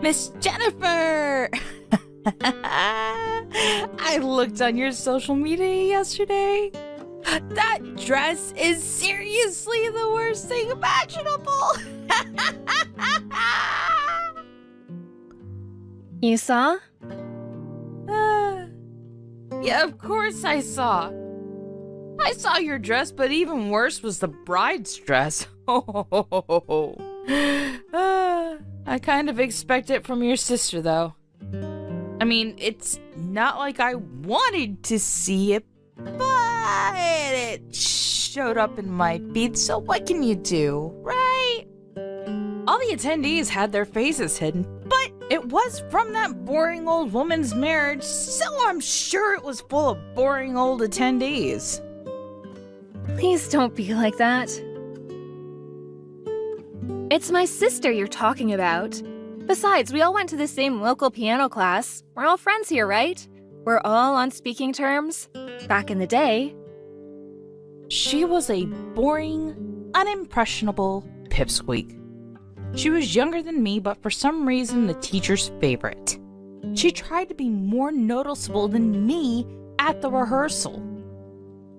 Miss Jennifer! I looked on your social media yesterday. That dress is seriously the worst thing imaginable. You saw? Yeah, of course I saw. I saw your dress, but even worse was the bride's dress. I kind of expect it from your sister, though. I mean, it's not like I wanted to see it, but it showed up in my feed, so what can you do, right? All the attendees had their faces hidden, but it was from that boring old woman's marriage, so I'm sure it was full of boring old attendees. Please don't be like that. It's my sister you're talking about. Besides, we all went to the same local piano class. We're all friends here, right? We're all on speaking terms. Back in the day. She was a boring, unimpressionable pipsqueak. She was younger than me, but for some reason the teacher's favorite. She tried to be more noticeable than me at the rehearsal.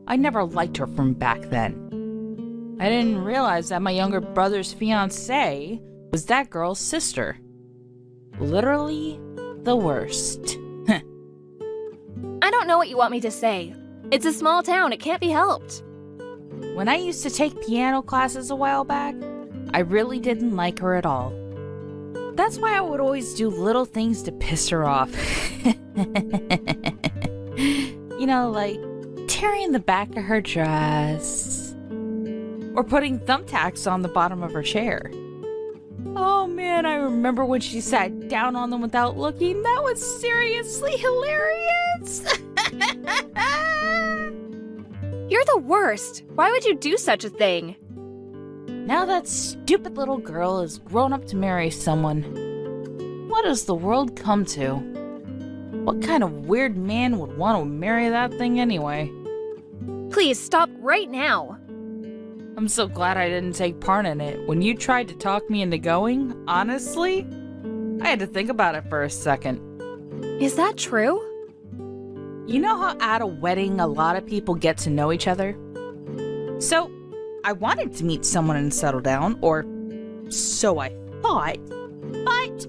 I never liked her from back then. I didn't realize that my younger brother's fiancé was that girl's sister. Literally the worst. I don't know what you want me to say. It's a small town, it can't be helped. When I used to take piano classes a while back, I really didn't like her at all. That's why I would always do little things to piss her off. You know, like tearing the back of her dress, or putting thumbtacks on the bottom of her chair. Oh man, I remember when she sat down on them without looking. That was seriously hilarious. You're the worst. Why would you do such a thing? Now that stupid little girl is grown up to marry someone. What does the world come to? What kind of weird man would want to marry that thing anyway? Please stop right now. I'm so glad I didn't take part in it. When you tried to talk me into going, honestly, I had to think about it for a second. Is that true? You know how at a wedding a lot of people get to know each other? So, I wanted to meet someone and settle down, or so I thought, but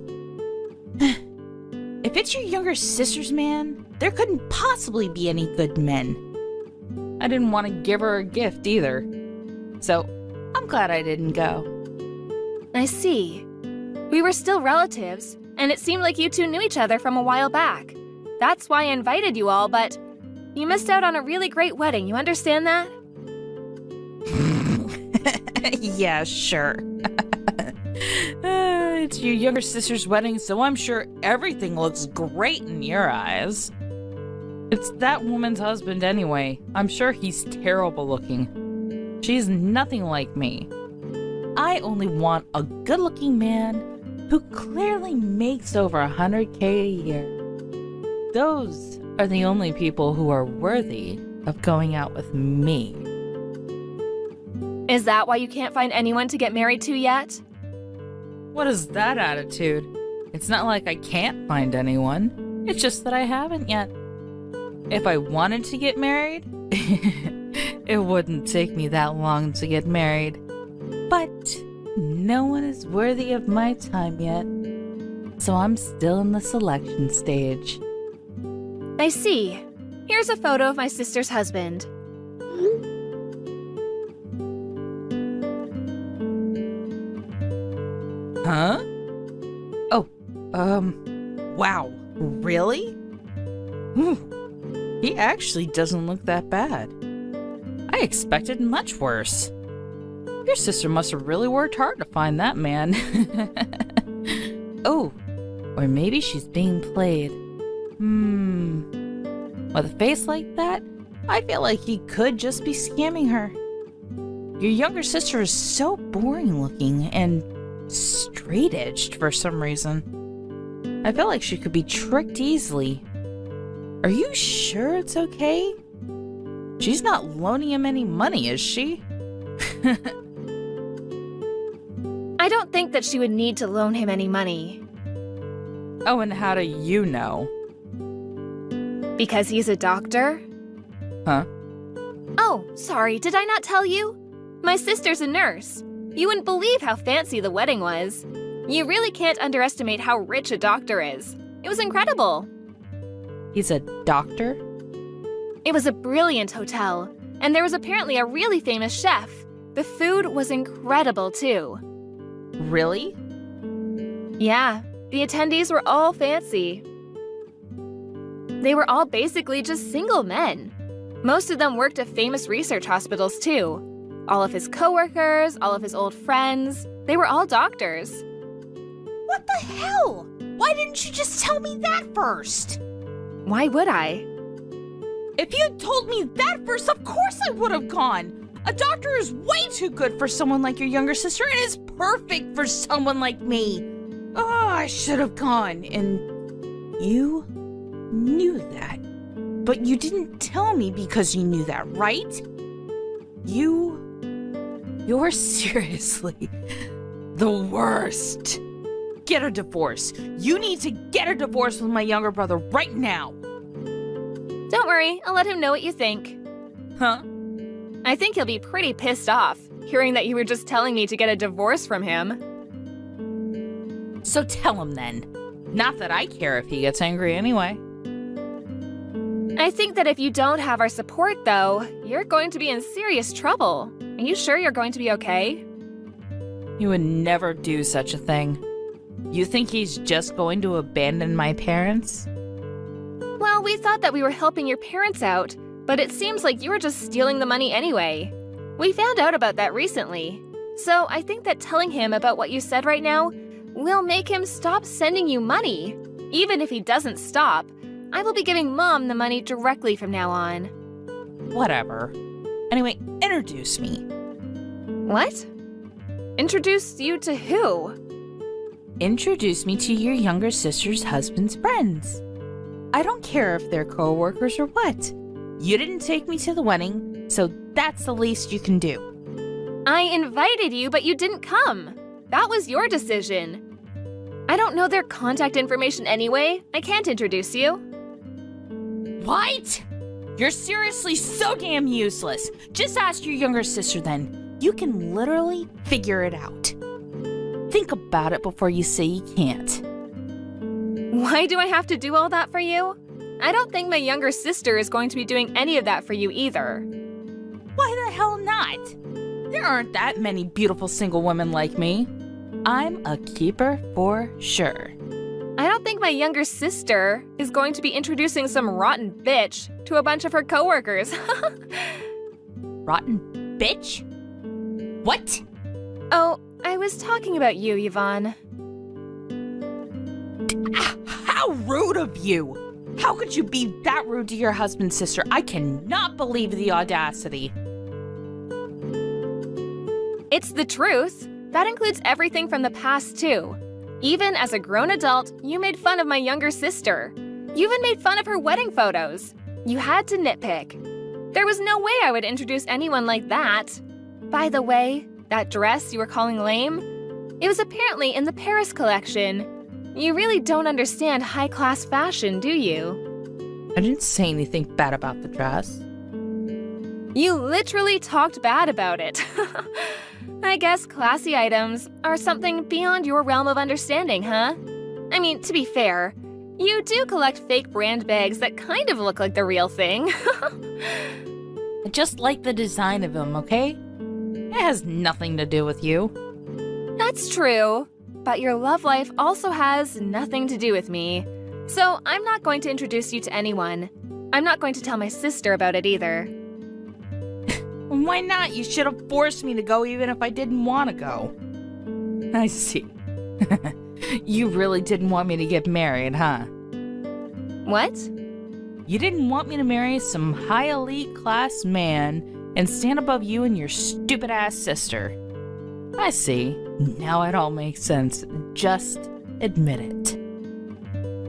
if it's your younger sister's man, there couldn't possibly be any good men. I didn't want to give her a gift either. So, I'm glad I didn't go. I see. We were still relatives, and it seemed like you two knew each other from a while back. That's why I invited you all, but you missed out on a really great wedding, you understand that? Yeah, sure. It's your younger sister's wedding, so I'm sure everything looks great in your eyes. It's that woman's husband anyway. I'm sure he's terrible looking. She's nothing like me. I only want a good-looking man who clearly makes over $100K a year. Those are the only people who are worthy of going out with me. Is that why you can't find anyone to get married to yet? What is that attitude? It's not like I can't find anyone. It's just that I haven't yet. If I wanted to get married, it wouldn't take me that long to get married. But no one is worthy of my time yet. So I'm still in the selection stage. I see. Here's a photo of my sister's husband. Huh? Oh, wow. Really? He actually doesn't look that bad. I expected much worse. Your sister must have really worked hard to find that man. Oh, or maybe she's being played. With a face like that, I feel like he could just be scamming her. Your younger sister is so boring looking and straight-edged for some reason. I feel like she could be tricked easily. Are you sure it's okay? She's not loaning him any money, is she? I don't think that she would need to loan him any money. Oh, and how do you know? Because he's a doctor? Huh? Oh, sorry, did I not tell you? My sister's a nurse. You wouldn't believe how fancy the wedding was. You really can't underestimate how rich a doctor is. It was incredible. He's a doctor? It was a brilliant hotel, and there was apparently a really famous chef. The food was incredible, too. Really? Yeah, the attendees were all fancy. They were all basically just single men. Most of them worked at famous research hospitals, too. All of his coworkers, all of his old friends, they were all doctors. What the hell? Why didn't you just tell me that first? Why would I? If you had told me that first, of course I would have gone. A doctor is way too good for someone like your younger sister and is perfect for someone like me. Oh, I should have gone. And you knew that. But you didn't tell me because you knew that, right? You're seriously the worst. Get a divorce. You need to get a divorce with my younger brother right now. Don't worry, I'll let him know what you think. Huh? I think he'll be pretty pissed off, hearing that you were just telling me to get a divorce from him. So tell him then. Not that I care if he gets angry anyway. I think that if you don't have our support, though, you're going to be in serious trouble. Are you sure you're going to be okay? He would never do such a thing. You think he's just going to abandon my parents? Well, we thought that we were helping your parents out, but it seems like you were just stealing the money anyway. We found out about that recently. So I think that telling him about what you said right now will make him stop sending you money. Even if he doesn't stop, I will be giving Mom the money directly from now on. Whatever. Anyway, introduce me. What? Introduce you to who? Introduce me to your younger sister's husband's friends. I don't care if they're co-workers or what. You didn't take me to the wedding, so that's the least you can do. I invited you, but you didn't come. That was your decision. I don't know their contact information anyway. I can't introduce you. What? You're seriously so damn useless. Just ask your younger sister then. You can literally figure it out. Think about it before you say you can't. Why do I have to do all that for you? I don't think my younger sister is going to be doing any of that for you either. Why the hell not? There aren't that many beautiful single women like me. I'm a keeper for sure. I don't think my younger sister is going to be introducing some rotten bitch to a bunch of her coworkers. Rotten bitch? What? Oh, I was talking about you, Yvonne. How rude of you! How could you be that rude to your husband's sister? I cannot believe the audacity. It's the truth. That includes everything from the past, too. Even as a grown adult, you made fun of my younger sister. You even made fun of her wedding photos. You had to nitpick. There was no way I would introduce anyone like that. By the way, that dress you were calling lame? It was apparently in the Paris collection. You really don't understand high-class fashion, do you? I didn't say anything bad about the dress. You literally talked bad about it. I guess classy items are something beyond your realm of understanding, huh? I mean, to be fair, you do collect fake brand bags that kind of look like the real thing. I just like the design of them, okay? It has nothing to do with you. That's true, but your love life also has nothing to do with me. So I'm not going to introduce you to anyone. I'm not going to tell my sister about it either. Why not? You should have forced me to go even if I didn't want to go. I see. You really didn't want me to get married, huh? What? You didn't want me to marry some high elite class man and stand above you and your stupid ass sister. I see. Now it all makes sense. Just admit it.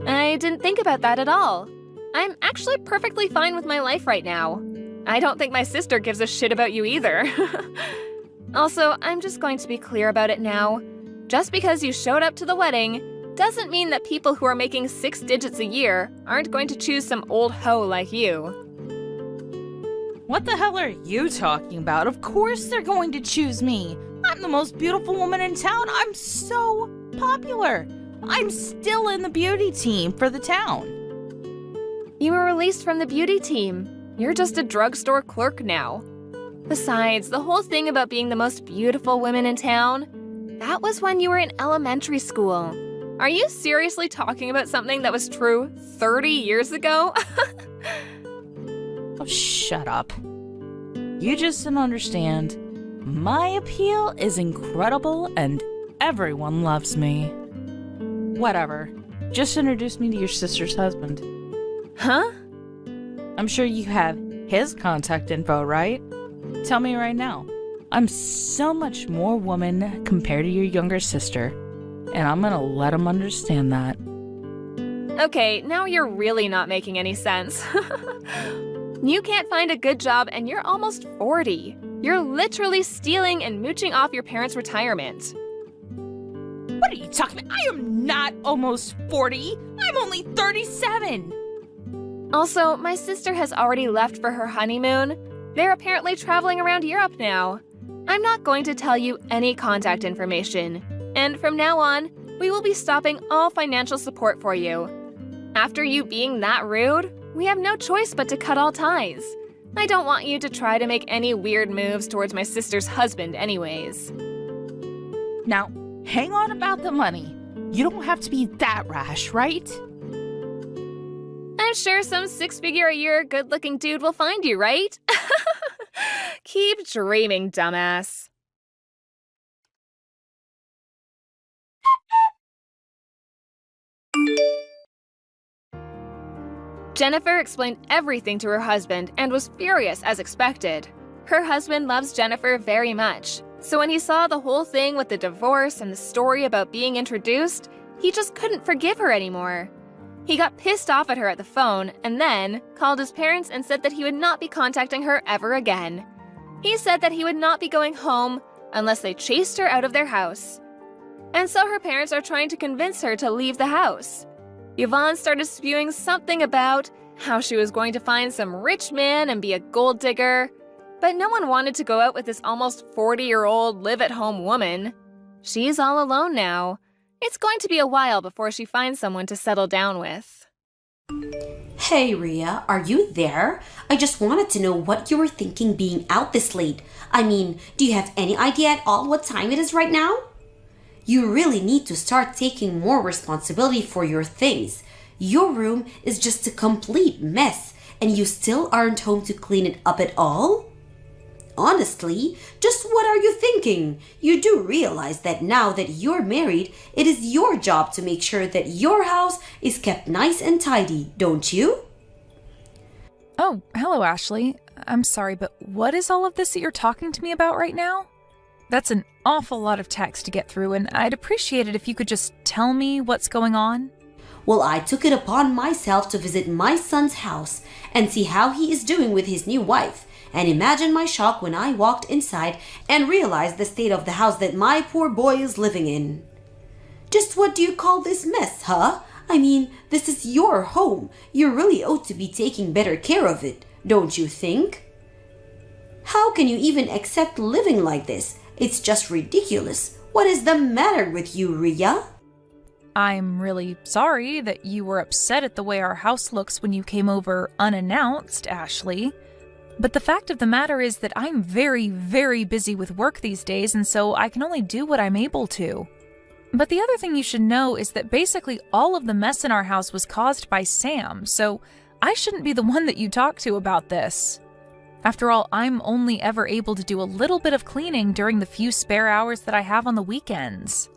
I didn't think about that at all. I'm actually perfectly fine with my life right now. I don't think my sister gives a shit about you either. Also, I'm just going to be clear about it now. Just because you showed up to the wedding doesn't mean that people who are making 6 digits a year aren't going to choose some old hoe like you. What the hell are you talking about? Of course they're going to choose me. I'm the most beautiful woman in town. I'm so popular. I'm still in the beauty team for the town. You were released from the beauty team. You're just a drugstore clerk now. Besides, the whole thing about being the most beautiful woman in town, that was when you were in elementary school. Are you seriously talking about something that was true 30 years ago? Oh, shut up. You just don't understand. My appeal is incredible and everyone loves me. Whatever. Just introduce me to your sister's husband. Huh? I'm sure you have his contact info, right? Tell me right now. I'm so much more woman compared to your younger sister, and I'm gonna let him understand that. Okay, now you're really not making any sense. You can't find a good job and you're almost 40. You're literally stealing and mooching off your parents' retirement. What are you talking about? I am not almost 40. I'm only 37. Also, my sister has already left for her honeymoon. They're apparently traveling around Europe now. I'm not going to tell you any contact information. And from now on, we will be stopping all financial support for you. After you being that rude, we have no choice but to cut all ties. I don't want you to try to make any weird moves towards my sister's husband anyways. Now, hang on about the money. You don't have to be that rash, right? I'm sure some 6-figure-a-year good-looking dude will find you, right? Keep dreaming, dumbass. Jennifer explained everything to her husband and was furious as expected. Her husband loves Jennifer very much, so when he saw the whole thing with the divorce and the story about being introduced, he just couldn't forgive her anymore. He got pissed off at her at the phone and then called his parents and said that he would not be contacting her ever again. He said that he would not be going home unless they chased her out of their house. And so her parents are trying to convince her to leave the house. Yvonne started spewing something about how she was going to find some rich man and be a gold digger, but no one wanted to go out with this almost 40-year-old live-at-home woman. She's all alone now. It's going to be a while before she finds someone to settle down with. Hey Ria, are you there? I just wanted to know what you were thinking being out this late. I mean, do you have any idea at all what time it is right now? You really need to start taking more responsibility for your things. Your room is just a complete mess, and you still aren't home to clean it up at all? Honestly, just what are you thinking? You do realize that now that you're married, it is your job to make sure that your house is kept nice and tidy, don't you? Oh, hello, Ashley. I'm sorry, but what is all of this that you're talking to me about right now? That's an awful lot of text to get through, and I'd appreciate it if you could just tell me what's going on. Well, I took it upon myself to visit my son's house and see how he is doing with his new wife. And imagine my shock when I walked inside and realized the state of the house that my poor boy is living in. Just what do you call this mess, huh? I mean, this is your home. You really ought to be taking better care of it, don't you think? How can you even accept living like this? It's just ridiculous. What is the matter with you, Ria? I'm really sorry that you were upset at the way our house looks when you came over unannounced, Ashley. But the fact of the matter is that I'm very, very busy with work these days, and so I can only do what I'm able to. But the other thing you should know is that basically all of the mess in our house was caused by Sam, so I shouldn't be the one that you talk to about this. After all, I'm only ever able to do a little bit of cleaning during the few spare hours that I have on the weekends.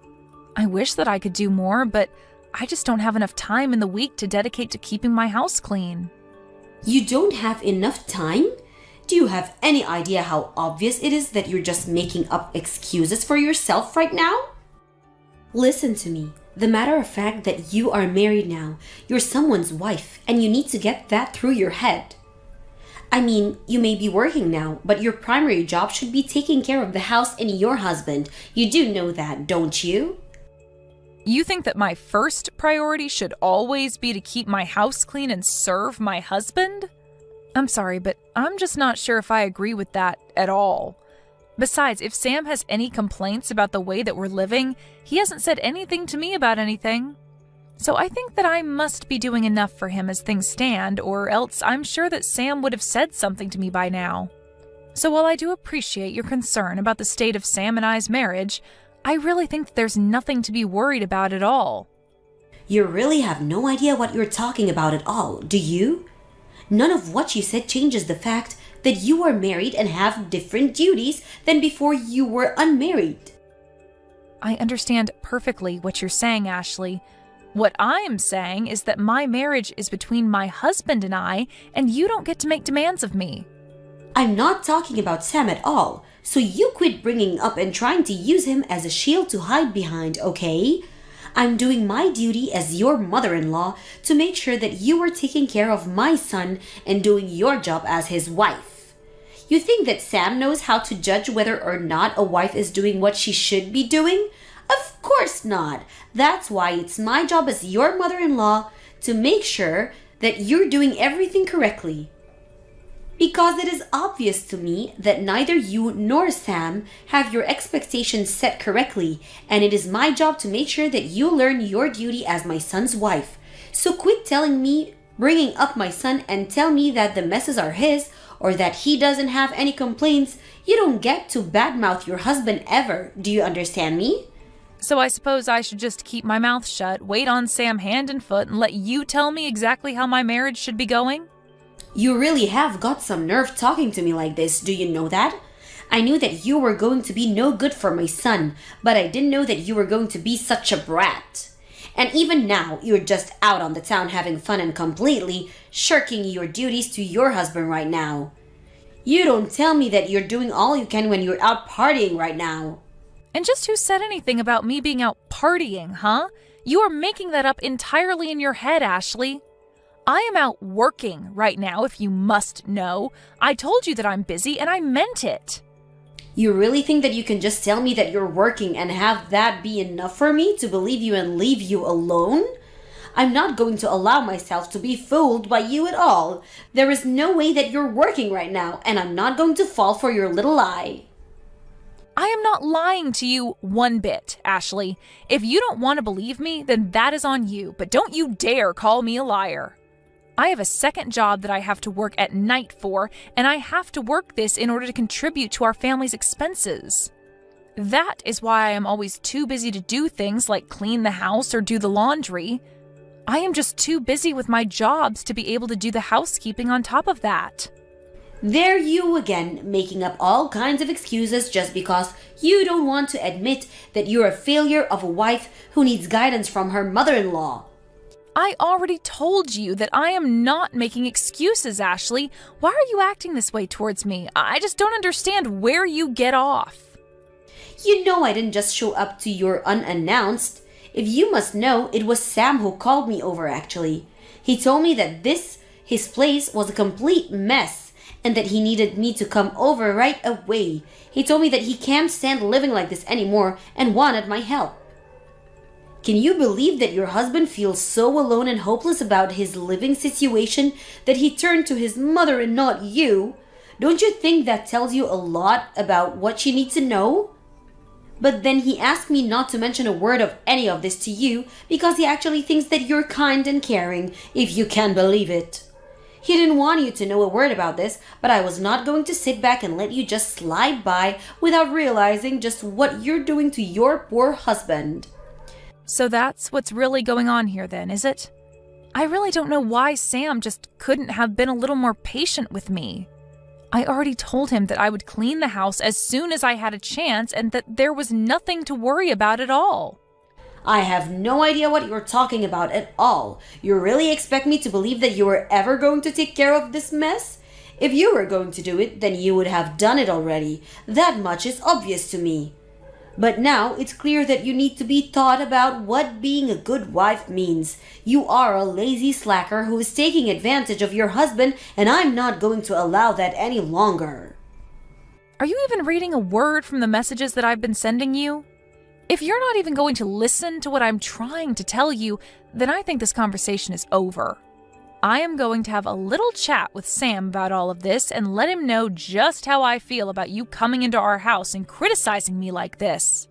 I wish that I could do more, but I just don't have enough time in the week to dedicate to keeping my house clean. You don't have enough time? Do you have any idea how obvious it is that you're just making up excuses for yourself right now? Listen to me. The matter of fact that you are married now, you're someone's wife, and you need to get that through your head. I mean, you may be working now, but your primary job should be taking care of the house and your husband. You do know that, don't you? You think that my first priority should always be to keep my house clean and serve my husband? I'm sorry, but I'm just not sure if I agree with that at all. Besides, if Sam has any complaints about the way that we're living, he hasn't said anything to me about anything. So I think that I must be doing enough for him as things stand, or else I'm sure that Sam would have said something to me by now. So while I do appreciate your concern about the state of Sam and I's marriage, I really think that there's nothing to be worried about at all. You really have no idea what you're talking about at all, do you? None of what you said changes the fact that you are married and have different duties than before you were unmarried. I understand perfectly what you're saying, Ashley. What I'm saying is that my marriage is between my husband and I, and you don't get to make demands of me. I'm not talking about Sam at all, so you quit bringing up and trying to use him as a shield to hide behind, okay? I'm doing my duty as your mother-in-law to make sure that you are taking care of my son and doing your job as his wife. You think that Sam knows how to judge whether or not a wife is doing what she should be doing? Of course not. That's why it's my job as your mother-in-law to make sure that you're doing everything correctly. Because it is obvious to me that neither you nor Sam have your expectations set correctly, and it is my job to make sure that you learn your duty as my son's wife. So quit telling me, bringing up my son, and tell me that the messes are his, or that he doesn't have any complaints. You don't get to badmouth your husband ever. Do you understand me? So I suppose I should just keep my mouth shut, wait on Sam hand and foot, and let you tell me exactly how my marriage should be going? You really have got some nerve talking to me like this, do you know that? I knew that you were going to be no good for my son, but I didn't know that you were going to be such a brat. And even now, you're just out on the town having fun and completely shirking your duties to your husband right now. You don't tell me that you're doing all you can when you're out partying right now. And just who said anything about me being out partying, huh? You are making that up entirely in your head, Ashley. I am out working right now, if you must know. I told you that I'm busy, and I meant it. You really think that you can just tell me that you're working and have that be enough for me to believe you and leave you alone? I'm not going to allow myself to be fooled by you at all. There is no way that you're working right now, and I'm not going to fall for your little lie. I am not lying to you one bit, Ashley. If you don't want to believe me, then that is on you, but don't you dare call me a liar. I have a second job that I have to work at night for, and I have to work this in order to contribute to our family's expenses. That is why I am always too busy to do things like clean the house or do the laundry. I am just too busy with my jobs to be able to do the housekeeping on top of that. There you again, making up all kinds of excuses just because you don't want to admit that you're a failure of a wife who needs guidance from her mother-in-law. I already told you that I am not making excuses, Ashley. Why are you acting this way towards me? I just don't understand where you get off. You know I didn't just show up to your unannounced. If you must know, it was Sam who called me over actually. He told me that his place was a complete mess and that he needed me to come over right away. He told me that he can't stand living like this anymore and wanted my help. Can you believe that your husband feels so alone and hopeless about his living situation that he turned to his mother and not you? Don't you think that tells you a lot about what you need to know? But then he asked me not to mention a word of any of this to you because he actually thinks that you're kind and caring, if you can believe it. He didn't want you to know a word about this, but I was not going to sit back and let you just slide by without realizing just what you're doing to your poor husband. So that's what's really going on here then, is it? I really don't know why Sam just couldn't have been a little more patient with me. I already told him that I would clean the house as soon as I had a chance and that there was nothing to worry about at all. I have no idea what you're talking about at all. You really expect me to believe that you were ever going to take care of this mess? If you were going to do it, then you would have done it already. That much is obvious to me. But now it's clear that you need to be taught about what being a good wife means. You are a lazy slacker who is taking advantage of your husband, and I'm not going to allow that any longer. Are you even reading a word from the messages that I've been sending you? If you're not even going to listen to what I'm trying to tell you, then I think this conversation is over. I am going to have a little chat with Sam about all of this and let him know just how I feel about you coming into our house and criticizing me like this.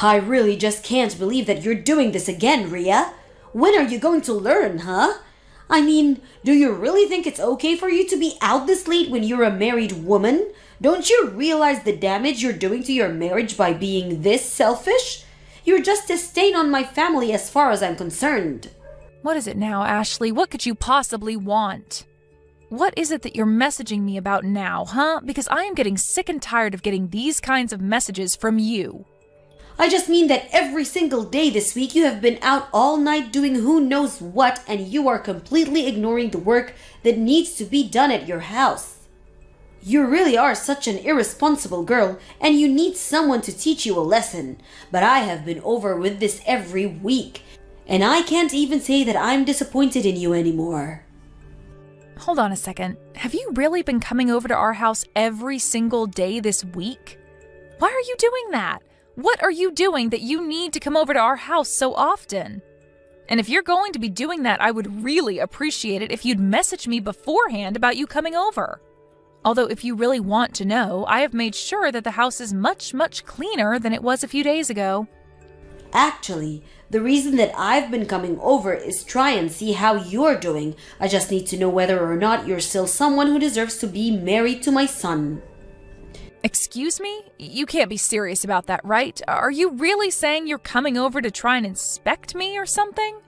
I really just can't believe that you're doing this again, Ria. When are you going to learn, huh? I mean, do you really think it's okay for you to be out this late when you're a married woman? Don't you realize the damage you're doing to your marriage by being this selfish? You're just a stain on my family as far as I'm concerned. What is it now, Ashley? What could you possibly want? What is it that you're messaging me about now, huh? Because I am getting sick and tired of getting these kinds of messages from you. I just mean that every single day this week you have been out all night doing who knows what, and you are completely ignoring the work that needs to be done at your house. You really are such an irresponsible girl, and you need someone to teach you a lesson. But I have been over with this every week, and I can't even say that I'm disappointed in you anymore. Hold on a second. Have you really been coming over to our house every single day this week? Why are you doing that? What are you doing that you need to come over to our house so often? And if you're going to be doing that, I would really appreciate it if you'd message me beforehand about you coming over. Although if you really want to know, I have made sure that the house is much, much cleaner than it was a few days ago. Actually, the reason that I've been coming over is try and see how you're doing. I just need to know whether or not you're still someone who deserves to be married to my son. Excuse me? You can't be serious about that, right? Are you really saying you're coming over to try and inspect me or something?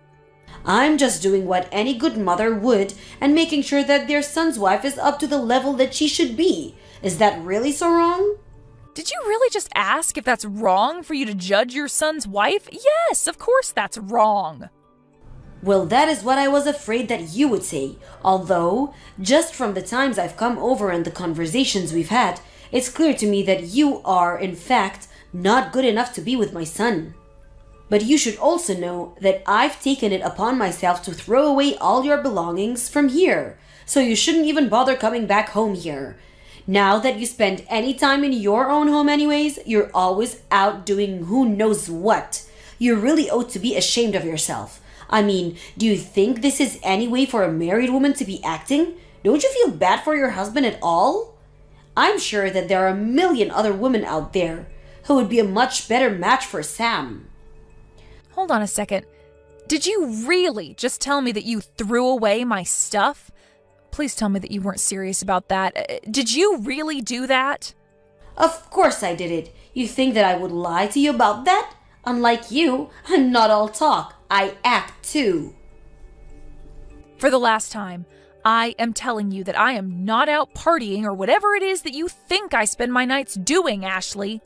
I'm just doing what any good mother would and making sure that their son's wife is up to the level that she should be. Is that really so wrong? Did you really just ask if that's wrong for you to judge your son's wife? Yes, of course that's wrong. Well, that is what I was afraid that you would say. Although, just from the times I've come over and the conversations we've had, it's clear to me that you are, in fact, not good enough to be with my son. But you should also know that I've taken it upon myself to throw away all your belongings from here, so you shouldn't even bother coming back home here. Now that you spend any time in your own home anyways, you're always out doing who knows what. You really ought to be ashamed of yourself. I mean, do you think this is any way for a married woman to be acting? Don't you feel bad for your husband at all? I'm sure that there are a million other women out there who would be a much better match for Sam. Hold on a second. Did you really just tell me that you threw away my stuff? Please tell me that you weren't serious about that. Did you really do that? Of course I did it. You think that I would lie to you about that? Unlike you, I'm not all talk. I act too. For the last time, I am telling you that I am not out partying or whatever it is that you think I spend my nights doing, Ashley.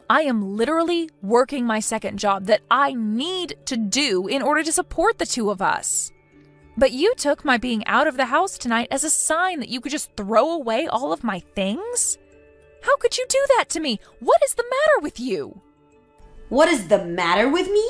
I am literally working my second job that I need to do in order to support the two of us. But you took my being out of the house tonight as a sign that you could just throw away all of my things? How could you do that to me? What is the matter with you? What is the matter with me?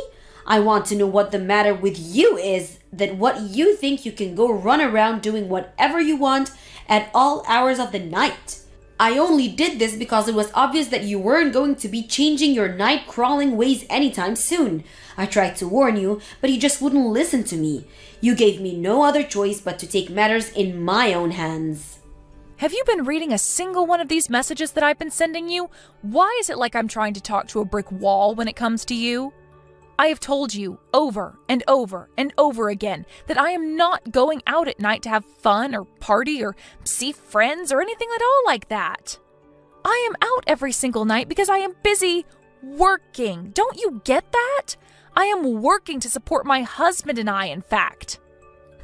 I want to know what the matter with you is, that what you think you can go run around doing whatever you want at all hours of the night. I only did this because it was obvious that you weren't going to be changing your night-crawling ways anytime soon. I tried to warn you, but you just wouldn't listen to me. You gave me no other choice but to take matters in my own hands. Have you been reading a single one of these messages that I've been sending you? Why is it like I'm trying to talk to a brick wall when it comes to you? I have told you over and over and over again that I am not going out at night to have fun or party or see friends or anything at all like that. I am out every single night because I am busy working. Don't you get that? I am working to support my husband and I, in fact.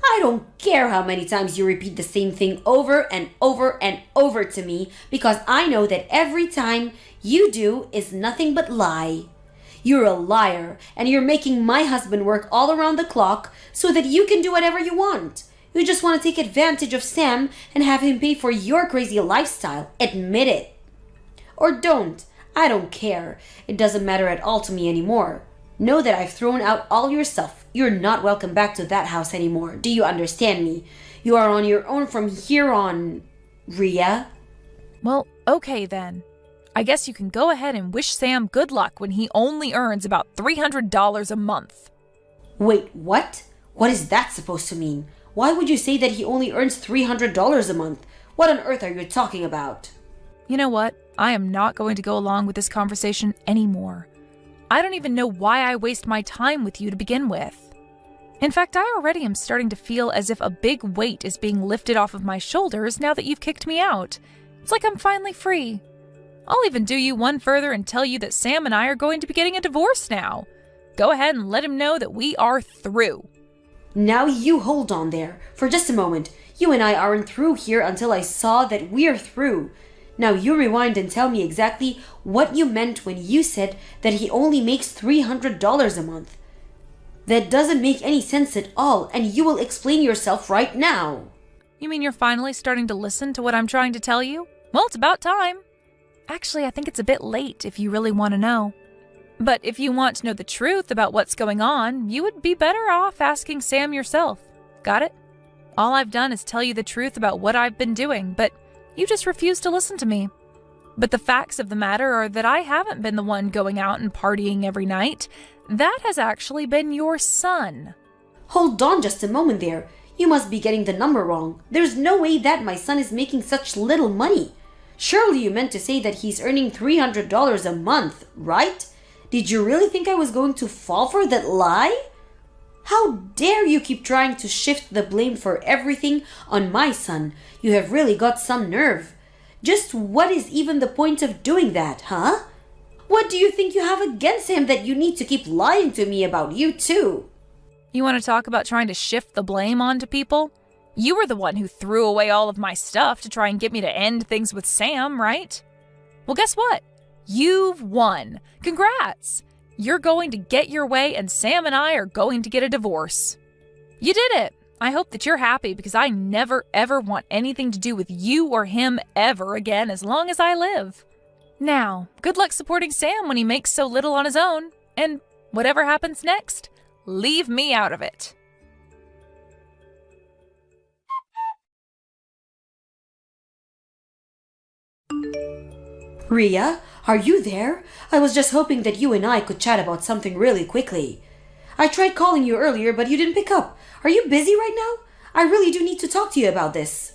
I don't care how many times you repeat the same thing over and over and over to me, because I know that every time you do is nothing but lie. You're a liar, and you're making my husband work all around the clock so that you can do whatever you want. You just want to take advantage of Sam and have him pay for your crazy lifestyle. Admit it. Or don't. I don't care. It doesn't matter at all to me anymore. Know that I've thrown out all your stuff. You're not welcome back to that house anymore. Do you understand me? You are on your own from here on, Rhea. Well, okay then. I guess you can go ahead and wish Sam good luck when he only earns about $300 a month. Wait, what? What is that supposed to mean? Why would you say that he only earns $300 a month? What on earth are you talking about? You know what? I am not going to go along with this conversation anymore. I don't even know why I waste my time with you to begin with. In fact, I already am starting to feel as if a big weight is being lifted off of my shoulders now that you've kicked me out. It's like I'm finally free. I'll even do you one further and tell you that Sam and I are going to be getting a divorce now. Go ahead and let him know that we are through. Now you hold on there for just a moment. You and I aren't through here until I saw that we're through. Now you rewind and tell me exactly what you meant when you said that he only makes $300 a month. That doesn't make any sense at all, and you will explain yourself right now. You mean you're finally starting to listen to what I'm trying to tell you? Well, it's about time. Actually, I think it's a bit late if you really want to know. But if you want to know the truth about what's going on, you would be better off asking Sam yourself. Got it? All I've done is tell you the truth about what I've been doing, but you just refuse to listen to me. But the facts of the matter are that I haven't been the one going out and partying every night. That has actually been your son. Hold on just a moment there. You must be getting the number wrong. There's no way that my son is making such little money. Surely you meant to say that he's earning $300 a month, right? Did you really think I was going to fall for that lie? How dare you keep trying to shift the blame for everything on my son? You have really got some nerve. Just what is even the point of doing that, huh? What do you think you have against him that you need to keep lying to me about you too? You want to talk about trying to shift the blame onto people? You were the one who threw away all of my stuff to try and get me to end things with Sam, right? Well, guess what? You've won. Congrats! You're going to get your way and Sam and I are going to get a divorce. You did it! I hope that you're happy because I never ever want anything to do with you or him ever again as long as I live. Now, good luck supporting Sam when he makes so little on his own. And whatever happens next, leave me out of it. Rhea, are you there? I was just hoping that you and I could chat about something really quickly. I tried calling you earlier, but you didn't pick up. Are you busy right now? I really do need to talk to you about this.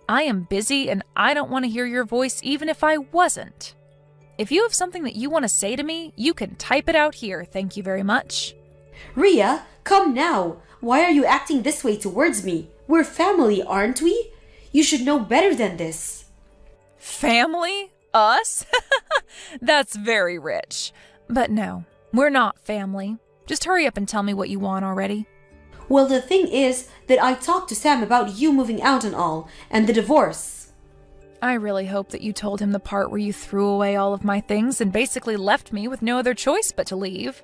I am busy and I don't want to hear your voice even if I wasn't. If you have something that you want to say to me, you can type it out here, thank you very much. Rhea, come now. Why are you acting this way towards me? We're family, aren't we? You should know better than this. Family? Us? That's very rich. But no, we're not family. Just hurry up and tell me what you want already. Well, the thing is that I talked to Sam about you moving out and all, and the divorce. I really hope that you told him the part where you threw away all of my things and basically left me with no other choice but to leave.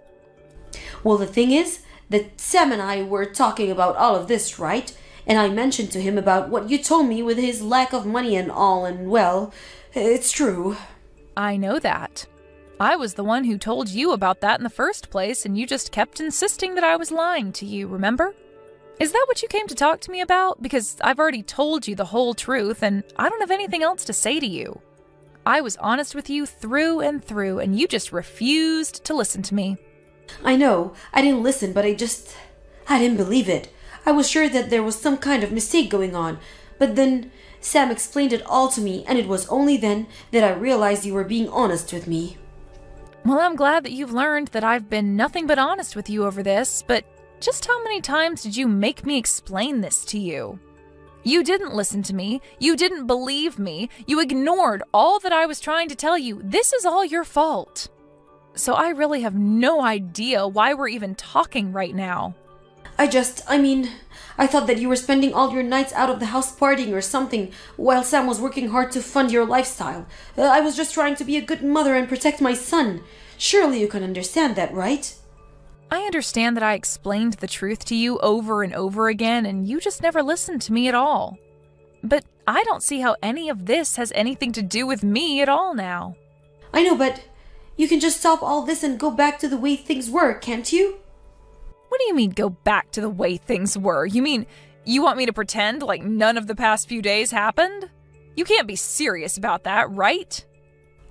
Well, the thing is that Sam and I were talking about all of this, right? And I mentioned to him about what you told me with his lack of money and all, and well, it's true. I know that. I was the one who told you about that in the first place, and you just kept insisting that I was lying to you, remember? Is that what you came to talk to me about? Because I've already told you the whole truth, and I don't have anything else to say to you. I was honest with you through and through, and you just refused to listen to me. I know, I didn't listen, but I didn't believe it. I was sure that there was some kind of mistake going on, but then Sam explained it all to me, and it was only then that I realized you were being honest with me. Well, I'm glad that you've learned that I've been nothing but honest with you over this, but just how many times did you make me explain this to you? You didn't listen to me. You didn't believe me. You ignored all that I was trying to tell you. This is all your fault. So I really have no idea why we're even talking right now. I thought that you were spending all your nights out of the house partying or something while Sam was working hard to fund your lifestyle. I was just trying to be a good mother and protect my son. Surely you can understand that, right? I understand that I explained the truth to you over and over again, and you just never listened to me at all. But I don't see how any of this has anything to do with me at all now. I know, but you can just stop all this and go back to the way things were, can't you? What do you mean, go back to the way things were? You mean You want me to pretend like none of the past few days happened? You can't be serious about that, right?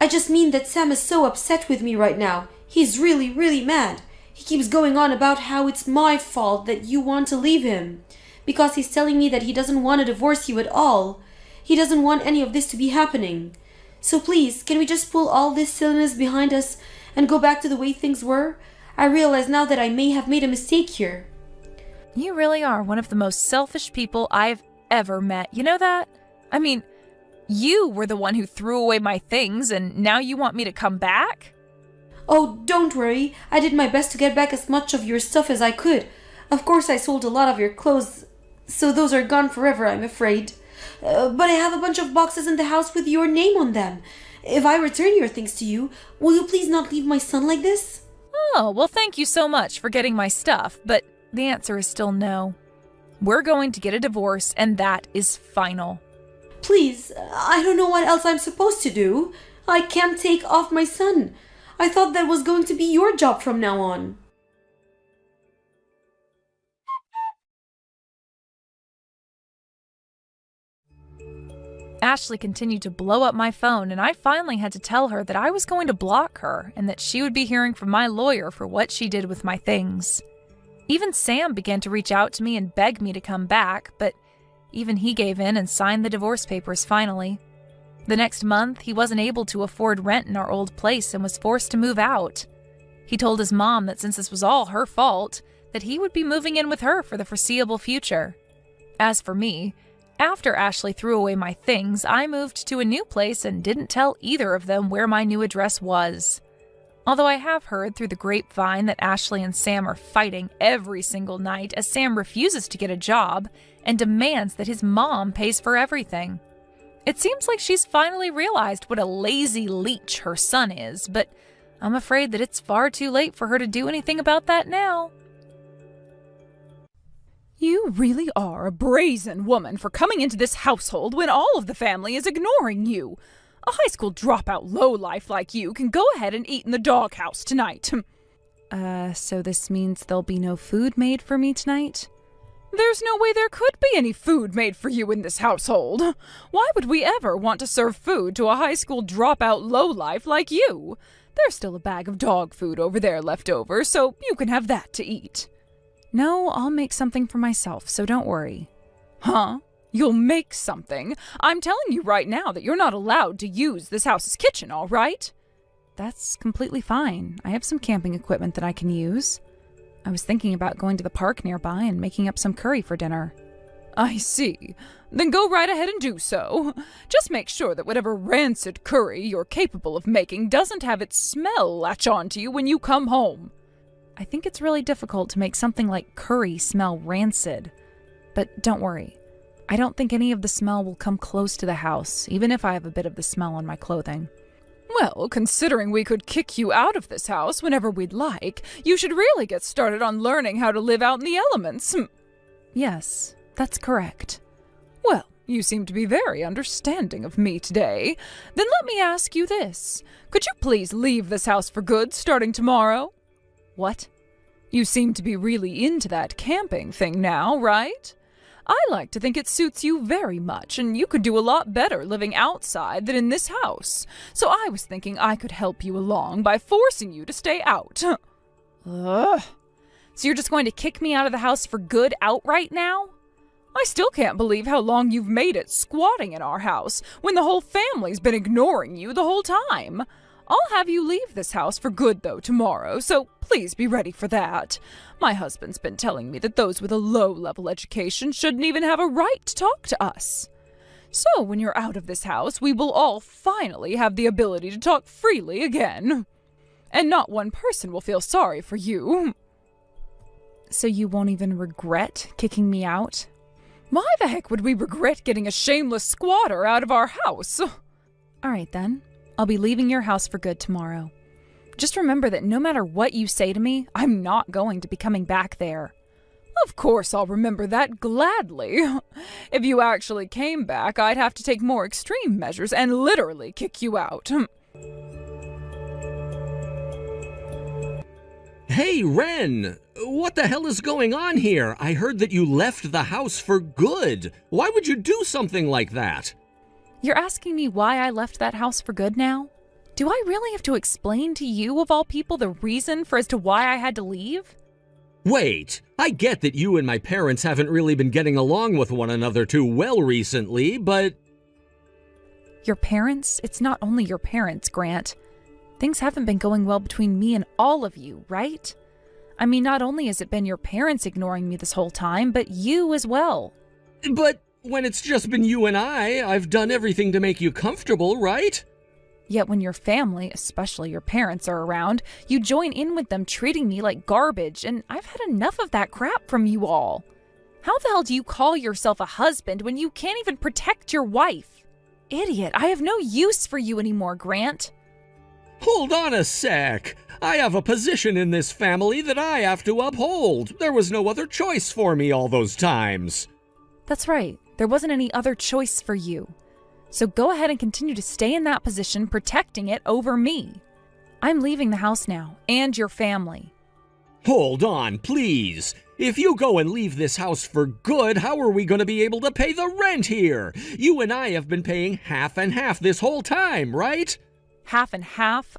I just mean that Sam is so upset with me right now. He's really, really mad. He keeps going on about how it's my fault that you want to leave him. Because he's telling me that he doesn't want to divorce you at all. He doesn't want any of this to be happening. So please, can we just pull all this silliness behind us and go back to the way things were? I realize now that I may have made a mistake here. You really are one of the most selfish people I've ever met. You know that? I mean, you were the one who threw away my things, and now you want me to come back? Oh, don't worry. I did my best to get back as much of your stuff as I could. Of course, I sold a lot of your clothes, so those are gone forever, I'm afraid. But I have a bunch of boxes in the house with your name on them. If I return your things to you, will you please not leave my son like this? Oh, well, thank you so much for getting my stuff, but the answer is still no. We're going to get a divorce, and that is final. Please, I don't know what else I'm supposed to do. I can't take off my son. I thought that was going to be your job from now on. Ashley continued to blow up my phone, and I finally had to tell her that I was going to block her and that she would be hearing from my lawyer for what she did with my things. Even Sam began to reach out to me and beg me to come back, but even he gave in and signed the divorce papers finally. The next month, he wasn't able to afford rent in our old place and was forced to move out. He told his mom that since this was all her fault, that he would be moving in with her for the foreseeable future. As for me, after Ashley threw away my things, I moved to a new place and didn't tell either of them where my new address was. Although I have heard through the grapevine that Ashley and Sam are fighting every single night as Sam refuses to get a job and demands that his mom pays for everything. It seems like she's finally realized what a lazy leech her son is, but I'm afraid that it's far too late for her to do anything about that now. You really are a brazen woman for coming into this household when all of the family is ignoring you. A high school dropout lowlife like you can go ahead and eat in the doghouse tonight. So this means there'll be no food made for me tonight? There's no way there could be any food made for you in this household. Why would we ever want to serve food to a high school dropout lowlife like you? There's still a bag of dog food over there left over, so you can have that to eat. No, I'll make something for myself, so don't worry. Huh? You'll make something? I'm telling you right now that you're not allowed to use this house's kitchen, all right? That's completely fine. I have some camping equipment that I can use. I was thinking about going to the park nearby and making up some curry for dinner. I see. Then go right ahead and do so. Just make sure that whatever rancid curry you're capable of making doesn't have its smell latch on to you when you come home. I think it's really difficult to make something like curry smell rancid. But don't worry. I don't think any of the smell will come close to the house, even if I have a bit of the smell on my clothing. Well, considering we could kick you out of this house whenever we'd like, you should really get started on learning how to live out in the elements. Yes, that's correct. Well, you seem to be very understanding of me today. Then let me ask you this. Could you please leave this house for good starting tomorrow? What? You seem to be really into that camping thing now, right? I like to think it suits you very much, and you could do a lot better living outside than in this house. So I was thinking I could help you along by forcing you to stay out. Ugh. So you're just going to kick me out of the house for good outright now? I still can't believe how long you've made it squatting in our house when the whole family's been ignoring you the whole time. I'll have you leave this house for good, though, tomorrow, so please be ready for that. My husband's been telling me that those with a low-level education shouldn't even have a right to talk to us. So when you're out of this house, we will all finally have the ability to talk freely again. And not one person will feel sorry for you. So you won't even regret kicking me out? Why the heck would we regret getting a shameless squatter out of our house? All right, then. I'll be leaving your house for good tomorrow. Just remember that no matter what you say to me, I'm not going to be coming back there. Of course I'll remember that gladly. If you actually came back, I'd have to take more extreme measures and literally kick you out. Hey, Ren! What the hell is going on here? I heard that you left the house for good. Why would you do something like that? You're asking me why I left that house for good now? Do I really have to explain to you, of all people, the reason for as to why I had to leave? Wait, I get that you and my parents haven't really been getting along with one another too well recently, but... Your parents? It's not only your parents, Grant. Things haven't been going well between me and all of you, right? I mean, not only has it been your parents ignoring me this whole time, but you as well. But when it's just been you and I've done everything to make you comfortable, right? Yet when your family, especially your parents, are around, you join in with them treating me like garbage, and I've had enough of that crap from you all. How the hell do you call yourself a husband when you can't even protect your wife? Idiot, I have no use for you anymore, Grant. Hold on a sec. I have a position in this family that I have to uphold. There was no other choice for me all those times. That's right. There wasn't any other choice for you. So go ahead and continue to stay in that position, protecting it over me. I'm leaving the house now, and your family. Hold on, please. If you go and leave this house for good, how are we going to be able to pay the rent here? You and I have been paying half and half this whole time, right? Half and half?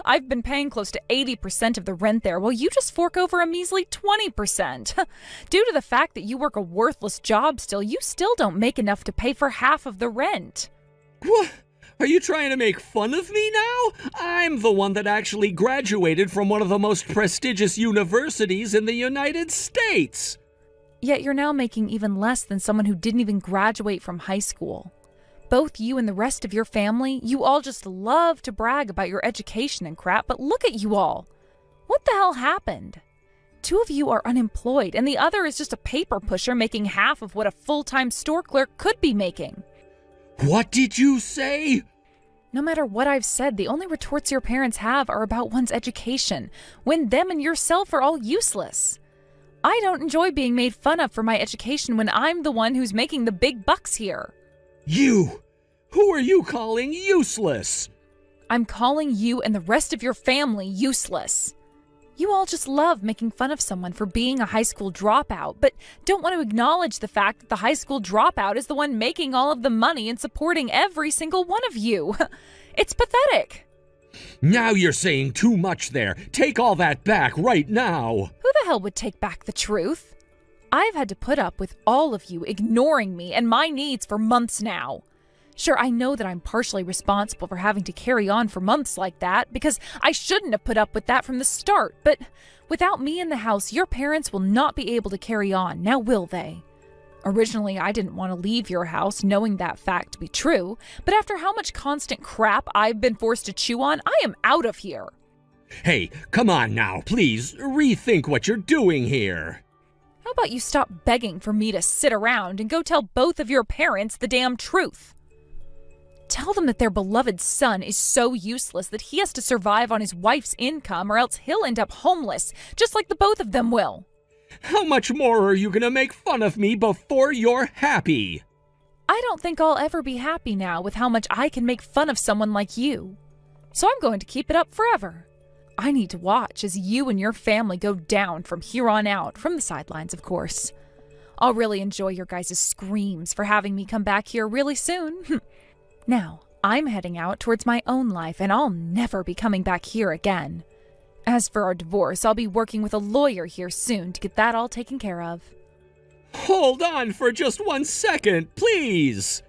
I've been paying close to 80% of the rent there, while you just fork over a measly 20%. Due to the fact that you work a worthless job still, you still don't make enough to pay for half of the rent. What? Are you trying to make fun of me now? I'm the one that actually graduated from one of the most prestigious universities in the United States. Yet you're now making even less than someone who didn't even graduate from high school. Both you and the rest of your family, you all just love to brag about your education and crap, but look at you all. What the hell happened? Two of you are unemployed, and the other is just a paper pusher making half of what a full-time store clerk could be making. What did you say? No matter what I've said, the only retorts your parents have are about one's education, when them and yourself are all useless. I don't enjoy being made fun of for my education when I'm the one who's making the big bucks here. You? Who are you calling useless? I'm calling you and the rest of your family useless. You all just love making fun of someone for being a high school dropout, but don't want to acknowledge the fact that the high school dropout is the one making all of the money and supporting every single one of you. It's pathetic. Now you're saying too much there. Take all that back right now. Who the hell would take back the truth? I've had to put up with all of you ignoring me and my needs for months now. Sure, I know that I'm partially responsible for having to carry on for months like that, because I shouldn't have put up with that from the start, but without me in the house, your parents will not be able to carry on, now will they? Originally, I didn't want to leave your house knowing that fact to be true, but after how much constant crap I've been forced to chew on, I am out of here. Hey, come on now, please, rethink what you're doing here. How about you stop begging for me to sit around and go tell both of your parents the damn truth? Tell them that their beloved son is so useless that he has to survive on his wife's income or else he'll end up homeless, just like the both of them will. How much more are you gonna make fun of me before you're happy? I don't think I'll ever be happy now with how much I can make fun of someone like you. So I'm going to keep it up forever. I need to watch as you and your family go down from here on out, from the sidelines, of course. I'll really enjoy your guys' screams for having me come back here really soon. Now, I'm heading out towards my own life, and I'll never be coming back here again. As for our divorce, I'll be working with a lawyer here soon to get that all taken care of. Hold on for just 1 second, please!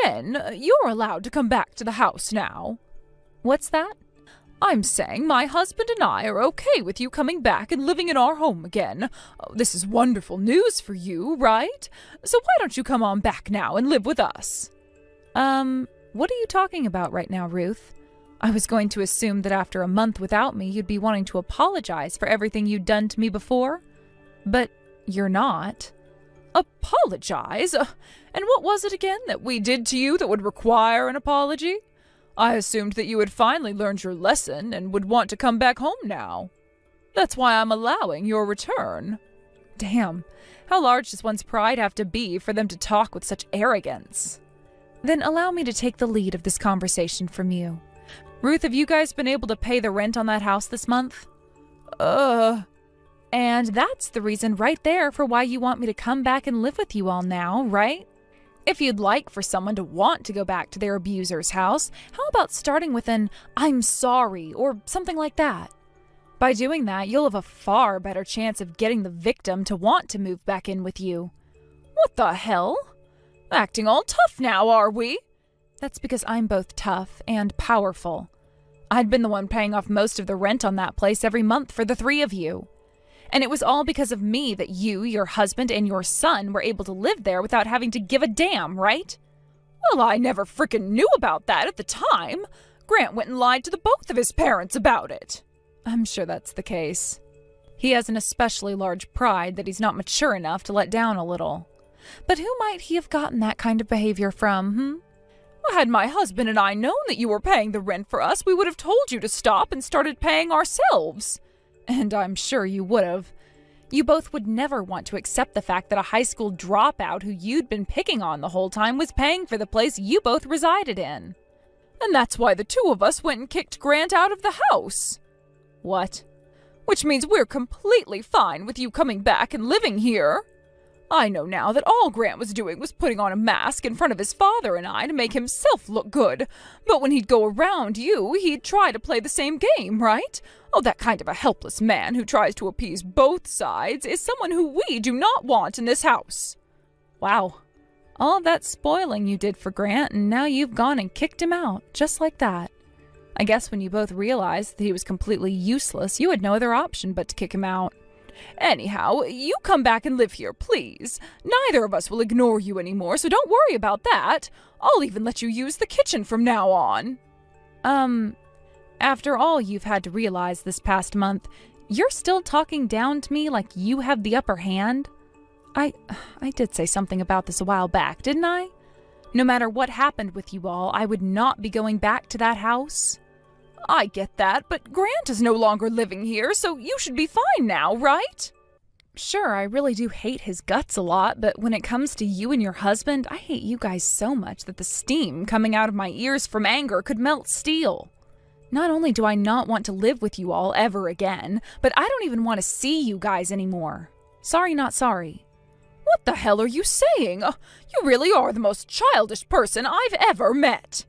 Ren, you're allowed to come back to the house now. What's that? I'm saying my husband and I are okay with you coming back and living in our home again. This is wonderful news for you, right? So why don't you come on back now and live with us? What are you talking about right now, Ruth? I was going to assume that after a month without me, you'd be wanting to apologize for everything you'd done to me before. But you're not. Apologize? And what was it again that we did to you that would require an apology? I assumed that you had finally learned your lesson and would want to come back home now. That's why I'm allowing your return. Damn, how large does one's pride have to be for them to talk with such arrogance? Then allow me to take the lead of this conversation from you. Ruth, have you guys been able to pay the rent on that house this month? And that's the reason right there for why you want me to come back and live with you all now, right? If you'd like for someone to want to go back to their abuser's house, how about starting with an "I'm sorry" or something like that? By doing that, you'll have a far better chance of getting the victim to want to move back in with you. What the hell? Acting all tough now, are we? That's because I'm both tough and powerful. I'd been the one paying off most of the rent on that place every month for the three of you. And it was all because of me that you, your husband, and your son were able to live there without having to give a damn, right? Well, I never frickin' knew about that at the time. Grant went and lied to the both of his parents about it. I'm sure that's the case. He has an especially large pride that he's not mature enough to let down a little. But who might he have gotten that kind of behavior from, Well, had my husband and I known that you were paying the rent for us, we would have told you to stop and started paying ourselves. And I'm sure you would have. You both would never want to accept the fact that a high school dropout who you'd been picking on the whole time was paying for the place you both resided in. And that's why the two of us went and kicked Grant out of the house. What? Which means we're completely fine with you coming back and living here. I know now that all Grant was doing was putting on a mask in front of his father and I to make himself look good. But when he'd go around you, he'd try to play the same game, right? Oh, that kind of a helpless man who tries to appease both sides is someone who we do not want in this house. Wow. All that spoiling you did for Grant, and now you've gone and kicked him out, just like that. I guess when you both realized that he was completely useless, you had no other option but to kick him out. Anyhow, you come back and live here, please. Neither of us will ignore you anymore, so don't worry about that. I'll even let you use the kitchen from now on. After all you've had to realize this past month, you're still talking down to me like you have the upper hand? I did say something about this a while back, didn't I? No matter what happened with you all, I would not be going back to that house. I get that, but Grant is no longer living here, so you should be fine now, right? Sure, I really do hate his guts a lot, but when it comes to you and your husband, I hate you guys so much that the steam coming out of my ears from anger could melt steel. Not only do I not want to live with you all ever again, but I don't even want to see you guys anymore. Sorry, not sorry. What the hell are you saying? You really are the most childish person I've ever met.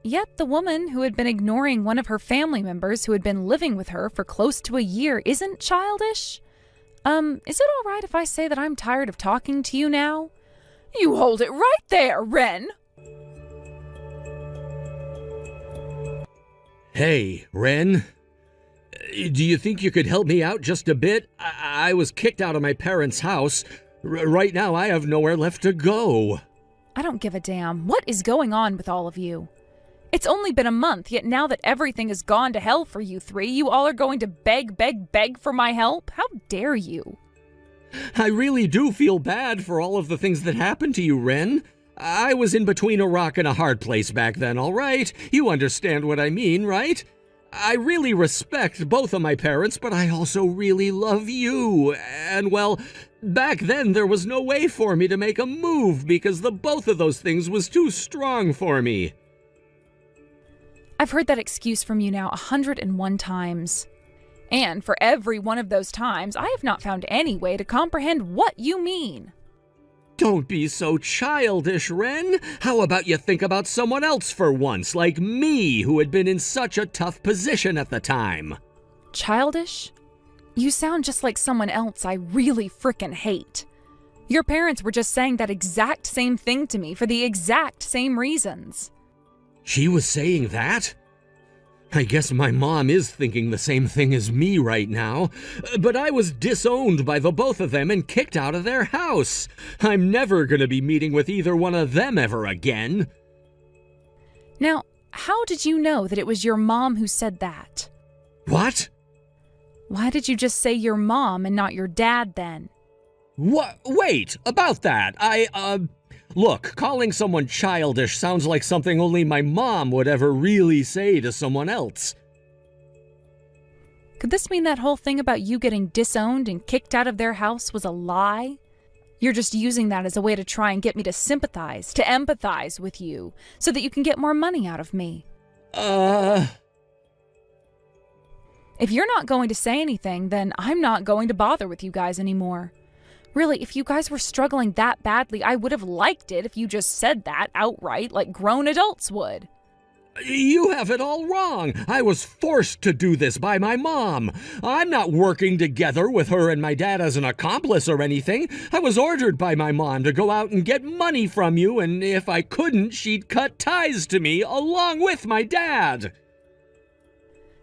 Yet the woman who had been ignoring one of her family members who had been living with her for close to a year isn't childish? Is it all right if I say that I'm tired of talking to you now? You hold it right there, Ren! Hey, Ren. Do you think you could help me out just a bit? I was kicked out of my parents' house. Right now, I have nowhere left to go. I don't give a damn. What is going on with all of you? It's only been a month, yet now that everything has gone to hell for you three, you all are going to beg for my help? How dare you? I really do feel bad for all of the things that happened to you, Ren. I was in between a rock and a hard place back then, all right? You understand what I mean, right? I really respect both of my parents, but I also really love you. And, well, back then there was no way for me to make a move because the both of those things was too strong for me. I've heard that excuse from you now 101 times. And for every one of those times, I have not found any way to comprehend what you mean. Don't be so childish, Ren. How about you think about someone else for once, like me, who had been in such a tough position at the time? Childish? You sound just like someone else I really frickin' hate. Your parents were just saying that exact same thing to me for the exact same reasons. She was saying that? I guess my mom is thinking the same thing as me right now, but I was disowned by the both of them and kicked out of their house. I'm never going to be meeting with either one of them ever again. Now, how did you know that it was your mom who said that? What? Why did you just say your mom and not your dad then? What? Wait, about that, Look, calling someone childish sounds like something only my mom would ever really say to someone else. Could this mean that whole thing about you getting disowned and kicked out of their house was a lie? You're just using that as a way to try and get me to sympathize, to empathize with you, so that you can get more money out of me. If you're not going to say anything, then I'm not going to bother with you guys anymore. Really, if you guys were struggling that badly, I would have liked it if you just said that outright like grown adults would. You have it all wrong. I was forced to do this by my mom. I'm not working together with her and my dad as an accomplice or anything. I was ordered by my mom to go out and get money from you, and if I couldn't, she'd cut ties to me along with my dad.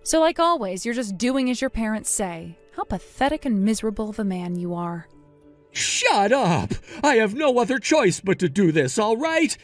So like always, you're just doing as your parents say. How pathetic and miserable of a man you are. Shut up! I have no other choice but to do this, all right?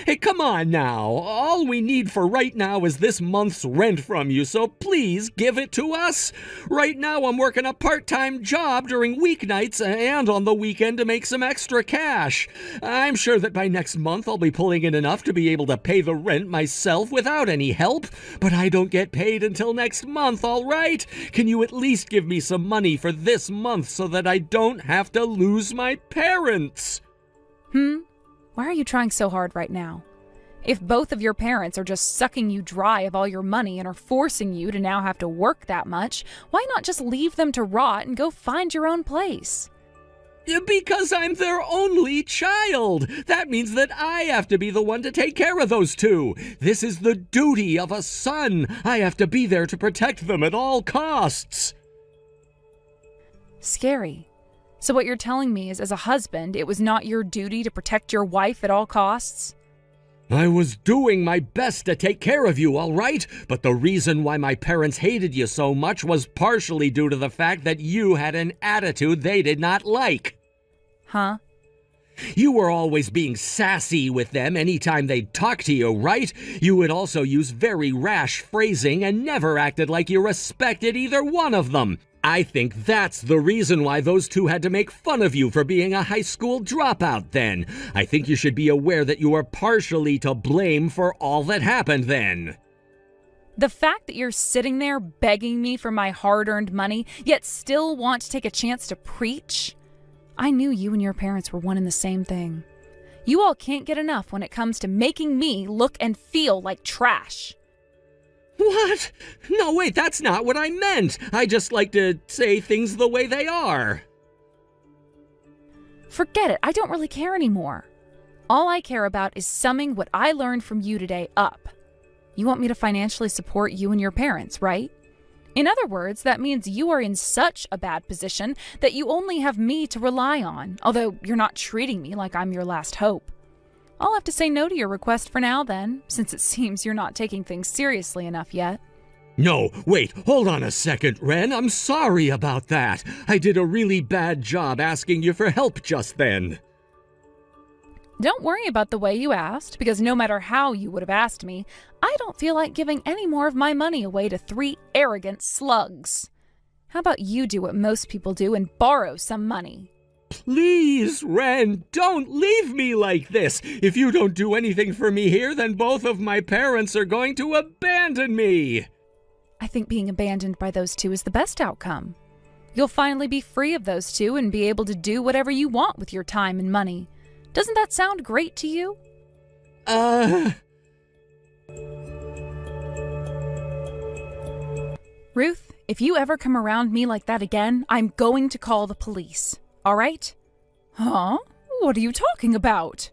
Hey, come on now. All we need for right now is this month's rent from you, so please give it to us. Right now I'm working a part-time job during weeknights and on the weekend to make some extra cash. I'm sure that by next month I'll be pulling in enough to be able to pay the rent myself without any help, but I don't get paid until next month, all right? Can you at least give me some money for this month so that I don't have to lose my parents? Why are you trying so hard right now? If both of your parents are just sucking you dry of all your money and are forcing you to now have to work that much, why not just leave them to rot and go find your own place? Because I'm their only child. That means that I have to be the one to take care of those two. This is the duty of a son. I have to be there to protect them at all costs. Scary. So what you're telling me is, as a husband, it was not your duty to protect your wife at all costs? I was doing my best to take care of you, all right? But the reason why my parents hated you so much was partially due to the fact that you had an attitude they did not like. Huh? You were always being sassy with them anytime they'd talk to you, right? You would also use very rash phrasing and never acted like you respected either one of them. I think that's the reason why those two had to make fun of you for being a high school dropout then. I think you should be aware that you are partially to blame for all that happened then. The fact that you're sitting there begging me for my hard-earned money, yet still want to take a chance to preach? I knew you and your parents were one and the same thing. You all can't get enough when it comes to making me look and feel like trash. What? No, wait, that's not what I meant. I just like to say things the way they are. Forget it. I don't really care anymore. All I care about is summing what I learned from you today up. You want me to financially support you and your parents, right? In other words, that means you are in such a bad position that you only have me to rely on, although you're not treating me like I'm your last hope. I'll have to say no to your request for now then, since it seems you're not taking things seriously enough yet. No, wait, hold on a second, Ren. I'm sorry about that. I did a really bad job asking you for help just then. Don't worry about the way you asked, because no matter how you would have asked me, I don't feel like giving any more of my money away to 3 arrogant slugs. How about you do what most people do and borrow some money? Please, Ren, don't leave me like this. If you don't do anything for me here, then both of my parents are going to abandon me. I think being abandoned by those two is the best outcome. You'll finally be free of those two and be able to do whatever you want with your time and money. Doesn't that sound great to you? Ruth, if you ever come around me like that again, I'm going to call the police. All right? Huh? What are you talking about?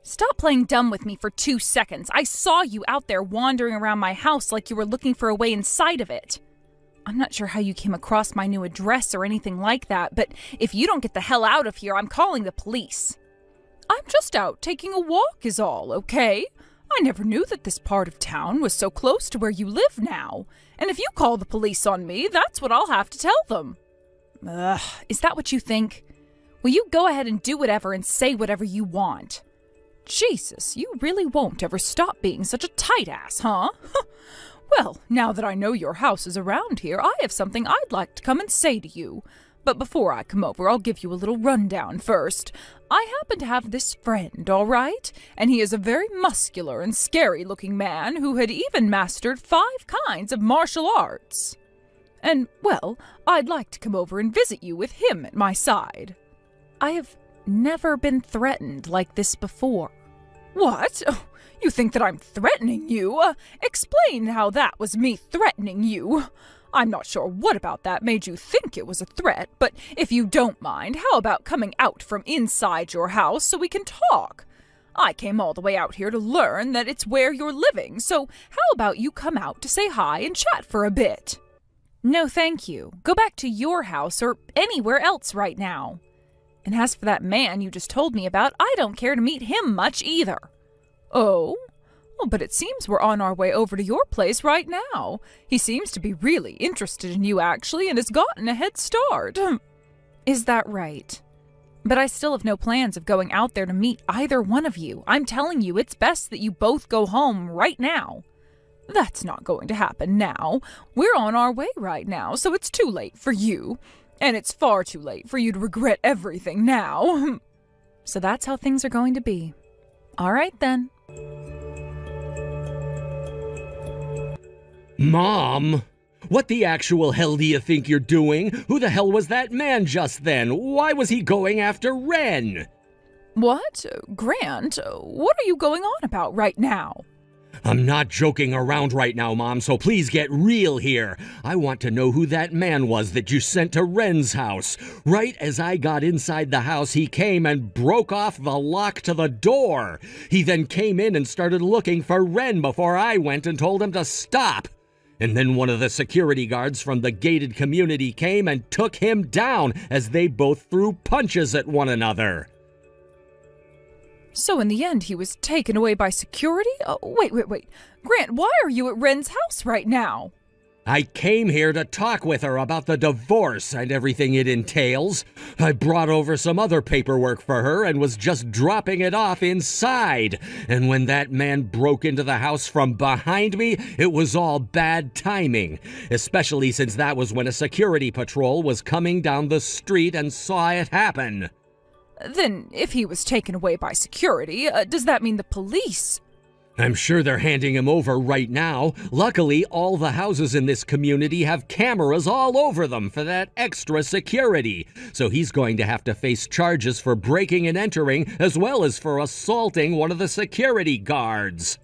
Stop playing dumb with me for 2 seconds. I saw you out there wandering around my house like you were looking for a way inside of it. I'm not sure how you came across my new address or anything like that, but if you don't get the hell out of here, I'm calling the police. I'm just out taking a walk is all, okay? I never knew that this part of town was so close to where you live now. And if you call the police on me, that's what I'll have to tell them. Ugh, is that what you think? Will you go ahead and do whatever and say whatever you want? Jesus, you really won't ever stop being such a tight ass, huh? Well, now that I know your house is around here, I have something I'd like to come and say to you. But before I come over, I'll give you a little rundown first. I happen to have this friend, all right? And he is a very muscular and scary-looking man who had even mastered 5 kinds of martial arts. And, well, I'd like to come over and visit you with him at my side. I have never been threatened like this before. What? Oh, you think that I'm threatening you? Explain how that was me threatening you. I'm not sure what about that made you think it was a threat, but if you don't mind, how about coming out from inside your house so we can talk? I came all the way out here to learn that it's where you're living, so how about you come out to say hi and chat for a bit? No, thank you. Go back to your house or anywhere else right now. And as for that man you just told me about, I don't care to meet him much either. Oh? Well, but it seems we're on our way over to your place right now. He seems to be really interested in you, actually, and has gotten a head start. Is that right? But I still have no plans of going out there to meet either one of you. I'm telling you, it's best that you both go home right now. That's not going to happen now. We're on our way right now, so it's too late for you. And it's far too late for you to regret everything now. So that's how things are going to be. All right, then. Mom! What the actual hell do you think you're doing? Who the hell was that man just then? Why was he going after Ren? What? Grant, what are you going on about right now? I'm not joking around right now, Mom, so please get real here. I want to know who that man was that you sent to Ren's house. Right as I got inside the house, he came and broke off the lock to the door. He then came in and started looking for Ren before I went and told him to stop. And then one of the security guards from the gated community came and took him down as they both threw punches at one another. So in the end, he was taken away by security? Oh, wait. Grant, why are you at Ren's house right now? I came here to talk with her about the divorce and everything it entails. I brought over some other paperwork for her and was just dropping it off inside. And when that man broke into the house from behind me, it was all bad timing. Especially since that was when a security patrol was coming down the street and saw it happen. Then, if he was taken away by security, does that mean the police? I'm sure they're handing him over right now. Luckily, all the houses in this community have cameras all over them for that extra security. So he's going to have to face charges for breaking and entering, as well as for assaulting one of the security guards.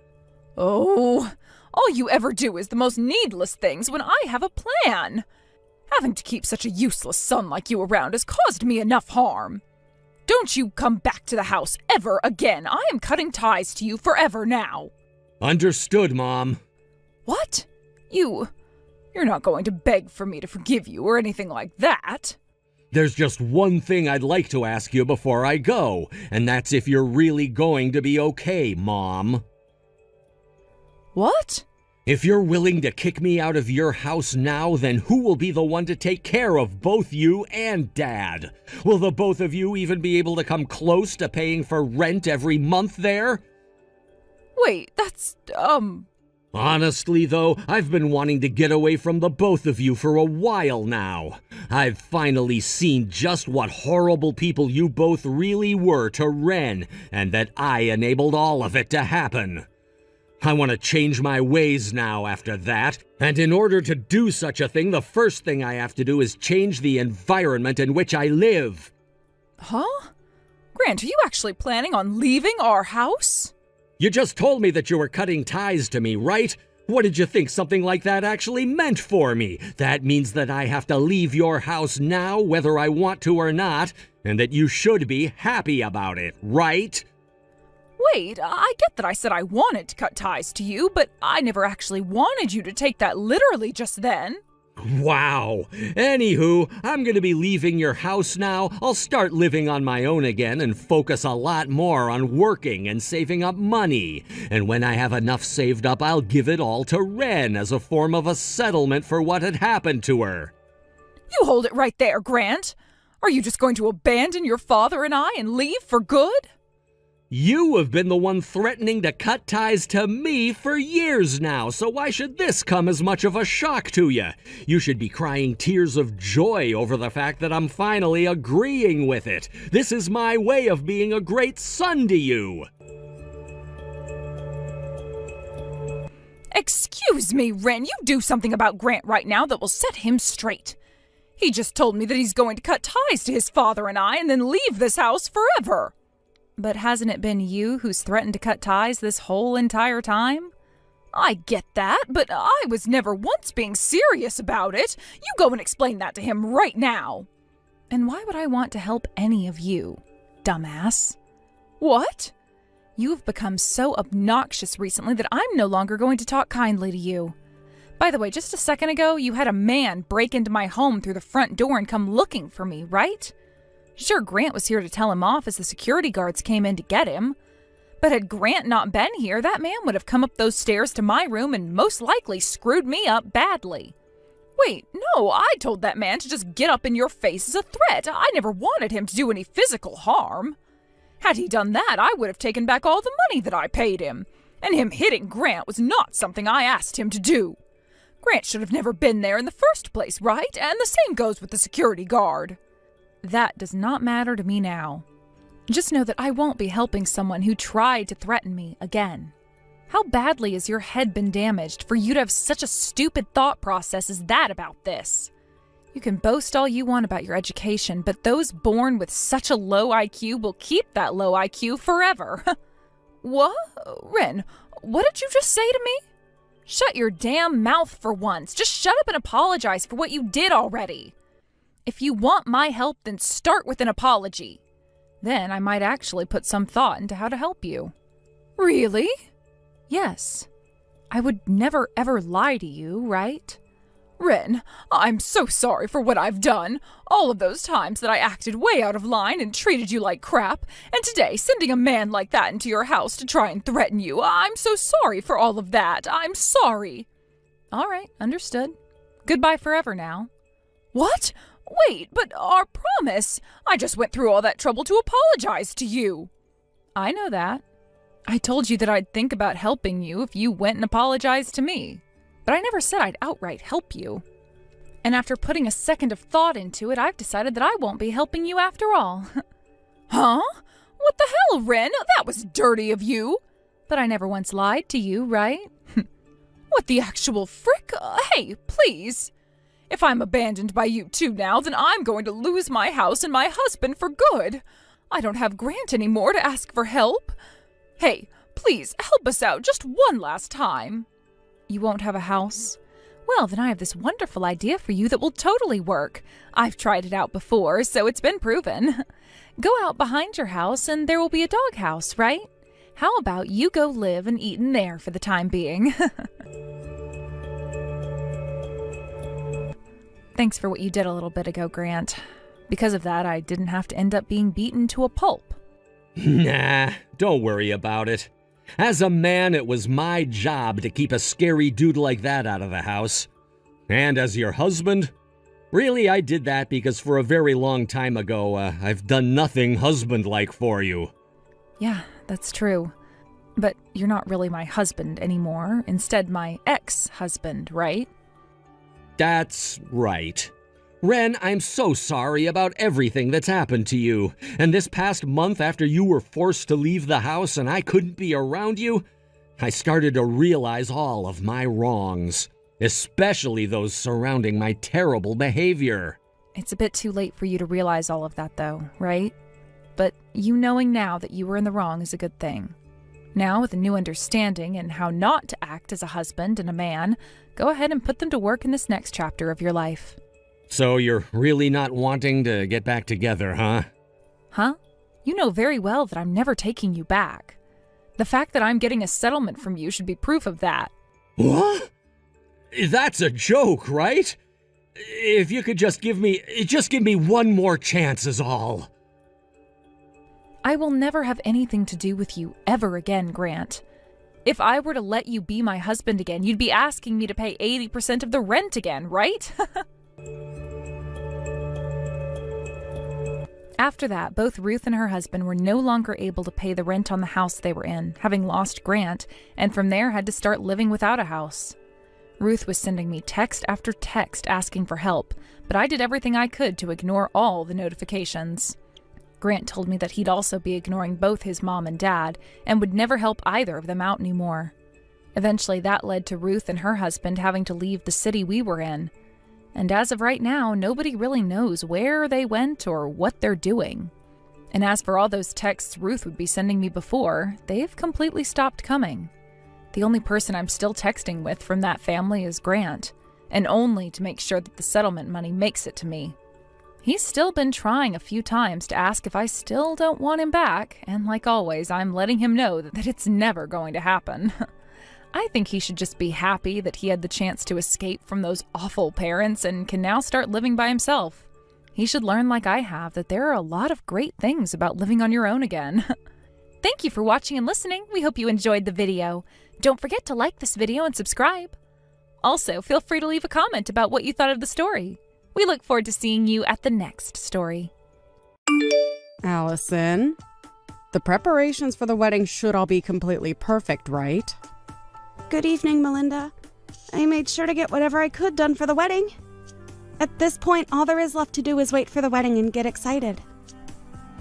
Oh, all you ever do is the most needless things when I have a plan. Having to keep such a useless son like you around has caused me enough harm. Don't you come back to the house ever again. I am cutting ties to you forever now. Understood, Mom. What? You're not going to beg for me to forgive you or anything like that. There's just one thing I'd like to ask you before I go, and that's if you're really going to be okay, Mom. What? If you're willing to kick me out of your house now, then who will be the one to take care of both you and Dad? Will the both of you even be able to come close to paying for rent every month there? Wait, that's, Honestly, though, I've been wanting to get away from the both of you for a while now. I've finally seen just what horrible people you both really were to Ren, and that I enabled all of it to happen. I want to change my ways now after that, and in order to do such a thing, the first thing I have to do is change the environment in which I live. Huh? Grant, are you actually planning on leaving our house? You just told me that you were cutting ties to me, right? What did you think something like that actually meant for me? That means that I have to leave your house now, whether I want to or not, and that you should be happy about it, right? Wait, I get that I said I wanted to cut ties to you, but I never actually wanted you to take that literally just then. Wow. Anywho, I'm gonna be leaving your house now. I'll start living on my own again and focus a lot more on working and saving up money. And when I have enough saved up, I'll give it all to Ren as a form of a settlement for what had happened to her. You hold it right there, Grant. Are you just going to abandon your father and I and leave for good? You have been the one threatening to cut ties to me for years now, so why should this come as much of a shock to you? You should be crying tears of joy over the fact that I'm finally agreeing with it. This is my way of being a great son to you. Excuse me, Ren, you do something about Grant right now that will set him straight. He just told me that he's going to cut ties to his father and I and then leave this house forever. But hasn't it been you who's threatened to cut ties this whole entire time? I get that, but I was never once being serious about it. You go and explain that to him right now. And why would I want to help any of you, dumbass? What? You have become so obnoxious recently that I'm no longer going to talk kindly to you. By the way, just a second ago, you had a man break into my home through the front door and come looking for me, right? Sure, Grant was here to tell him off as the security guards came in to get him. But had Grant not been here, that man would have come up those stairs to my room and most likely screwed me up badly. Wait, no, I told that man to just get up in your face as a threat. I never wanted him to do any physical harm. Had he done that, I would have taken back all the money that I paid him. And him hitting Grant was not something I asked him to do. Grant should have never been there in the first place, right? And the same goes with the security guard. That does not matter to me now. Just know that I won't be helping someone who tried to threaten me again. How badly has your head been damaged for you to have such a stupid thought process as that about this? You can boast all you want about your education, but those born with such a low IQ will keep that low IQ forever. What? Ren, what did you just say to me? Shut your damn mouth for once. Just shut up and apologize for what you did already. If you want my help, then start with an apology. Then I might actually put some thought into how to help you. Really? Yes. I would never ever lie to you, right? Ren, I'm so sorry for what I've done. All of those times that I acted way out of line and treated you like crap. And today, sending a man like that into your house to try and threaten you. I'm so sorry for all of that. I'm sorry. All right, understood. Goodbye forever now. What? Wait, but our promise. I just went through all that trouble to apologize to you. I know that. I told you that I'd think about helping you if you went and apologized to me. But I never said I'd outright help you. And after putting a second of thought into it, I've decided that I won't be helping you after all. Huh? What the hell, Ren? That was dirty of you. But I never once lied to you, right? What the actual frick? Hey, please. If I'm abandoned by you two now, then I'm going to lose my house and my husband for good. I don't have Grant anymore to ask for help. Hey, please, help us out just one last time. You won't have a house? Well, then I have this wonderful idea for you that will totally work. I've tried it out before, so it's been proven. Go out behind your house and there will be a doghouse, right? How about you go live and eat in there for the time being? Thanks for what you did a little bit ago, Grant. Because of that, I didn't have to end up being beaten to a pulp. Nah, don't worry about it. As a man, it was my job to keep a scary dude like that out of the house. And as your husband, really, I did that because for a very long time ago, I've done nothing husband-like for you. Yeah, that's true. But you're not really my husband anymore. Instead, my ex-husband, right? That's right. Ren, I'm so sorry about everything that's happened to you. And this past month after you were forced to leave the house and I couldn't be around you, I started to realize all of my wrongs, especially those surrounding my terrible behavior. It's a bit too late for you to realize all of that, though, right? But you knowing now that you were in the wrong is a good thing. Now, with a new understanding and how not to act as a husband and a man, go ahead and put them to work in this next chapter of your life. So you're really not wanting to get back together, huh? Huh? You know very well that I'm never taking you back. The fact that I'm getting a settlement from you should be proof of that. What? That's a joke, right? If you could just give me one more chance is all. I will never have anything to do with you ever again, Grant. If I were to let you be my husband again, you'd be asking me to pay 80% of the rent again, right? After that, both Ruth and her husband were no longer able to pay the rent on the house they were in, having lost Grant, and from there had to start living without a house. Ruth was sending me text after text asking for help, but I did everything I could to ignore all the notifications. Grant told me that he'd also be ignoring both his mom and dad, and would never help either of them out anymore. Eventually, that led to Ruth and her husband having to leave the city we were in. And as of right now, nobody really knows where they went or what they're doing. And as for all those texts Ruth would be sending me before, they've completely stopped coming. The only person I'm still texting with from that family is Grant, and only to make sure that the settlement money makes it to me. He's still been trying a few times to ask if I still don't want him back, and like always, I'm letting him know that it's never going to happen. I think he should just be happy that he had the chance to escape from those awful parents and can now start living by himself. He should learn like I have that there are a lot of great things about living on your own again. Thank you for watching and listening. We hope you enjoyed the video. Don't forget to like this video and subscribe. Also, feel free to leave a comment about what you thought of the story. We look forward to seeing you at the next story. Allison, the preparations for the wedding should all be completely perfect, right? Good evening, Melinda. I made sure to get whatever I could done for the wedding. At this point, all there is left to do is wait for the wedding and get excited.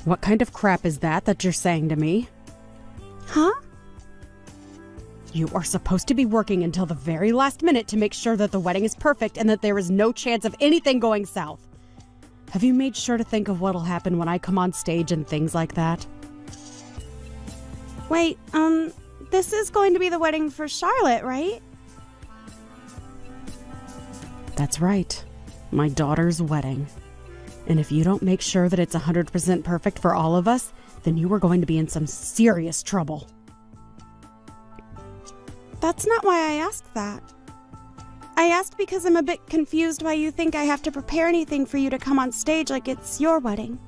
What kind of crap is that you're saying to me? Huh? You are supposed to be working until the very last minute to make sure that the wedding is perfect and that there is no chance of anything going south. Have you made sure to think of what'll happen when I come on stage and things like that? Wait, this is going to be the wedding for Charlotte, right? That's right. My daughter's wedding. And if you don't make sure that it's 100% perfect for all of us, then you are going to be in some serious trouble. That's not why I asked that. I asked because I'm a bit confused why you think I have to prepare anything for you to come on stage like it's your wedding.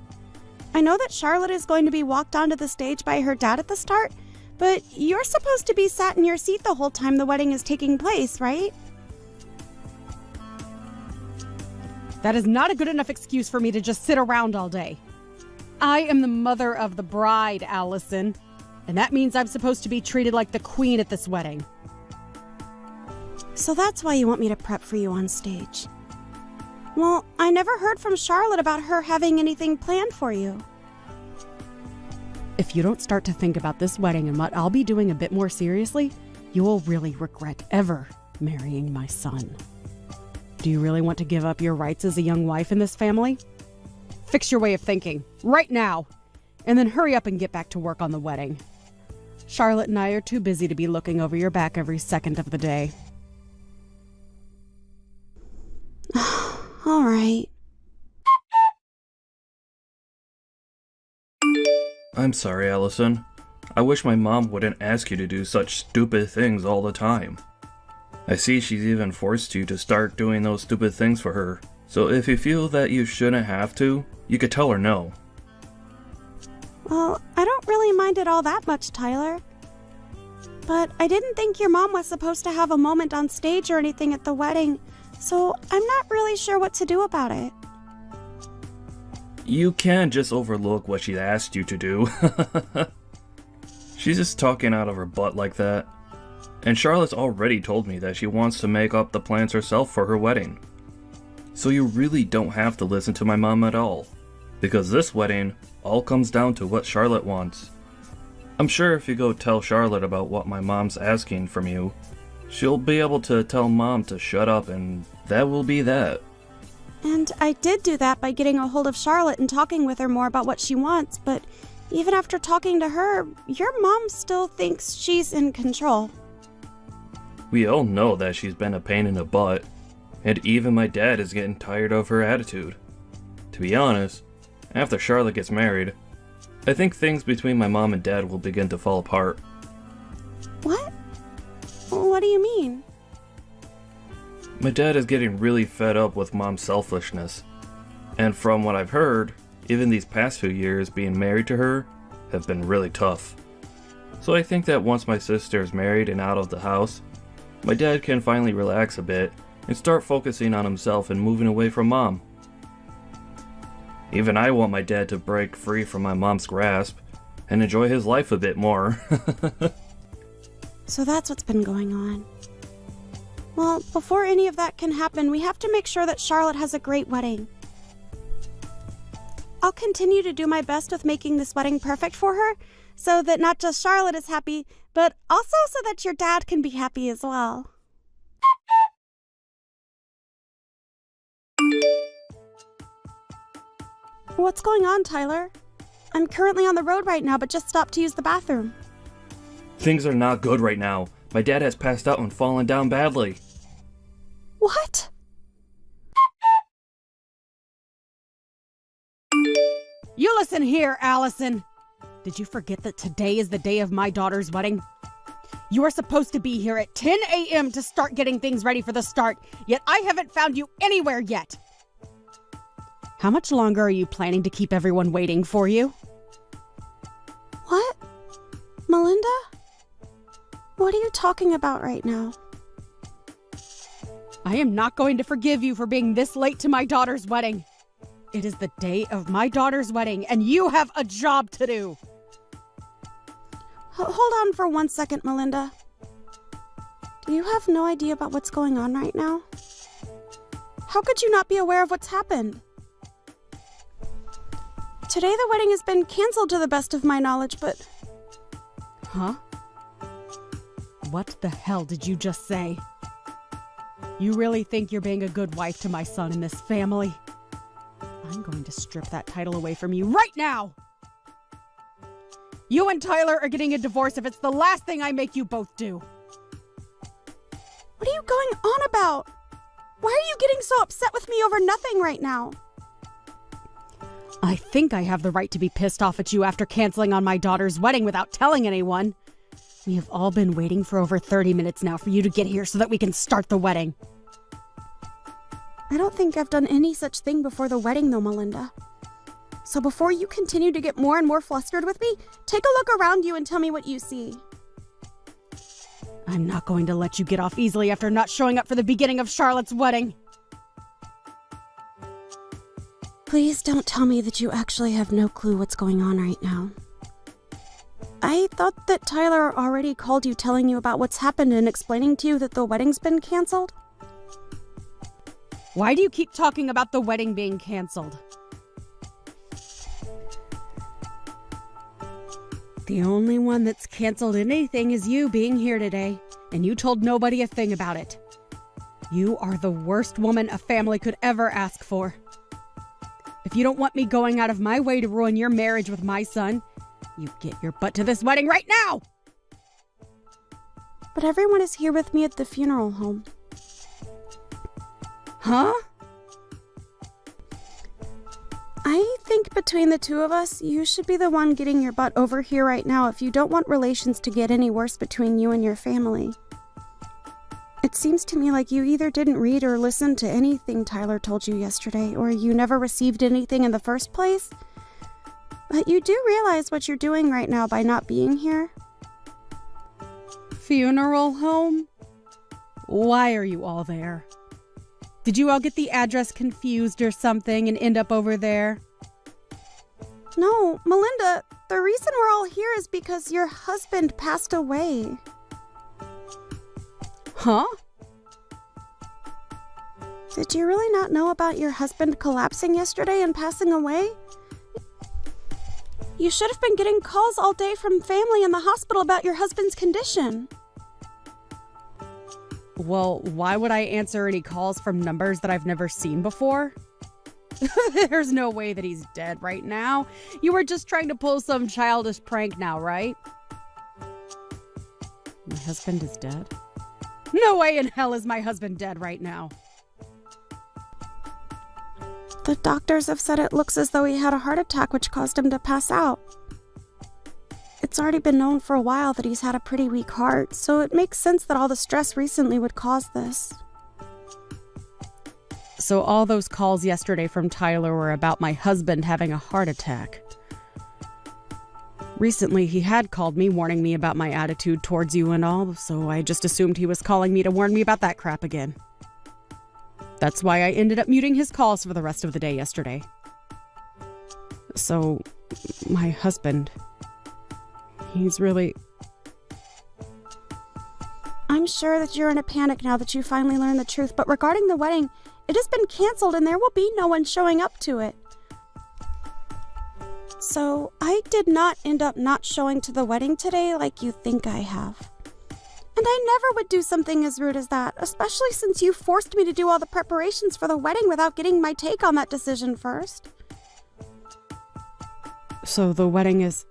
I know that Charlotte is going to be walked onto the stage by her dad at the start, but you're supposed to be sat in your seat the whole time the wedding is taking place, right? That is not a good enough excuse for me to just sit around all day. I am the mother of the bride, Allison, and that means I'm supposed to be treated like the queen at this wedding. So that's why you want me to prep for you on stage. Well, I never heard from Charlotte about her having anything planned for you. If you don't start to think about this wedding and what I'll be doing a bit more seriously, you will really regret ever marrying my son. Do you really want to give up your rights as a young wife in this family? Fix your way of thinking, right now, and then hurry up and get back to work on the wedding. Charlotte and I are too busy to be looking over your back every second of the day. All right. I'm sorry, Allison. I wish my mom wouldn't ask you to do such stupid things all the time. I see she's even forced you to start doing those stupid things for her. So if you feel that you shouldn't have to, you could tell her no. Well, I don't really mind it all that much, Tyler. But I didn't think your mom was supposed to have a moment on stage or anything at the wedding, so I'm not really sure what to do about it. You can't just overlook what she asked you to do. She's just talking out of her butt like that. And Charlotte's already told me that she wants to make up the plans herself for her wedding. So you really don't have to listen to my mom at all. Because this wedding all comes down to what Charlotte wants. I'm sure if you go tell Charlotte about what my mom's asking from you, she'll be able to tell Mom to shut up, and that will be that. And I did do that by getting a hold of Charlotte and talking with her more about what she wants, but even after talking to her, your mom still thinks she's in control. We all know that she's been a pain in the butt, and even my dad is getting tired of her attitude. To be honest, after Charlotte gets married, I think things between my mom and dad will begin to fall apart. What? What do you mean? My dad is getting really fed up with Mom's selfishness. And from what I've heard, even these past few years being married to her have been really tough. So I think that once my sister is married and out of the house, my dad can finally relax a bit and start focusing on himself and moving away from Mom. Even I want my dad to break free from my mom's grasp and enjoy his life a bit more. So that's what's been going on. Well, before any of that can happen, we have to make sure that Charlotte has a great wedding. I'll continue to do my best with making this wedding perfect for her, so that not just Charlotte is happy, but also so that your dad can be happy as well. What's going on, Tyler? I'm currently on the road right now, but just stopped to use the bathroom. Things are not good right now. My dad has passed out and fallen down badly. What? You listen here, Allison. Did you forget that today is the day of my daughter's wedding? You are supposed to be here at 10 a.m. to start getting things ready for the start, yet I haven't found you anywhere yet. How much longer are you planning to keep everyone waiting for you? What? Melinda? What are you talking about right now? I am not going to forgive you for being this late to my daughter's wedding. It is the day of my daughter's wedding, and you have a job to do. Hold on for 1 second, Melinda. Do you have no idea about what's going on right now? How could you not be aware of what's happened? Today the wedding has been canceled to the best of my knowledge, but... Huh? What the hell did you just say? You really think you're being a good wife to my son in this family? I'm going to strip that title away from you right now! You and Tyler are getting a divorce if it's the last thing I make you both do. What are you going on about? Why are you getting so upset with me over nothing right now? I think I have the right to be pissed off at you after canceling on my daughter's wedding without telling anyone. We have all been waiting for over 30 minutes now for you to get here so that we can start the wedding. I don't think I've done any such thing before the wedding though, Melinda. So before you continue to get more and more flustered with me, take a look around you and tell me what you see. I'm not going to let you get off easily after not showing up for the beginning of Charlotte's wedding. Please don't tell me that you actually have no clue what's going on right now. I thought that Tyler already called you telling you about what's happened and explaining to you that the wedding's been canceled. Why do you keep talking about the wedding being canceled? The only one that's canceled anything is you being here today, and you told nobody a thing about it. You are the worst woman a family could ever ask for. If you don't want me going out of my way to ruin your marriage with my son, you get your butt to this wedding right now! But everyone is here with me at the funeral home. Huh? I think between the two of us, you should be the one getting your butt over here right now if you don't want relations to get any worse between you and your family. It seems to me like you either didn't read or listen to anything Tyler told you yesterday, or you never received anything in the first place. But you do realize what you're doing right now by not being here? Funeral home? Why are you all there? Did you all get the address confused or something and end up over there? No, Melinda, the reason we're all here is because your husband passed away. Huh? Did you really not know about your husband collapsing yesterday and passing away? You should have been getting calls all day from family in the hospital about your husband's condition. Well, why would I answer any calls from numbers that I've never seen before? There's no way that he's dead right now. You were just trying to pull some childish prank now, right? My husband is dead? No way in hell is my husband dead right now. The doctors have said it looks as though he had a heart attack which caused him to pass out. It's already been known for a while that he's had a pretty weak heart, so it makes sense that all the stress recently would cause this. So all those calls yesterday from Tyler were about my husband having a heart attack. Recently, he had called me warning me about my attitude towards you and all, so I just assumed he was calling me to warn me about that crap again. That's why I ended up muting his calls for the rest of the day yesterday. So, my husband... he's really... I'm sure that you're in a panic now that you finally learned the truth, but regarding the wedding, it has been canceled and there will be no one showing up to it. So, I did not end up not showing to the wedding today like you think I have. And I never would do something as rude as that, especially since you forced me to do all the preparations for the wedding without getting my take on that decision first. So the wedding is...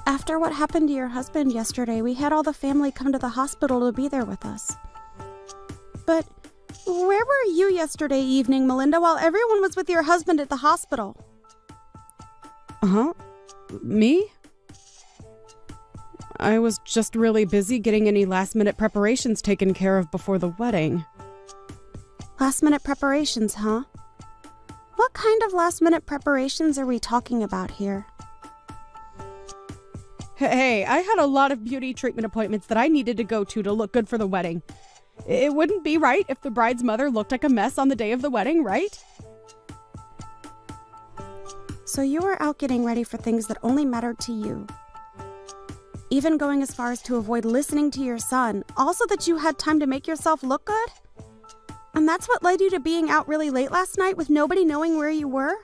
After what happened to your husband yesterday, we had all the family come to the hospital to be there with us. But where were you yesterday evening, Melinda, while everyone was with your husband at the hospital? Huh? Me? I was just really busy getting any last-minute preparations taken care of before the wedding. Last-minute preparations, huh? What kind of last-minute preparations are we talking about here? Hey, I had a lot of beauty treatment appointments that I needed to go to look good for the wedding. It wouldn't be right if the bride's mother looked like a mess on the day of the wedding, right? So you were out getting ready for things that only mattered to you. Even going as far as to avoid listening to your son, also that you had time to make yourself look good? And that's what led you to being out really late last night with nobody knowing where you were?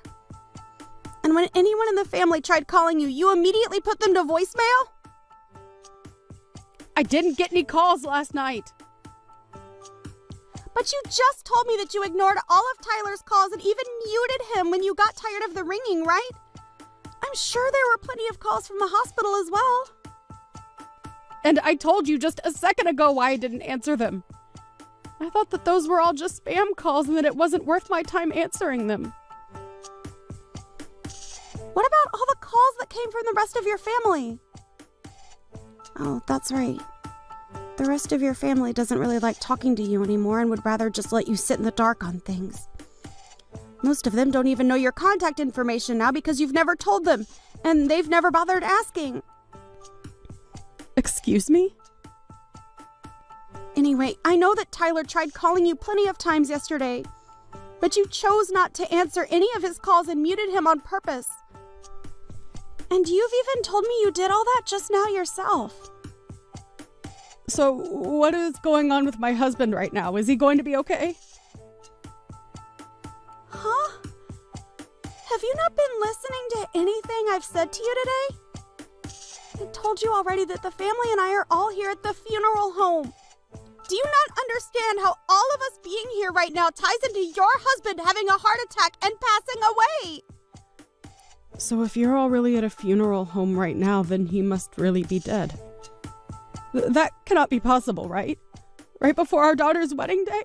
And when anyone in the family tried calling you, you immediately put them to voicemail? I didn't get any calls last night. But you just told me that you ignored all of Tyler's calls and even muted him when you got tired of the ringing, right? I'm sure there were plenty of calls from the hospital as well. And I told you just a second ago why I didn't answer them. I thought that those were all just spam calls and that it wasn't worth my time answering them. What about all the calls that came from the rest of your family? Oh, that's right. The rest of your family doesn't really like talking to you anymore and would rather just let you sit in the dark on things. Most of them don't even know your contact information now because you've never told them, and they've never bothered asking. Excuse me? Anyway, I know that Tyler tried calling you plenty of times yesterday, but you chose not to answer any of his calls and muted him on purpose. And you've even told me you did all that just now yourself. So, what is going on with my husband right now? Is he going to be okay? Huh? Have you not been listening to anything I've said to you today? I told you already that the family and I are all here at the funeral home. Do you not understand how all of us being here right now ties into your husband having a heart attack and passing away? So if you're all really at a funeral home right now, then he must really be dead. That cannot be possible, right? Right before our daughter's wedding day?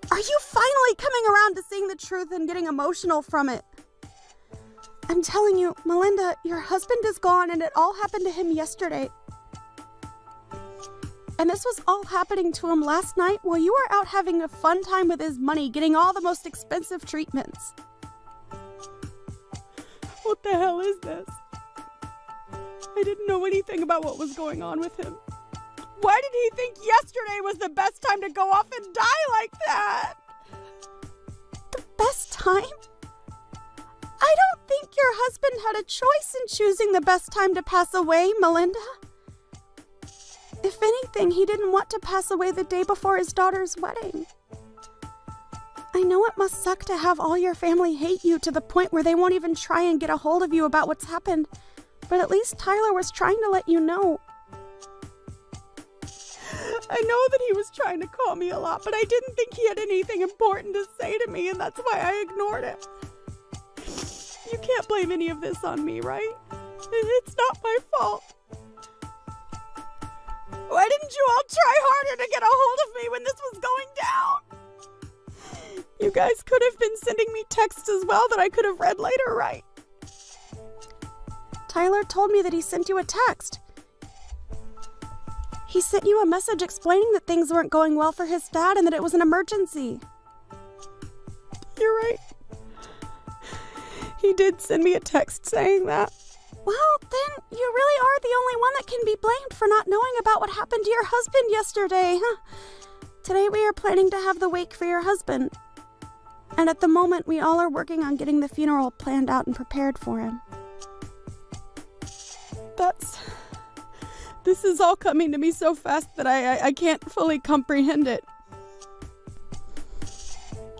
Are you finally coming around to seeing the truth and getting emotional from it? I'm telling you, Melinda, your husband is gone and it all happened to him yesterday. And this was all happening to him last night while you were out having a fun time with his money, getting all the most expensive treatments. What the hell is this? I didn't know anything about what was going on with him. Why did he think yesterday was the best time to go off and die like that? The best time? I don't think your husband had a choice in choosing the best time to pass away, Melinda. If anything, he didn't want to pass away the day before his daughter's wedding. I know it must suck to have all your family hate you to the point where they won't even try and get a hold of you about what's happened, but at least Tyler was trying to let you know. I know that he was trying to call me a lot, but I didn't think he had anything important to say to me, and that's why I ignored him. You can't blame any of this on me, right? It's not my fault. Why didn't you all try harder to get a hold of me when this was going down? You guys could have been sending me texts as well that I could have read later, right? Tyler told me that he sent you a text. He sent you a message explaining that things weren't going well for his dad and that it was an emergency. You're right. He did send me a text saying that. Well, then you really are the only one that can be blamed for not knowing about what happened to your husband yesterday. Today we are planning to have the wake for your husband. And at the moment, we all are working on getting the funeral planned out and prepared for him. This is all coming to me so fast that I can't fully comprehend it.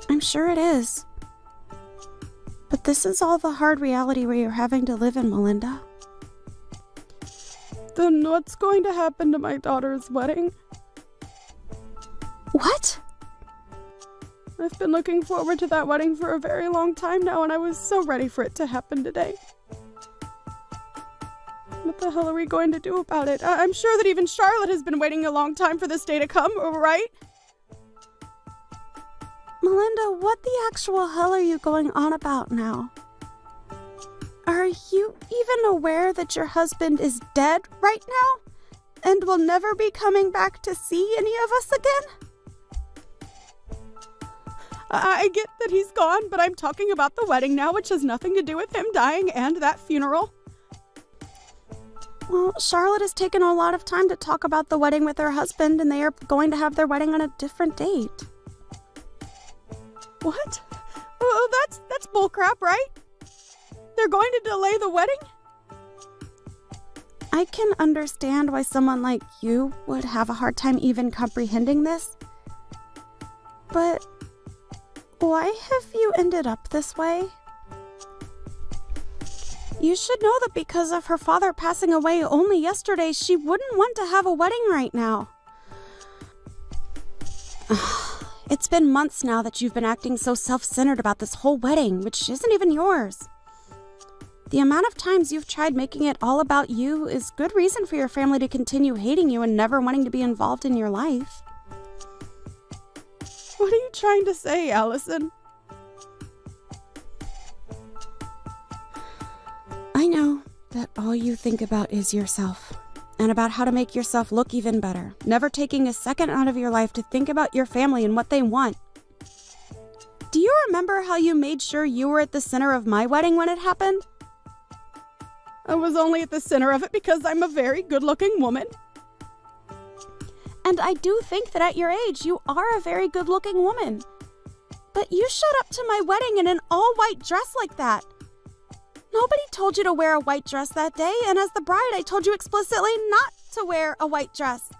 I'm sure it is. But this is all the hard reality where you're having to live in, Melinda. Then what's going to happen to my daughter's wedding? What? I've been looking forward to that wedding for a very long time now, and I was so ready for it to happen today. What the hell are we going to do about it? I'm sure that even Charlotte has been waiting a long time for this day to come, right? Melinda, what the actual hell are you going on about now? Are you even aware that your husband is dead right now? And will never be coming back to see any of us again? I get that he's gone, but I'm talking about the wedding now, which has nothing to do with him dying and that funeral. Well, Charlotte has taken a lot of time to talk about the wedding with her husband, and they are going to have their wedding on a different date. What? Oh, that's bullcrap, right? They're going to delay the wedding? I can understand why someone like you would have a hard time even comprehending this. But why have you ended up this way? You should know that because of her father passing away only yesterday, she wouldn't want to have a wedding right now. It's been months now that you've been acting so self-centered about this whole wedding, which isn't even yours. The amount of times you've tried making it all about you is good reason for your family to continue hating you and never wanting to be involved in your life. What are you trying to say, Allison? I know that all you think about is yourself, and about how to make yourself look even better, never taking a second out of your life to think about your family and what they want. Do you remember how you made sure you were at the center of my wedding when it happened? I was only at the center of it because I'm a very good-looking woman. And I do think that at your age, you are a very good-looking woman. But you showed up to my wedding in an all-white dress like that. Nobody told you to wear a white dress that day, and as the bride, I told you explicitly not to wear a white dress.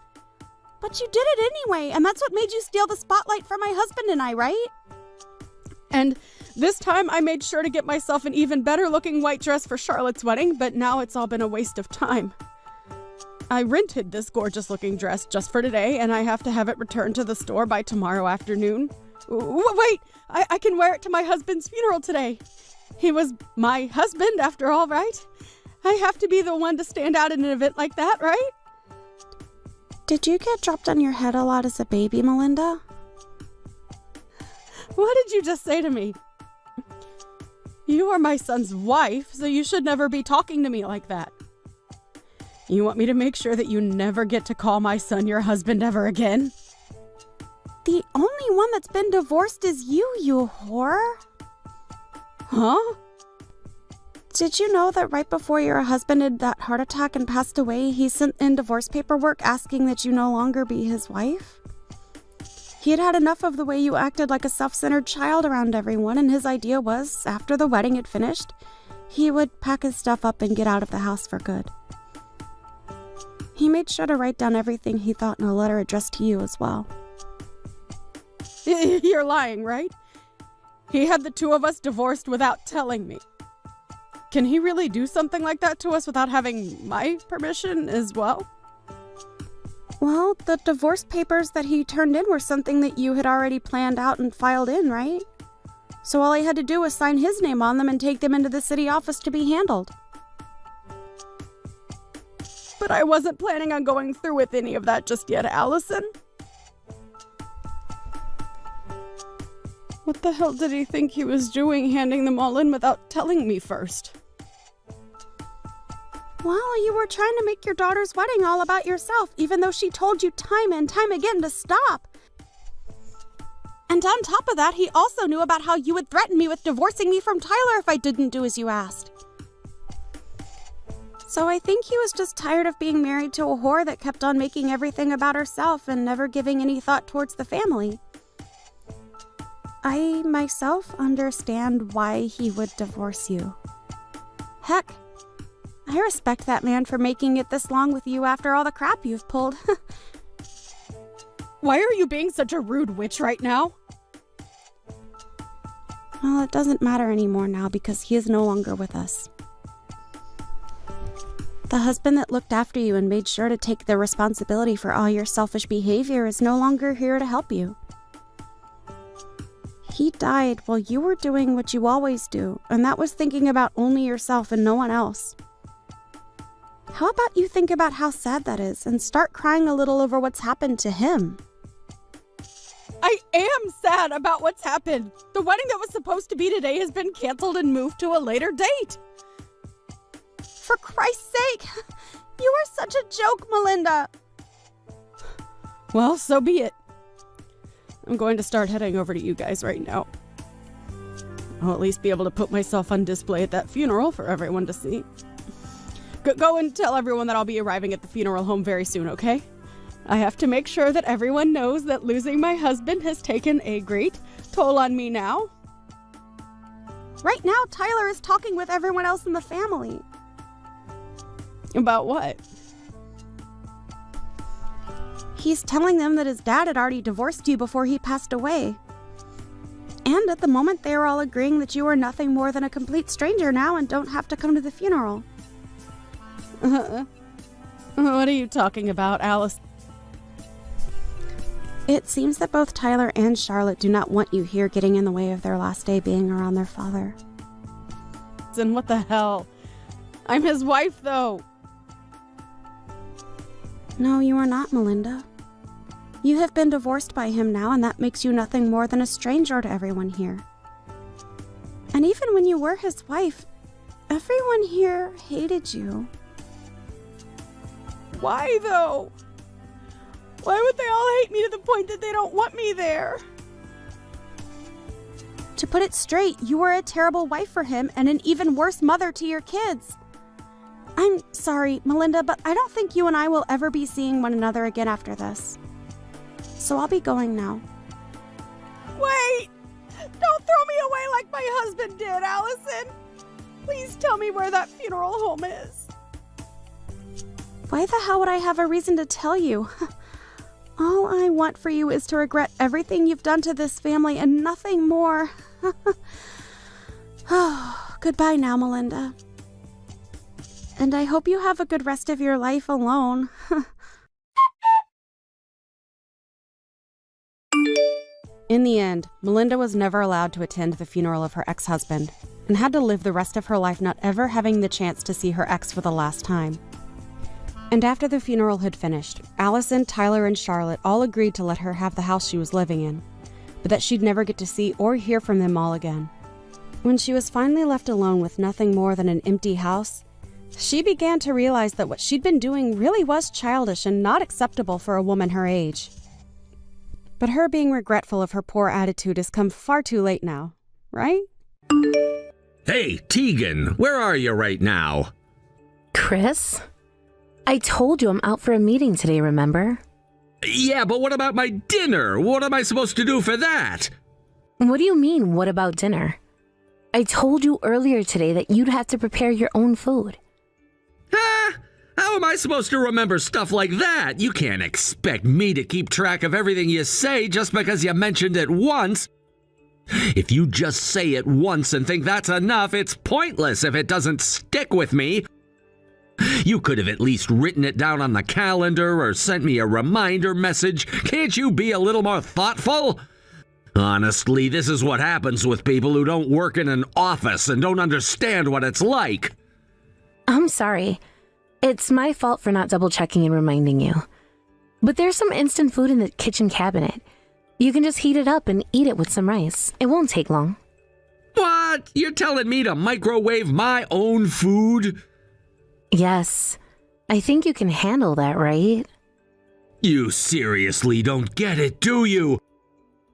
But you did it anyway, and that's what made you steal the spotlight from my husband and I, right? And this time, I made sure to get myself an even better-looking white dress for Charlotte's wedding, but now it's all been a waste of time. I rented this gorgeous-looking dress just for today, and I have to have it returned to the store by tomorrow afternoon. Wait! I can wear it to my husband's funeral today. He was my husband, after all, right? I have to be the one to stand out in an event like that, right? Did you get dropped on your head a lot as a baby, Melinda? What did you just say to me? You are my son's wife, so you should never be talking to me like that. You want me to make sure that you never get to call my son your husband ever again? The only one that's been divorced is you whore. Huh? Did you know that right before your husband had that heart attack and passed away, he sent in divorce paperwork asking that you no longer be his wife? He had had enough of the way you acted like a self-centered child around everyone, and his idea was, after the wedding had finished, he would pack his stuff up and get out of the house for good. He made sure to write down everything he thought in a letter addressed to you as well. You're lying, right? He had the two of us divorced without telling me. Can he really do something like that to us without having my permission as well? Well, the divorce papers that he turned in were something that you had already planned out and filed in, right? So all he had to do was sign his name on them and take them into the city office to be handled. But I wasn't planning on going through with any of that just yet, Allison. What the hell did he think he was doing, handing them all in without telling me first? Well, you were trying to make your daughter's wedding all about yourself, even though she told you time and time again to stop. And on top of that, he also knew about how you would threaten me with divorcing me from Tyler if I didn't do as you asked. So I think he was just tired of being married to a whore that kept on making everything about herself and never giving any thought towards the family. I myself understand why he would divorce you. Heck, I respect that man for making it this long with you after all the crap you've pulled. Why are you being such a rude witch right now? Well, it doesn't matter anymore now because he is no longer with us. The husband that looked after you and made sure to take the responsibility for all your selfish behavior is no longer here to help you. He died while you were doing what you always do, and that was thinking about only yourself and no one else. How about you think about how sad that is and start crying a little over what's happened to him? I am sad about what's happened. The wedding that was supposed to be today has been canceled and moved to a later date. For Christ's sake, you are such a joke, Melinda. Well, so be it. I'm going to start heading over to you guys right now. I'll at least be able to put myself on display at that funeral for everyone to see. Go and tell everyone that I'll be arriving at the funeral home very soon, okay? I have to make sure that everyone knows that losing my husband has taken a great toll on me now. Right now, Tyler is talking with everyone else in the family. About what? He's telling them that his dad had already divorced you before he passed away. And at the moment, they are all agreeing that you are nothing more than a complete stranger now and don't have to come to the funeral. What are you talking about, Alice? It seems that both Tyler and Charlotte do not want you here getting in the way of their last day being around their father. Then what the hell? I'm his wife, though. No, you are not, Melinda. You have been divorced by him now, and that makes you nothing more than a stranger to everyone here. And even when you were his wife, everyone here hated you. Why, though? Why would they all hate me to the point that they don't want me there? To put it straight, you were a terrible wife for him and an even worse mother to your kids. I'm sorry, Melinda, but I don't think you and I will ever be seeing one another again after this. So I'll be going now. Wait! Don't throw me away like my husband did, Allison! Please tell me where that funeral home is. Why the hell would I have a reason to tell you? All I want for you is to regret everything you've done to this family and nothing more. Oh, goodbye now, Melinda. And I hope you have a good rest of your life alone. In the end, Melinda was never allowed to attend the funeral of her ex-husband and had to live the rest of her life not ever having the chance to see her ex for the last time. And after the funeral had finished, Allison, Tyler, and Charlotte all agreed to let her have the house she was living in, but that she'd never get to see or hear from them all again. When she was finally left alone with nothing more than an empty house, she began to realize that what she'd been doing really was childish and not acceptable for a woman her age. But her being regretful of her poor attitude has come far too late now, right? Hey, Tegan, where are you right now? Chris? I told you I'm out for a meeting today, remember? Yeah, but what about my dinner? What am I supposed to do for that? What do you mean, what about dinner? I told you earlier today that you'd have to prepare your own food. How am I supposed to remember stuff like that? You can't expect me to keep track of everything you say just because you mentioned it once. If you just say it once and think that's enough, it's pointless if it doesn't stick with me. You could have at least written it down on the calendar or sent me a reminder message. Can't you be a little more thoughtful? Honestly, this is what happens with people who don't work in an office and don't understand what it's like. I'm sorry. It's my fault for not double-checking and reminding you. But there's some instant food in the kitchen cabinet. You can just heat it up and eat it with some rice. It won't take long. What? You're telling me to microwave my own food? Yes. I think you can handle that, right? You seriously don't get it, do you?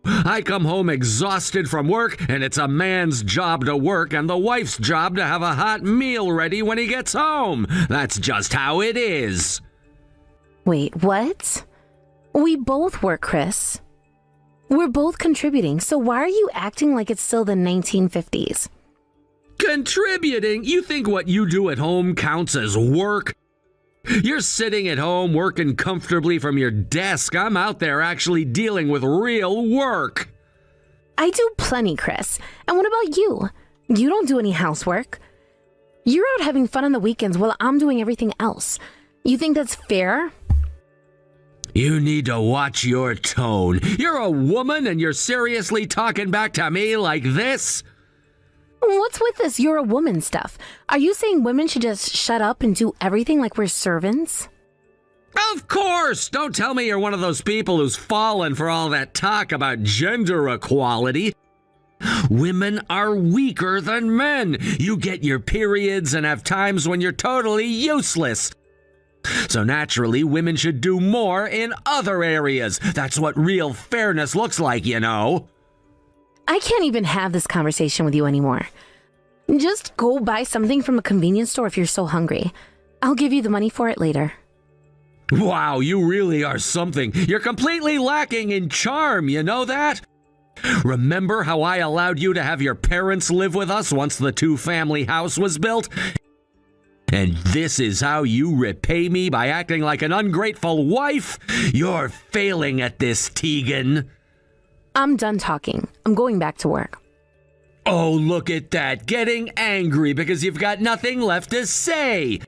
I come home exhausted from work, and it's a man's job to work and the wife's job to have a hot meal ready when he gets home. That's just how it is. Wait, what? We both work, Chris. We're both contributing, so why are you acting like it's still the 1950s? Contributing? You think what you do at home counts as work? You're sitting at home working comfortably from your desk. I'm out there actually dealing with real work. I do plenty, Chris. And what about you? You don't do any housework. You're out having fun on the weekends while I'm doing everything else. You think that's fair? You need to watch your tone. You're a woman and you're seriously talking back to me like this? What's with this you're a woman stuff? Are you saying women should just shut up and do everything like we're servants? Of course! Don't tell me you're one of those people who's fallen for all that talk about gender equality. Women are weaker than men. You get your periods and have times when you're totally useless. So naturally, women should do more in other areas. That's what real fairness looks like, you know. I can't even have this conversation with you anymore. Just go buy something from a convenience store if you're so hungry. I'll give you the money for it later. Wow, you really are something. You're completely lacking in charm, you know that? Remember how I allowed you to have your parents live with us once the two-family house was built? And this is how you repay me by acting like an ungrateful wife? You're failing at this, Tegan. I'm done talking. I'm going back to work. Oh, look at that, getting angry because you've got nothing left to say.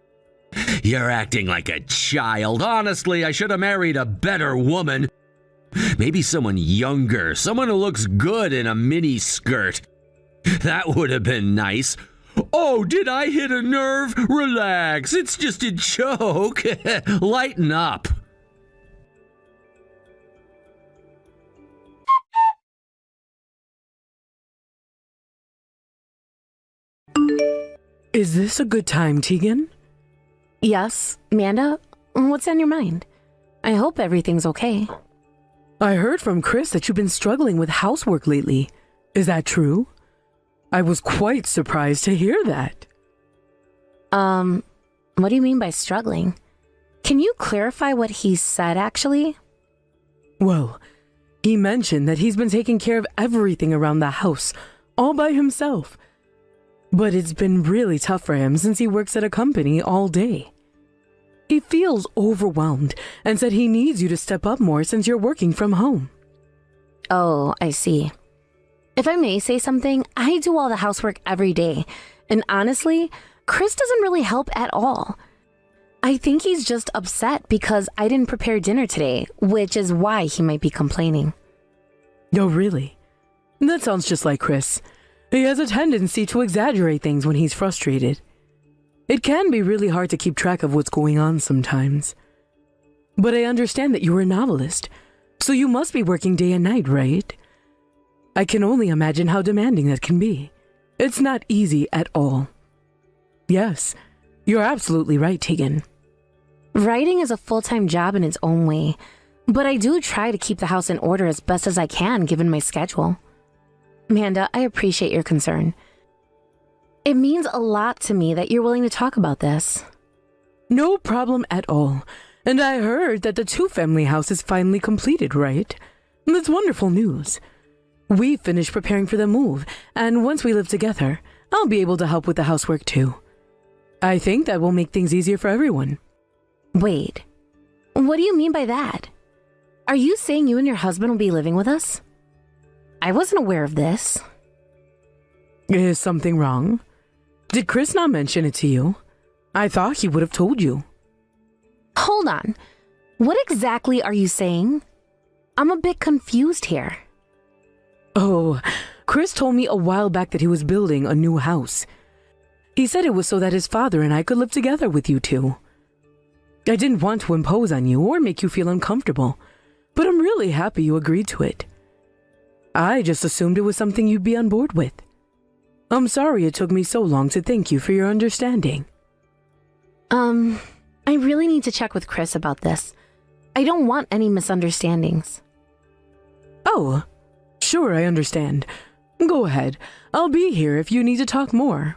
You're acting like a child. Honestly, I should have married a better woman. Maybe someone younger, someone who looks good in a mini skirt. That would have been nice. Oh, did I hit a nerve? Relax, it's just a joke. Lighten up. Is this a good time, Tegan? Yes, Amanda? What's on your mind? I hope everything's okay. I heard from Chris that you've been struggling with housework lately. Is that true? I was quite surprised to hear that. What do you mean by struggling? Can you clarify what he said, actually? Well, he mentioned that he's been taking care of everything around the house, all by himself. But it's been really tough for him since he works at a company all day. He feels overwhelmed and said he needs you to step up more since you're working from home. Oh, I see. If I may say something, I do all the housework every day. And honestly, Chris doesn't really help at all. I think he's just upset because I didn't prepare dinner today, which is why he might be complaining. Oh, really? That sounds just like Chris. He has a tendency to exaggerate things when he's frustrated. It can be really hard to keep track of what's going on sometimes. But I understand that you're a novelist, so you must be working day and night, right? I can only imagine how demanding that can be. It's not easy at all. Yes, you're absolutely right, Tegan. Writing is a full-time job in its own way, but I do try to keep the house in order as best as I can given my schedule. Amanda, I appreciate your concern. It means a lot to me that you're willing to talk about this. No problem at all. And I heard that the two-family house is finally completed, right? That's wonderful news. We finished preparing for the move, and once we live together, I'll be able to help with the housework too. I think that will make things easier for everyone. Wait, what do you mean by that? Are you saying you and your husband will be living with us? I wasn't aware of this. Is something wrong? Did Chris not mention it to you? I thought he would have told you. Hold on. What exactly are you saying? I'm a bit confused here. Oh, Chris told me a while back that he was building a new house. He said it was so that his father and I could live together with you two. I didn't want to impose on you or make you feel uncomfortable, but I'm really happy you agreed to it. I just assumed it was something you'd be on board with. I'm sorry it took me so long to thank you for your understanding. I really need to check with Chris about this. I don't want any misunderstandings. Oh, sure, I understand. Go ahead. I'll be here if you need to talk more.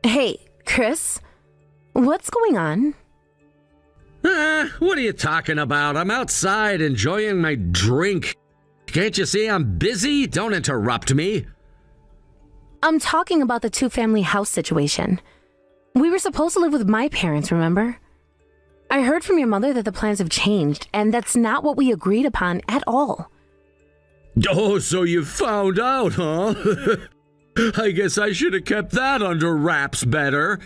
Hey, Chris, what's going on? What are you talking about? I'm outside enjoying my drink. Can't you see I'm busy? Don't interrupt me. I'm talking about the two-family house situation. We were supposed to live with my parents, remember? I heard from your mother that the plans have changed, and that's not what we agreed upon at all. Oh, so you found out, huh? I guess I should have kept that under wraps better.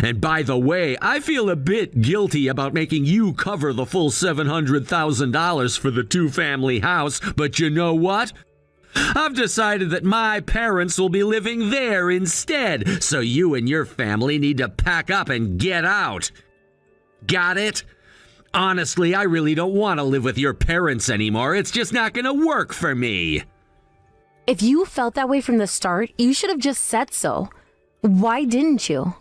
And by the way, I feel a bit guilty about making you cover the full $700,000 for the two-family house, but you know what? I've decided that my parents will be living there instead, so you and your family need to pack up and get out. Got it? Honestly, I really don't want to live with your parents anymore. It's just not going to work for me. If you felt that way from the start, you should have just said so. Why didn't you?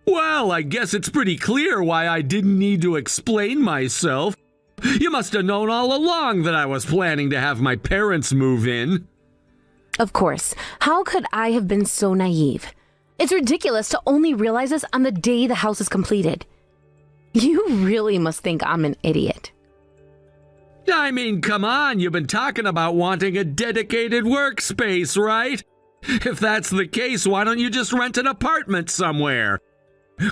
Well, I guess it's pretty clear why I didn't need to explain myself. You must have known all along that I was planning to have my parents move in. Of course. How could I have been so naive? It's ridiculous to only realize this on the day the house is completed. You really must think I'm an idiot. I mean, come on, you've been talking about wanting a dedicated workspace, right? If that's the case, why don't you just rent an apartment somewhere?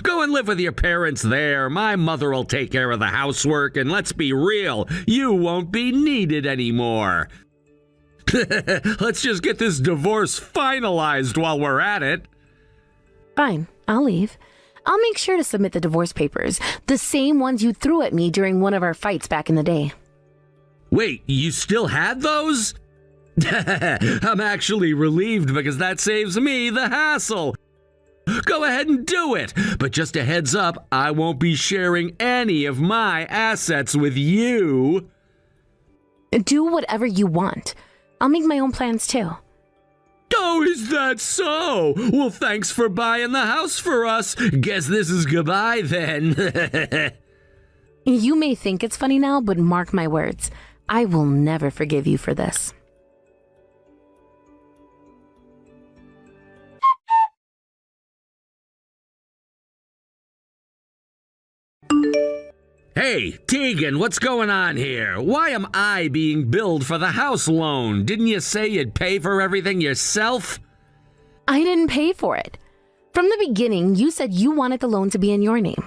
Go and live with your parents there. My mother will take care of the housework, and let's be real, you won't be needed anymore. Let's just get this divorce finalized while we're at it. Fine, I'll leave. I'll make sure to submit the divorce papers, the same ones you threw at me during one of our fights back in the day. Wait, you still had those? I'm actually relieved because that saves me the hassle. Go ahead and do it, but just a heads up, I won't be sharing any of my assets with you. Do whatever you want. I'll make my own plans too. Oh, is that so? Well, thanks for buying the house for us. Guess this is goodbye then. You may think it's funny now, but mark my words, I will never forgive you for this. Hey, Tegan, what's going on here? Why am I being billed for the house loan? Didn't you say you'd pay for everything yourself? I didn't pay for it. From the beginning, you said you wanted the loan to be in your name.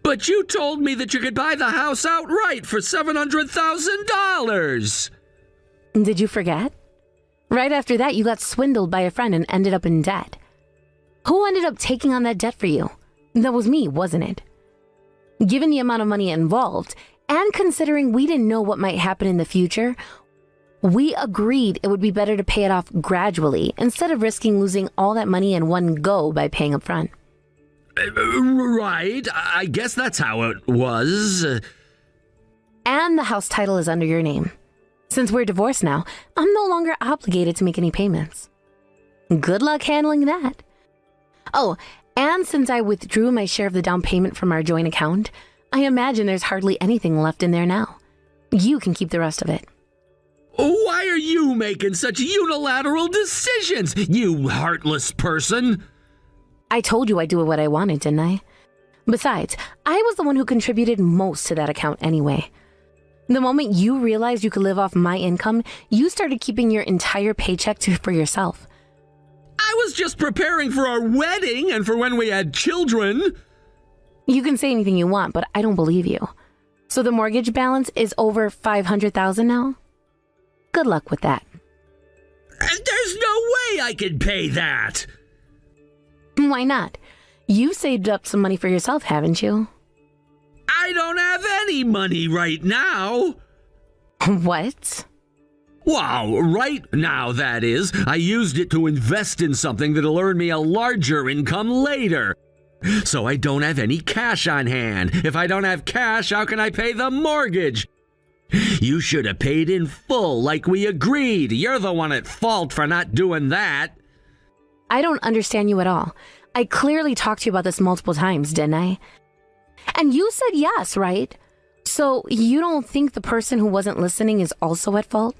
But you told me that you could buy the house outright for $700,000. Did you forget? Right after that, you got swindled by a friend and ended up in debt. Who ended up taking on that debt for you? That was me, wasn't it? Given the amount of money involved, and considering we didn't know what might happen in the future, we agreed it would be better to pay it off gradually instead of risking losing all that money in one go by paying up front. Right, I guess that's how it was. And the house title is under your name. Since we're divorced now, I'm no longer obligated to make any payments. Good luck handling that. Oh, and since I withdrew my share of the down payment from our joint account, I imagine there's hardly anything left in there now. You can keep the rest of it. Why are you making such unilateral decisions, you heartless person? I told you I'd do what I wanted, didn't I? Besides, I was the one who contributed most to that account anyway. The moment you realized you could live off my income, you started keeping your entire paycheck for yourself. I was just preparing for our wedding and for when we had children. You can say anything you want, but I don't believe you. So the mortgage balance is over $500,000 now? Good luck with that. There's no way I can pay that. Why not? You saved up some money for yourself, haven't you? I don't have any money right now. What? Wow, right now, that is. I used it to invest in something that'll earn me a larger income later. So I don't have any cash on hand. If I don't have cash, how can I pay the mortgage? You should have paid in full like we agreed. You're the one at fault for not doing that. I don't understand you at all. I clearly talked to you about this multiple times, didn't I? And you said yes, right? So you don't think the person who wasn't listening is also at fault?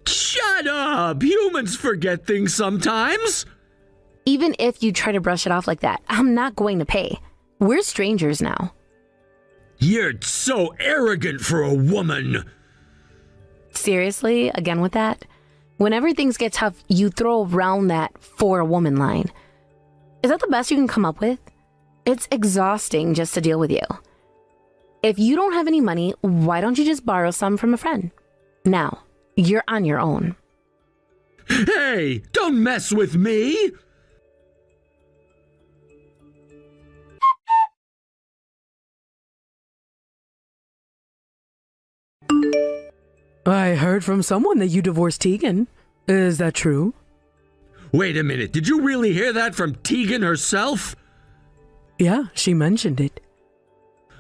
Shut up! Humans forget things sometimes. Even if you try to brush it off like that, I'm not going to pay. We're strangers now. You're so arrogant for a woman. Seriously, again with that? Whenever things get tough, you throw around that "for a woman" line. Is that the best you can come up with? It's exhausting just to deal with you. If you don't have any money, why don't you just borrow some from a friend? Now, you're on your own. Hey, don't mess with me! I heard from someone that you divorced Tegan. Is that true? Wait a minute, did you really hear that from Tegan herself? Yeah, she mentioned it.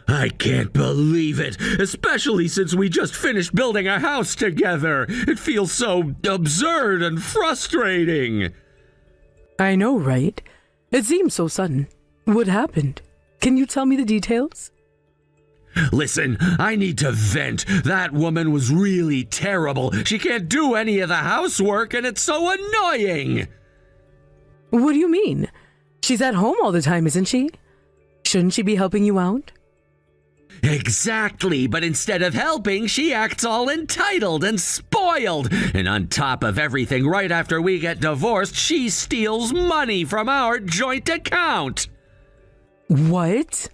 I can't believe it, especially since we just finished building a house together. It feels so absurd and frustrating. I know, right? It seems so sudden. What happened? Can you tell me the details? Listen, I need to vent. That woman was really terrible. She can't do any of the housework, and it's so annoying. What do you mean? She's at home all the time, isn't she? Shouldn't she be helping you out? Exactly, but instead of helping, she acts all entitled and spoiled. And on top of everything, right after we get divorced, she steals money from our joint account. What?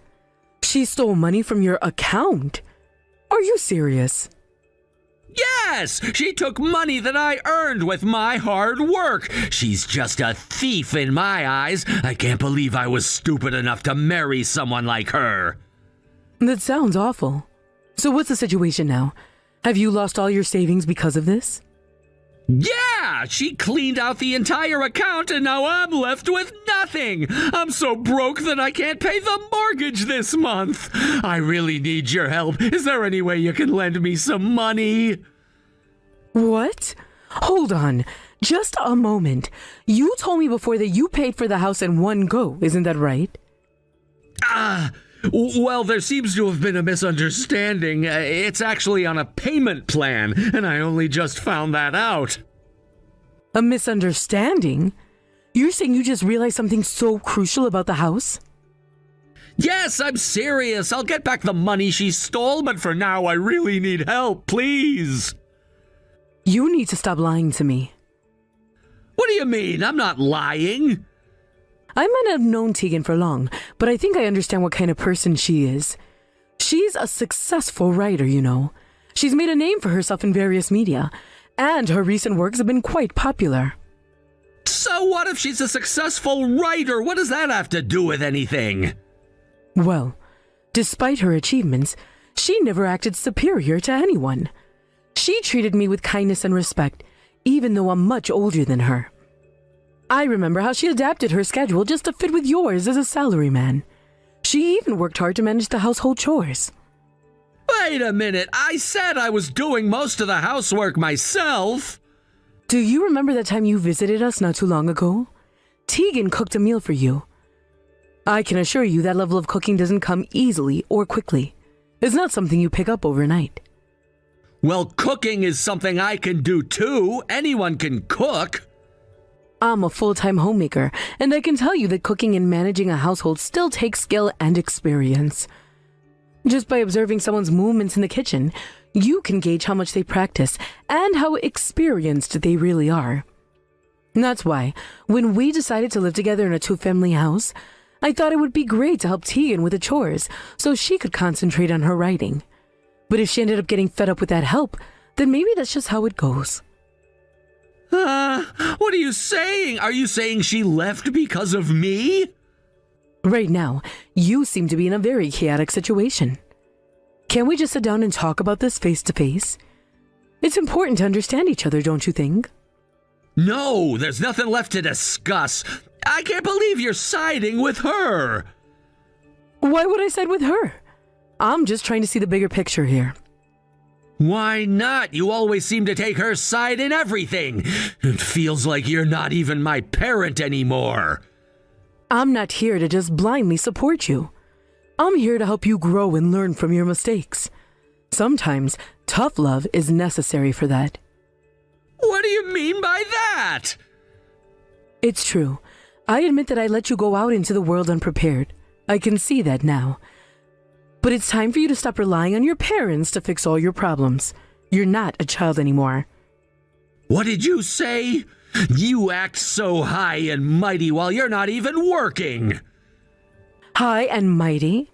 She stole money from your account? Are you serious? Yes! She took money that I earned with my hard work. She's just a thief in my eyes. I can't believe I was stupid enough to marry someone like her. That sounds awful. So what's the situation now? Have you lost all your savings because of this? Yeah! She cleaned out the entire account and now I'm left with nothing! I'm so broke that I can't pay the mortgage this month! I really need your help. Is there any way you can lend me some money? What? Hold on. Just a moment. You told me before that you paid for the house in one go, isn't that right? Well, there seems to have been a misunderstanding. It's actually on a payment plan, and I only just found that out. A misunderstanding? You're saying you just realized something so crucial about the house? Yes, I'm serious. I'll get back the money she stole, but for now I really need help, please. You need to stop lying to me. What do you mean? I'm not lying. I might not have known Tegan for long, but I think I understand what kind of person she is. She's a successful writer, you know. She's made a name for herself in various media, and her recent works have been quite popular. So what if she's a successful writer? What does that have to do with anything? Well, despite her achievements, she never acted superior to anyone. She treated me with kindness and respect, even though I'm much older than her. I remember how she adapted her schedule just to fit with yours as a salaryman. She even worked hard to manage the household chores. Wait a minute, I said I was doing most of the housework myself. Do you remember that time you visited us not too long ago? Tegan cooked a meal for you. I can assure you that level of cooking doesn't come easily or quickly. It's not something you pick up overnight. Well, cooking is something I can do too. Anyone can cook. I'm a full-time homemaker, and I can tell you that cooking and managing a household still takes skill and experience. Just by observing someone's movements in the kitchen, you can gauge how much they practice and how experienced they really are. That's why, when we decided to live together in a two-family house, I thought it would be great to help Tegan with the chores so she could concentrate on her writing. But if she ended up getting fed up with that help, then maybe that's just how it goes. What are you saying? Are you saying she left because of me? Right now, you seem to be in a very chaotic situation. Can't we just sit down and talk about this face to face? It's important to understand each other, don't you think? No, there's nothing left to discuss. I can't believe you're siding with her. Why would I side with her? I'm just trying to see the bigger picture here. Why not? You always seem to take her side in everything. It feels like you're not even my parent anymore. I'm not here to just blindly support you. I'm here to help you grow and learn from your mistakes. Sometimes tough love is necessary for that. What do you mean by that? It's true. I admit that I let you go out into the world unprepared. I can see that now. But it's time for you to stop relying on your parents to fix all your problems. You're not a child anymore. What did you say? You act so high and mighty while you're not even working. High and mighty?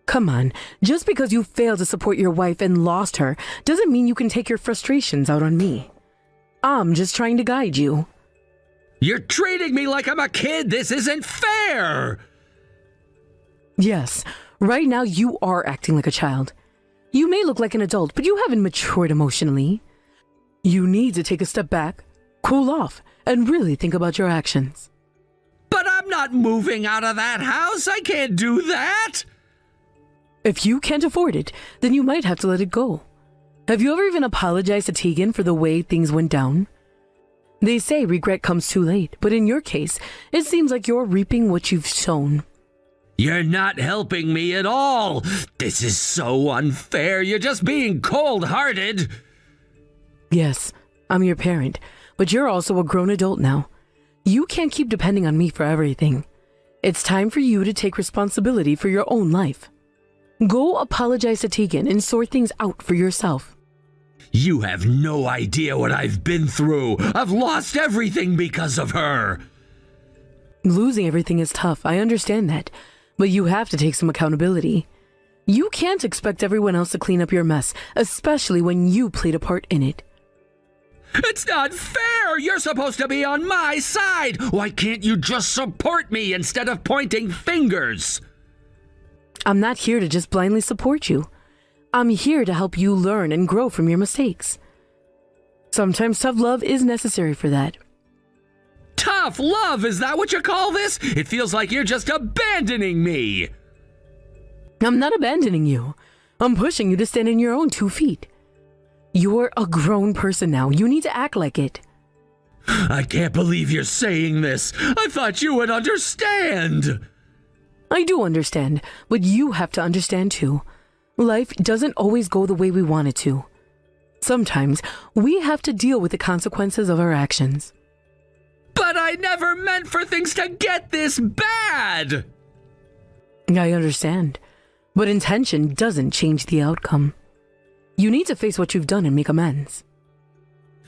Come on, just because you failed to support your wife and lost her doesn't mean you can take your frustrations out on me. I'm just trying to guide you. You're treating me like I'm a kid. This isn't fair. Yes, right now you are acting like a child. You may look like an adult, but you haven't matured emotionally. You need to take a step back, cool off, and really think about your actions. But I'm not moving out of that house. I can't do that. If you can't afford it, then you might have to let it go. Have you ever even apologized to Tegan for the way things went down? They say regret comes too late, but in your case, it seems like you're reaping what you've sown. You're not helping me at all. This is so unfair. You're just being cold-hearted. Yes, I'm your parent, but you're also a grown adult now. You can't keep depending on me for everything. It's time for you to take responsibility for your own life. Go apologize to Tegan and sort things out for yourself. You have no idea what I've been through. I've lost everything because of her. Losing everything is tough, I understand that. But you have to take some accountability. You can't expect everyone else to clean up your mess, especially when you played a part in it. It's not fair! You're supposed to be on my side! Why can't you just support me instead of pointing fingers? I'm not here to just blindly support you. I'm here to help you learn and grow from your mistakes. Sometimes tough love is necessary for that. Tough love, is that what you call this? It feels like you're just abandoning me. I'm not abandoning you. I'm pushing you to stand on your own 2 feet. You're a grown person now. You need to act like it. I can't believe you're saying this. I thought you would understand. I do understand, but you have to understand too. Life doesn't always go the way we want it to. Sometimes we have to deal with the consequences of our actions. But I never meant for things to get this bad! I understand, but intention doesn't change the outcome. You need to face what you've done and make amends.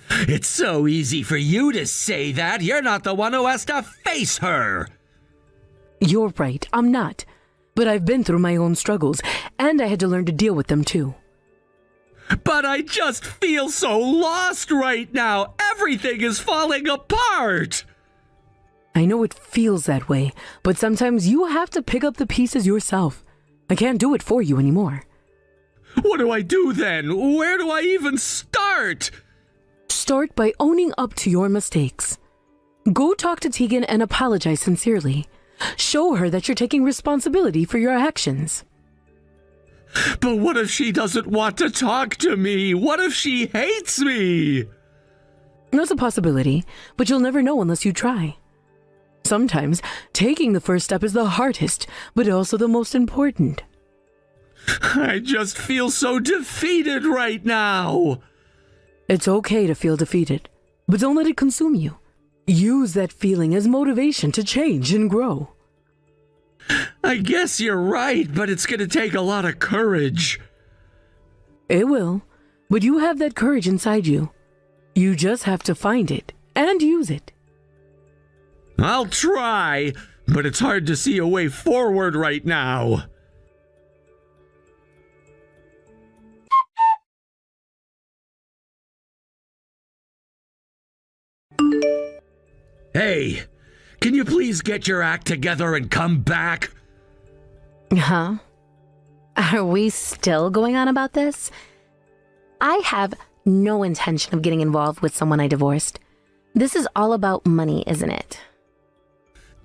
It's so easy for you to say that. You're not the one who has to face her. You're right, I'm not. But I've been through my own struggles, and I had to learn to deal with them too. But I just feel so lost right now. Everything is falling apart. I know it feels that way, but sometimes you have to pick up the pieces yourself. I can't do it for you anymore. What do I do then? Where do I even start? Start by owning up to your mistakes. Go talk to Tegan and apologize sincerely. Show her that you're taking responsibility for your actions. But what if she doesn't want to talk to me? What if she hates me? That's a possibility, but you'll never know unless you try. Sometimes taking the first step is the hardest, but also the most important. I just feel so defeated right now. It's okay to feel defeated, but don't let it consume you. Use that feeling as motivation to change and grow. I guess you're right, but it's gonna take a lot of courage. It will, but you have that courage inside you. You just have to find it and use it. I'll try, but it's hard to see a way forward right now. Hey, can you please get your act together and come back? Huh? Are we still going on about this? I have no intention of getting involved with someone I divorced. This is all about money, isn't it?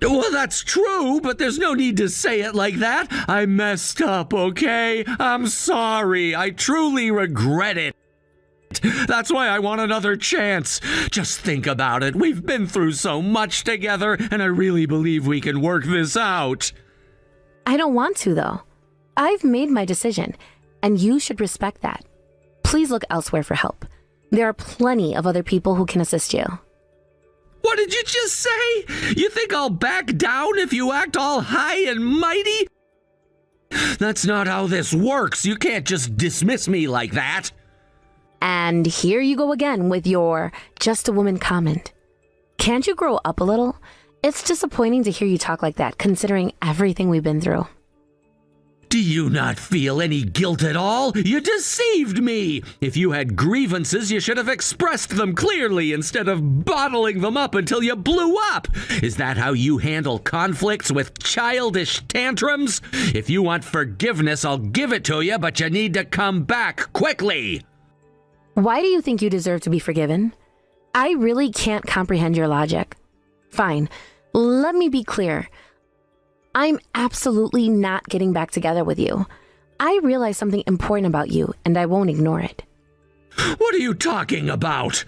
Well, that's true, but there's no need to say it like that. I messed up, okay? I'm sorry. I truly regret it. That's why I want another chance. Just think about it. We've been through so much together, and I really believe we can work this out. I don't want to, though. I've made my decision, and you should respect that. Please look elsewhere for help. There are plenty of other people who can assist you. What did you just say? You think I'll back down if you act all high and mighty? That's not how this works. You can't just dismiss me like that. And here you go again with your just a woman comment. Can't you grow up a little? It's disappointing to hear you talk like that, considering everything we've been through. Do you not feel any guilt at all? You deceived me! If you had grievances, you should have expressed them clearly instead of bottling them up until you blew up! Is that how you handle conflicts, with childish tantrums? If you want forgiveness, I'll give it to you, but you need to come back quickly! Why do you think you deserve to be forgiven? I really can't comprehend your logic. Fine, let me be clear. I'm absolutely not getting back together with you. I realize something important about you, and I won't ignore it. What are you talking about?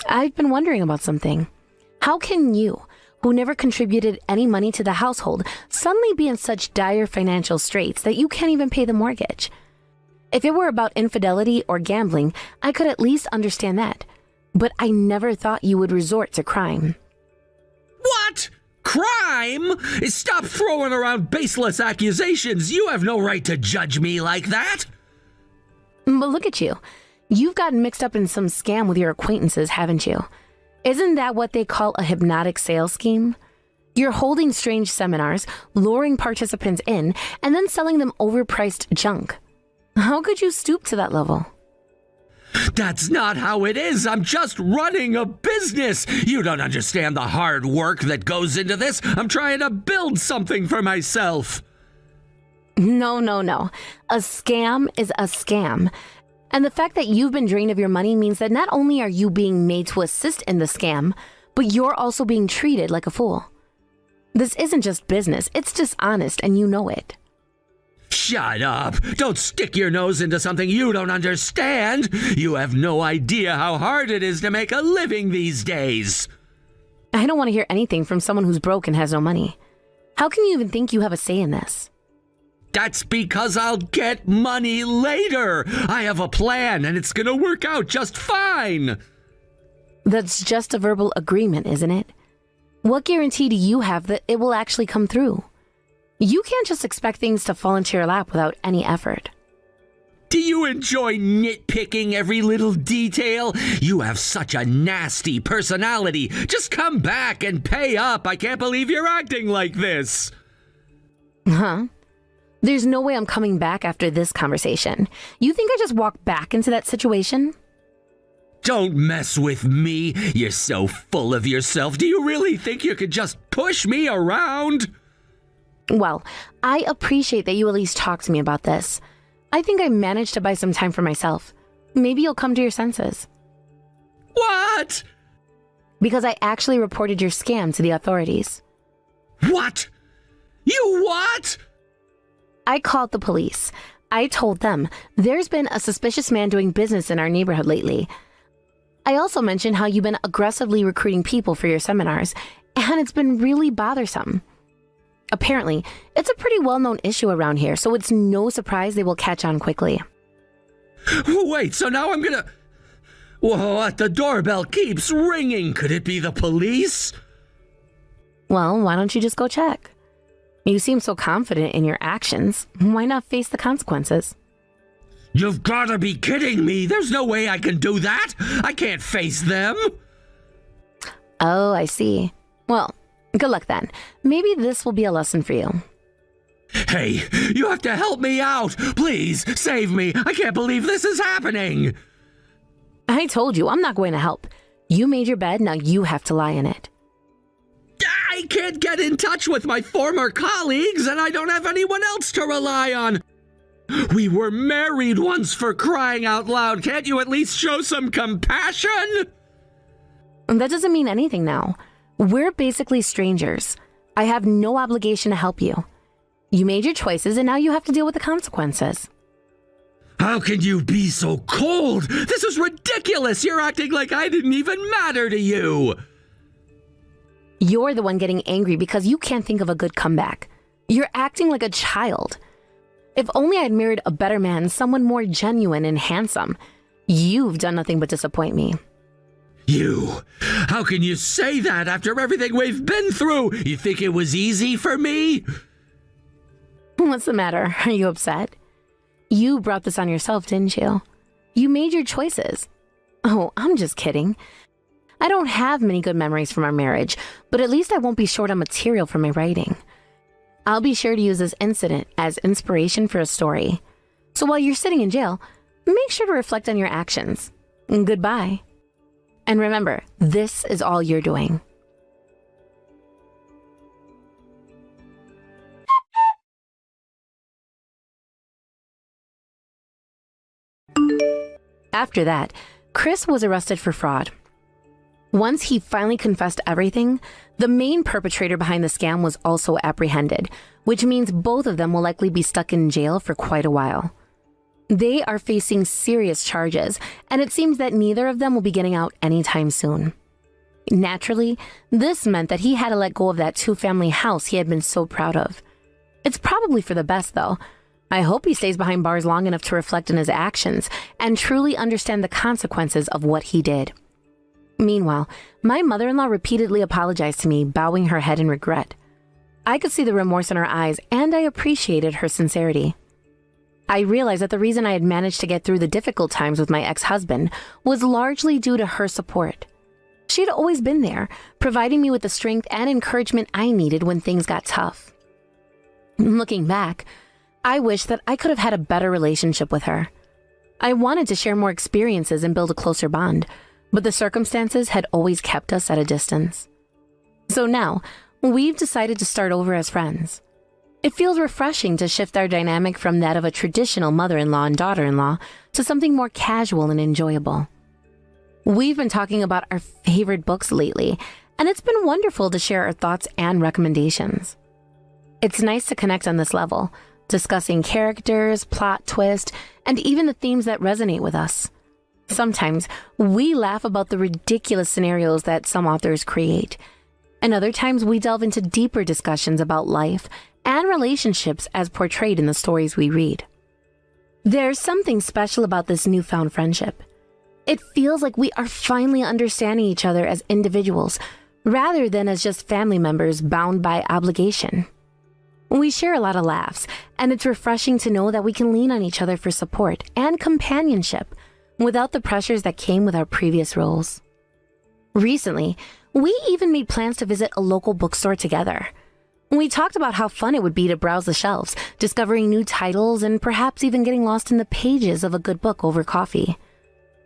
I've been wondering about something. How can you, who never contributed any money to the household, suddenly be in such dire financial straits that you can't even pay the mortgage? If it were about infidelity or gambling, I could at least understand that. But I never thought you would resort to crime. What? Crime? Stop throwing around baseless accusations. You have no right to judge me like that. But look at you. You've gotten mixed up in some scam with your acquaintances, haven't you? Isn't that what they call a hypnotic sales scheme? You're holding strange seminars, luring participants in, and then selling them overpriced junk. How could you stoop to that level? That's not how it is. I'm just running a business. You don't understand the hard work that goes into this. I'm trying to build something for myself. No. A scam is a scam. And the fact that you've been drained of your money means that not only are you being made to assist in the scam, but you're also being treated like a fool. This isn't just business. It's dishonest, and you know it. Shut up! Don't stick your nose into something you don't understand! You have no idea how hard it is to make a living these days! I don't want to hear anything from someone who's broke and has no money. How can you even think you have a say in this? That's because I'll get money later! I have a plan, and it's gonna work out just fine! That's just a verbal agreement, isn't it? What guarantee do you have that it will actually come through? You can't just expect things to fall into your lap without any effort. Do you enjoy nitpicking every little detail? You have such a nasty personality. Just come back and pay up. I can't believe you're acting like this. Huh? There's no way I'm coming back after this conversation. You think I just walked back into that situation? Don't mess with me. You're so full of yourself. Do you really think you could just push me around? Well, I appreciate that you at least talk to me about this. I think I managed to buy some time for myself. Maybe you'll come to your senses. What? Because I actually reported your scam to the authorities. What? You what? I called the police. I told them there's been a suspicious man doing business in our neighborhood lately. I also mentioned how you've been aggressively recruiting people for your seminars, and it's been really bothersome. Apparently, it's a pretty well-known issue around here, so it's no surprise they will catch on quickly. Wait, so now I'm gonna... What? The doorbell keeps ringing. Could it be the police? Well, why don't you just go check? You seem so confident in your actions. Why not face the consequences? You've gotta be kidding me. There's no way I can do that. I can't face them. Oh, I see. Well, good luck then. Maybe this will be a lesson for you. Hey, you have to help me out. Please, save me. I can't believe this is happening. I told you, I'm not going to help. You made your bed, now you have to lie in it. I can't get in touch with my former colleagues, and I don't have anyone else to rely on. We were married once, for crying out loud. Can't you at least show some compassion? That doesn't mean anything now. We're basically strangers. I have no obligation to help you. You made your choices, and now you have to deal with the consequences. How can you be so cold? This is ridiculous. You're acting like I didn't even matter to you. You're the one getting angry because you can't think of a good comeback. You're acting like a child. If only I'd married a better man, someone more genuine and handsome. You've done nothing but disappoint me. You? How can you say that after everything we've been through? You think it was easy for me? What's the matter? Are you upset? You brought this on yourself, didn't you? You made your choices. Oh, I'm just kidding. I don't have many good memories from our marriage, but at least I won't be short on material for my writing. I'll be sure to use this incident as inspiration for a story. So while you're sitting in jail, make sure to reflect on your actions. Goodbye. And remember, this is all you're doing. After that, Chris was arrested for fraud. Once he finally confessed everything, the main perpetrator behind the scam was also apprehended, which means both of them will likely be stuck in jail for quite a while. They are facing serious charges, and it seems that neither of them will be getting out anytime soon. Naturally, this meant that he had to let go of that two-family house he had been so proud of. It's probably for the best, though. I hope he stays behind bars long enough to reflect on his actions and truly understand the consequences of what he did. Meanwhile, my mother-in-law repeatedly apologized to me, bowing her head in regret. I could see the remorse in her eyes, and I appreciated her sincerity. I realized that the reason I had managed to get through the difficult times with my ex-husband was largely due to her support. She had always been there, providing me with the strength and encouragement I needed when things got tough. Looking back, I wish that I could have had a better relationship with her. I wanted to share more experiences and build a closer bond, but the circumstances had always kept us at a distance. So now, we've decided to start over as friends. It feels refreshing to shift our dynamic from that of a traditional mother-in-law and daughter-in-law to something more casual and enjoyable. We've been talking about our favorite books lately, and it's been wonderful to share our thoughts and recommendations. It's nice to connect on this level, discussing characters, plot twist, and even the themes that resonate with us. Sometimes we laugh about the ridiculous scenarios that some authors create, and other times we delve into deeper discussions about life and relationships as portrayed in the stories we read. There's something special about this newfound friendship. It feels like we are finally understanding each other as individuals, rather than as just family members bound by obligation. We share a lot of laughs, and it's refreshing to know that we can lean on each other for support and companionship without the pressures that came with our previous roles. Recently, we even made plans to visit a local bookstore together. We talked about how fun it would be to browse the shelves, discovering new titles, and perhaps even getting lost in the pages of a good book over coffee.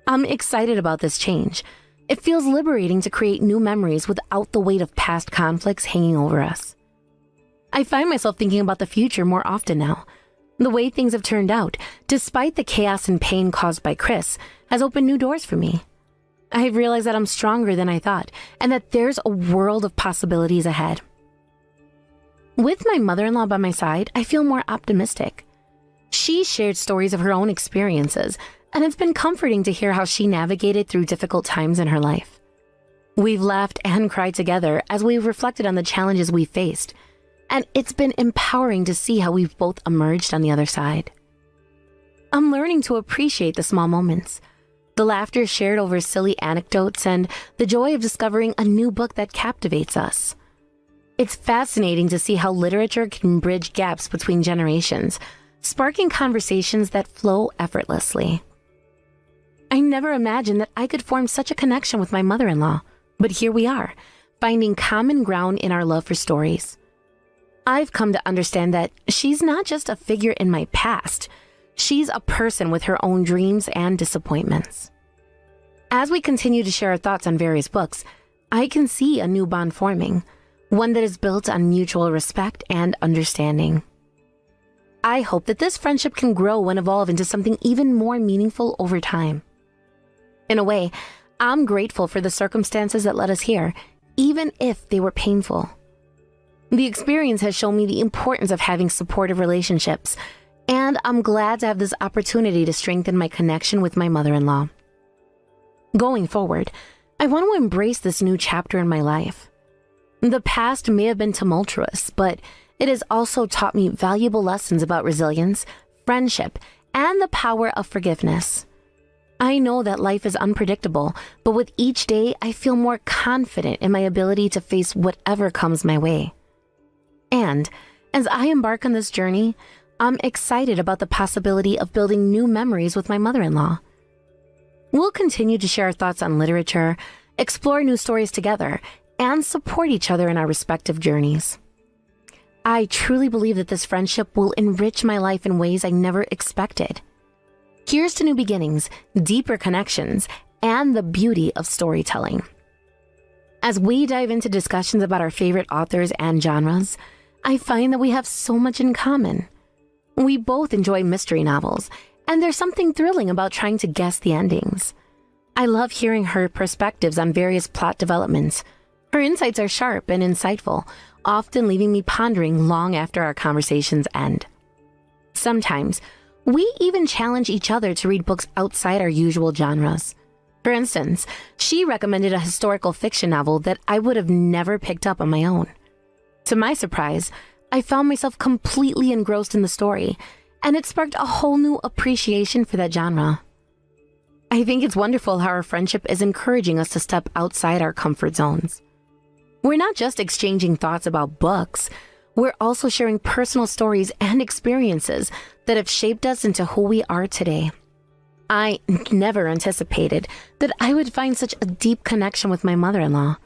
I'm excited about this change. It feels liberating to create new memories without the weight of past conflicts hanging over us. I find myself thinking about the future more often now. The way things have turned out, despite the chaos and pain caused by Chris, has opened new doors for me. I've realized that I'm stronger than I thought, and that there's a world of possibilities ahead. With my mother-in-law by my side, I feel more optimistic. She shared stories of her own experiences, and it's been comforting to hear how she navigated through difficult times in her life. We've laughed and cried together as we've reflected on the challenges we faced, and it's been empowering to see how we've both emerged on the other side. I'm learning to appreciate the small moments, the laughter shared over silly anecdotes, and the joy of discovering a new book that captivates us. It's fascinating to see how literature can bridge gaps between generations, sparking conversations that flow effortlessly. I never imagined that I could form such a connection with my mother-in-law, but here we are, finding common ground in our love for stories. I've come to understand that she's not just a figure in my past, she's a person with her own dreams and disappointments. As we continue to share our thoughts on various books, I can see a new bond forming, one that is built on mutual respect and understanding. I hope that this friendship can grow and evolve into something even more meaningful over time. In a way, I'm grateful for the circumstances that led us here, even if they were painful. The experience has shown me the importance of having supportive relationships, and I'm glad to have this opportunity to strengthen my connection with my mother-in-law. Going forward, I want to embrace this new chapter in my life. The past may have been tumultuous, but it has also taught me valuable lessons about resilience, friendship, and the power of forgiveness. I know that life is unpredictable, but with each day, I feel more confident in my ability to face whatever comes my way. And as I embark on this journey, I'm excited about the possibility of building new memories with my mother-in-law. We'll continue to share our thoughts on literature, explore new stories together, and support each other in our respective journeys. I truly believe that this friendship will enrich my life in ways I never expected. Here's to new beginnings, deeper connections, and the beauty of storytelling. As we dive into discussions about our favorite authors and genres, I find that we have so much in common. We both enjoy mystery novels, and there's something thrilling about trying to guess the endings. I love hearing her perspectives on various plot developments. Her insights are sharp and insightful, often leaving me pondering long after our conversations end. Sometimes, we even challenge each other to read books outside our usual genres. For instance, she recommended a historical fiction novel that I would have never picked up on my own. To my surprise, I found myself completely engrossed in the story, and it sparked a whole new appreciation for that genre. I think it's wonderful how our friendship is encouraging us to step outside our comfort zones. We're not just exchanging thoughts about books, we're also sharing personal stories and experiences that have shaped us into who we are today. I never anticipated that I would find such a deep connection with my mother-in-law,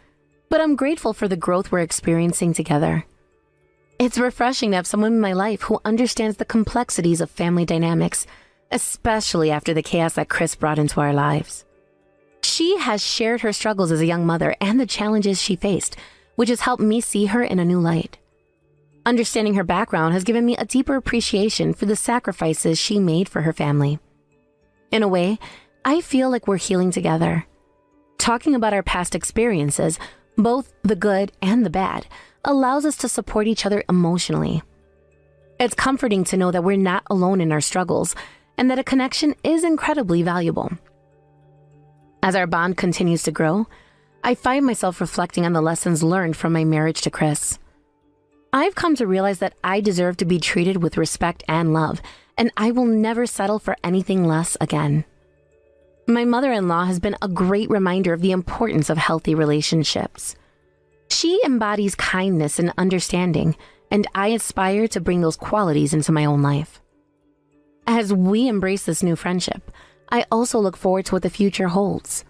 but I'm grateful for the growth we're experiencing together. It's refreshing to have someone in my life who understands the complexities of family dynamics, especially after the chaos that Chris brought into our lives. She has shared her struggles as a young mother and the challenges she faced, which has helped me see her in a new light. Understanding her background has given me a deeper appreciation for the sacrifices she made for her family. In a way, I feel like we're healing together. Talking about our past experiences, both the good and the bad, allows us to support each other emotionally. It's comforting to know that we're not alone in our struggles and that a connection is incredibly valuable. As our bond continues to grow, I find myself reflecting on the lessons learned from my marriage to Chris. I've come to realize that I deserve to be treated with respect and love, and I will never settle for anything less again. My mother-in-law has been a great reminder of the importance of healthy relationships. She embodies kindness and understanding, and I aspire to bring those qualities into my own life. As we embrace this new friendship, I also look forward to what the future holds.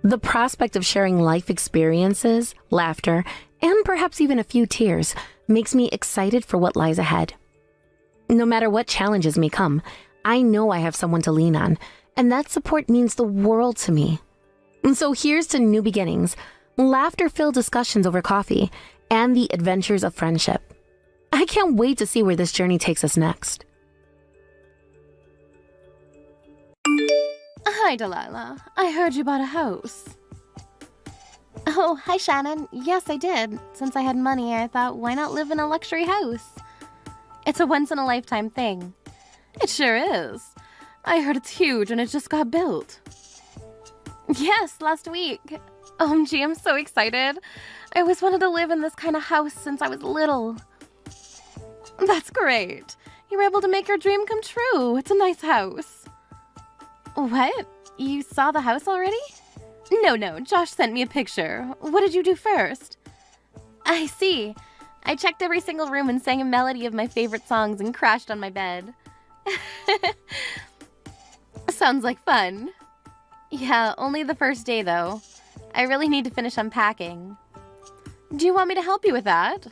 The prospect of sharing life experiences, laughter, and perhaps even a few tears makes me excited for what lies ahead. No matter what challenges may come, I know I have someone to lean on, and that support means the world to me. And so here's to new beginnings, laughter-filled discussions over coffee, and the adventures of friendship. I can't wait to see where this journey takes us next. Hi, Delilah. I heard you bought a house. Oh, hi, Shannon. Yes, I did. Since I had money, I thought, why not live in a luxury house? It's a once-in-a-lifetime thing. It sure is. I heard it's huge and it just got built. Yes, last week. OMG, I'm so excited. I always wanted to live in this kind of house since I was little. That's great. You were able to make your dream come true. It's a nice house. What? You saw the house already? No, Josh sent me a picture. What did you do first? I see. I checked every single room and sang a melody of my favorite songs and crashed on my bed. Sounds like fun. Yeah, only the first day though. I really need to finish unpacking. Do you want me to help you with that?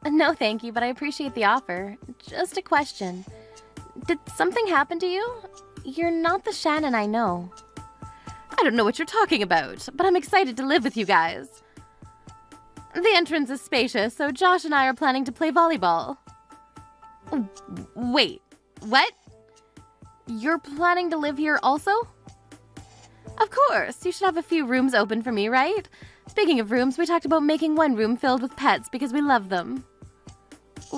No, thank you, but I appreciate the offer. Just a question. Did something happen to you? You're not the Shannon I know. I don't know what you're talking about, but I'm excited to live with you guys. The entrance is spacious, so Josh and I are planning to play volleyball. Wait, what? You're planning to live here also? Of course, you should have a few rooms open for me, right? Speaking of rooms, we talked about making one room filled with pets because we love them.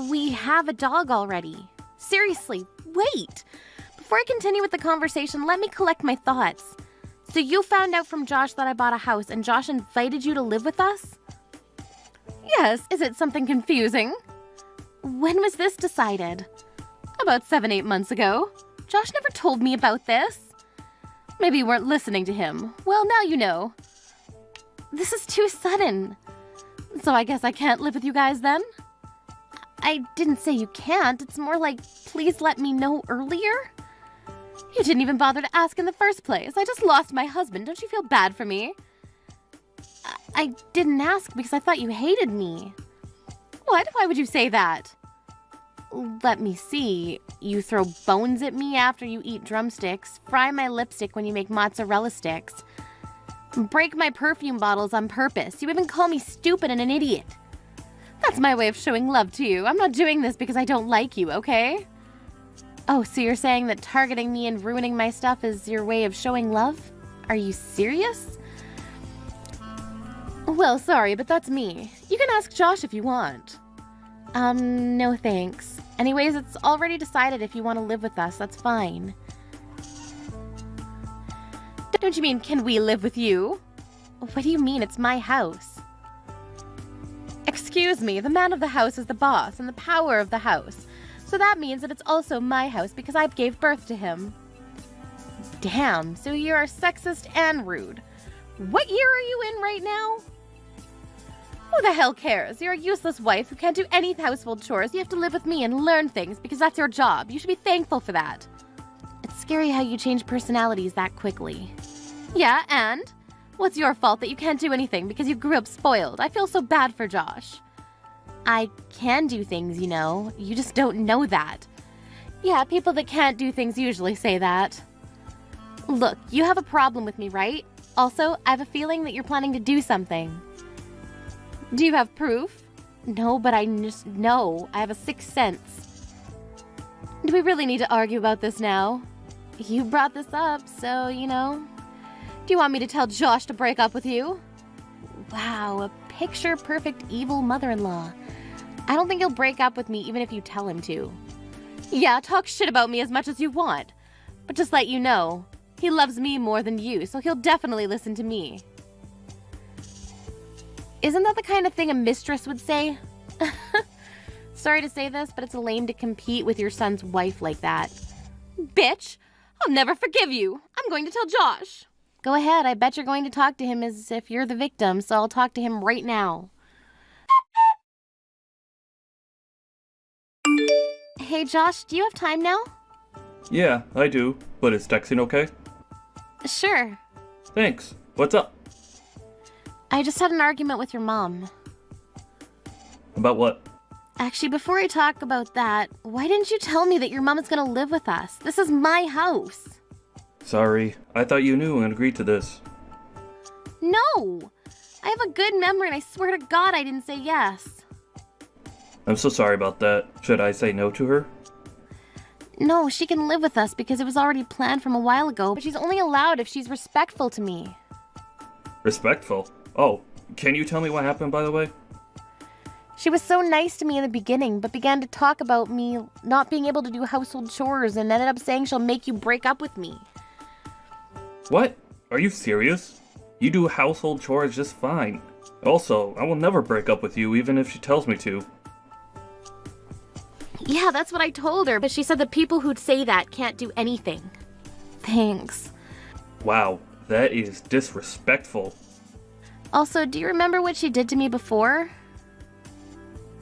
We have a dog already. Seriously, wait. Before I continue with the conversation, let me collect my thoughts. So you found out from Josh that I bought a house and Josh invited you to live with us? Yes, is it something confusing? When was this decided? About 7-8 months ago. Josh never told me about this. Maybe you weren't listening to him. Well, now you know. This is too sudden. So I guess I can't live with you guys then? I didn't say you can't. It's more like, please let me know earlier. You didn't even bother to ask in the first place. I just lost my husband. Don't you feel bad for me? I didn't ask because I thought you hated me. What? Why would you say that? Let me see. You throw bones at me after you eat drumsticks, fry my lipstick when you make mozzarella sticks, break my perfume bottles on purpose. You even call me stupid and an idiot. That's my way of showing love to you. I'm not doing this because I don't like you, okay? Oh, so you're saying that targeting me and ruining my stuff is your way of showing love? Are you serious? Well, sorry, but that's me. You can ask Josh if you want. No thanks. Anyways, it's already decided if you want to live with us, that's fine. Don't you mean, can we live with you? What do you mean, it's my house? Excuse me, the man of the house is the boss and the power of the house. So that means that it's also my house because I gave birth to him. Damn, so you are sexist and rude. What year are you in right now? Who the hell cares? You're a useless wife who can't do any household chores. You have to live with me and learn things because that's your job. You should be thankful for that. It's scary how you change personalities that quickly. Yeah, and? What's your fault that you can't do anything because you grew up spoiled? I feel so bad for Josh. I can do things, you know. You just don't know that. Yeah, people that can't do things usually say that. Look, you have a problem with me, right? Also, I have a feeling that you're planning to do something. Do you have proof? No, but I just know. I have a sixth sense. Do we really need to argue about this now? You brought this up, so, you know. Do you want me to tell Josh to break up with you? Wow, a picture-perfect evil mother-in-law. I don't think he'll break up with me even if you tell him to. Yeah, talk shit about me as much as you want. But just let you know, he loves me more than you, so he'll definitely listen to me. Isn't that the kind of thing a mistress would say? Sorry to say this, but it's lame to compete with your son's wife like that. Bitch! I'll never forgive you! I'm going to tell Josh! Go ahead, I bet you're going to talk to him as if you're the victim, so I'll talk to him right now. Hey Josh, do you have time now? Yeah, I do. But is texting okay? Sure. Thanks. What's up? I just had an argument with your mom. About what? Actually, before I talk about that, why didn't you tell me that your mom is gonna live with us? This is my house. Sorry. I thought you knew and agreed to this. No! I have a good memory and I swear to God I didn't say yes. I'm so sorry about that. Should I say no to her? No, she can live with us because it was already planned from a while ago, but she's only allowed if she's respectful to me. Respectful? Oh, can you tell me what happened, by the way? She was so nice to me in the beginning, but began to talk about me not being able to do household chores and ended up saying she'll make you break up with me. What? Are you serious? You do household chores just fine. Also, I will never break up with you even if she tells me to. Yeah, that's what I told her, but she said that people who'd say that can't do anything. Thanks. Wow, that is disrespectful. Also, do you remember what she did to me before?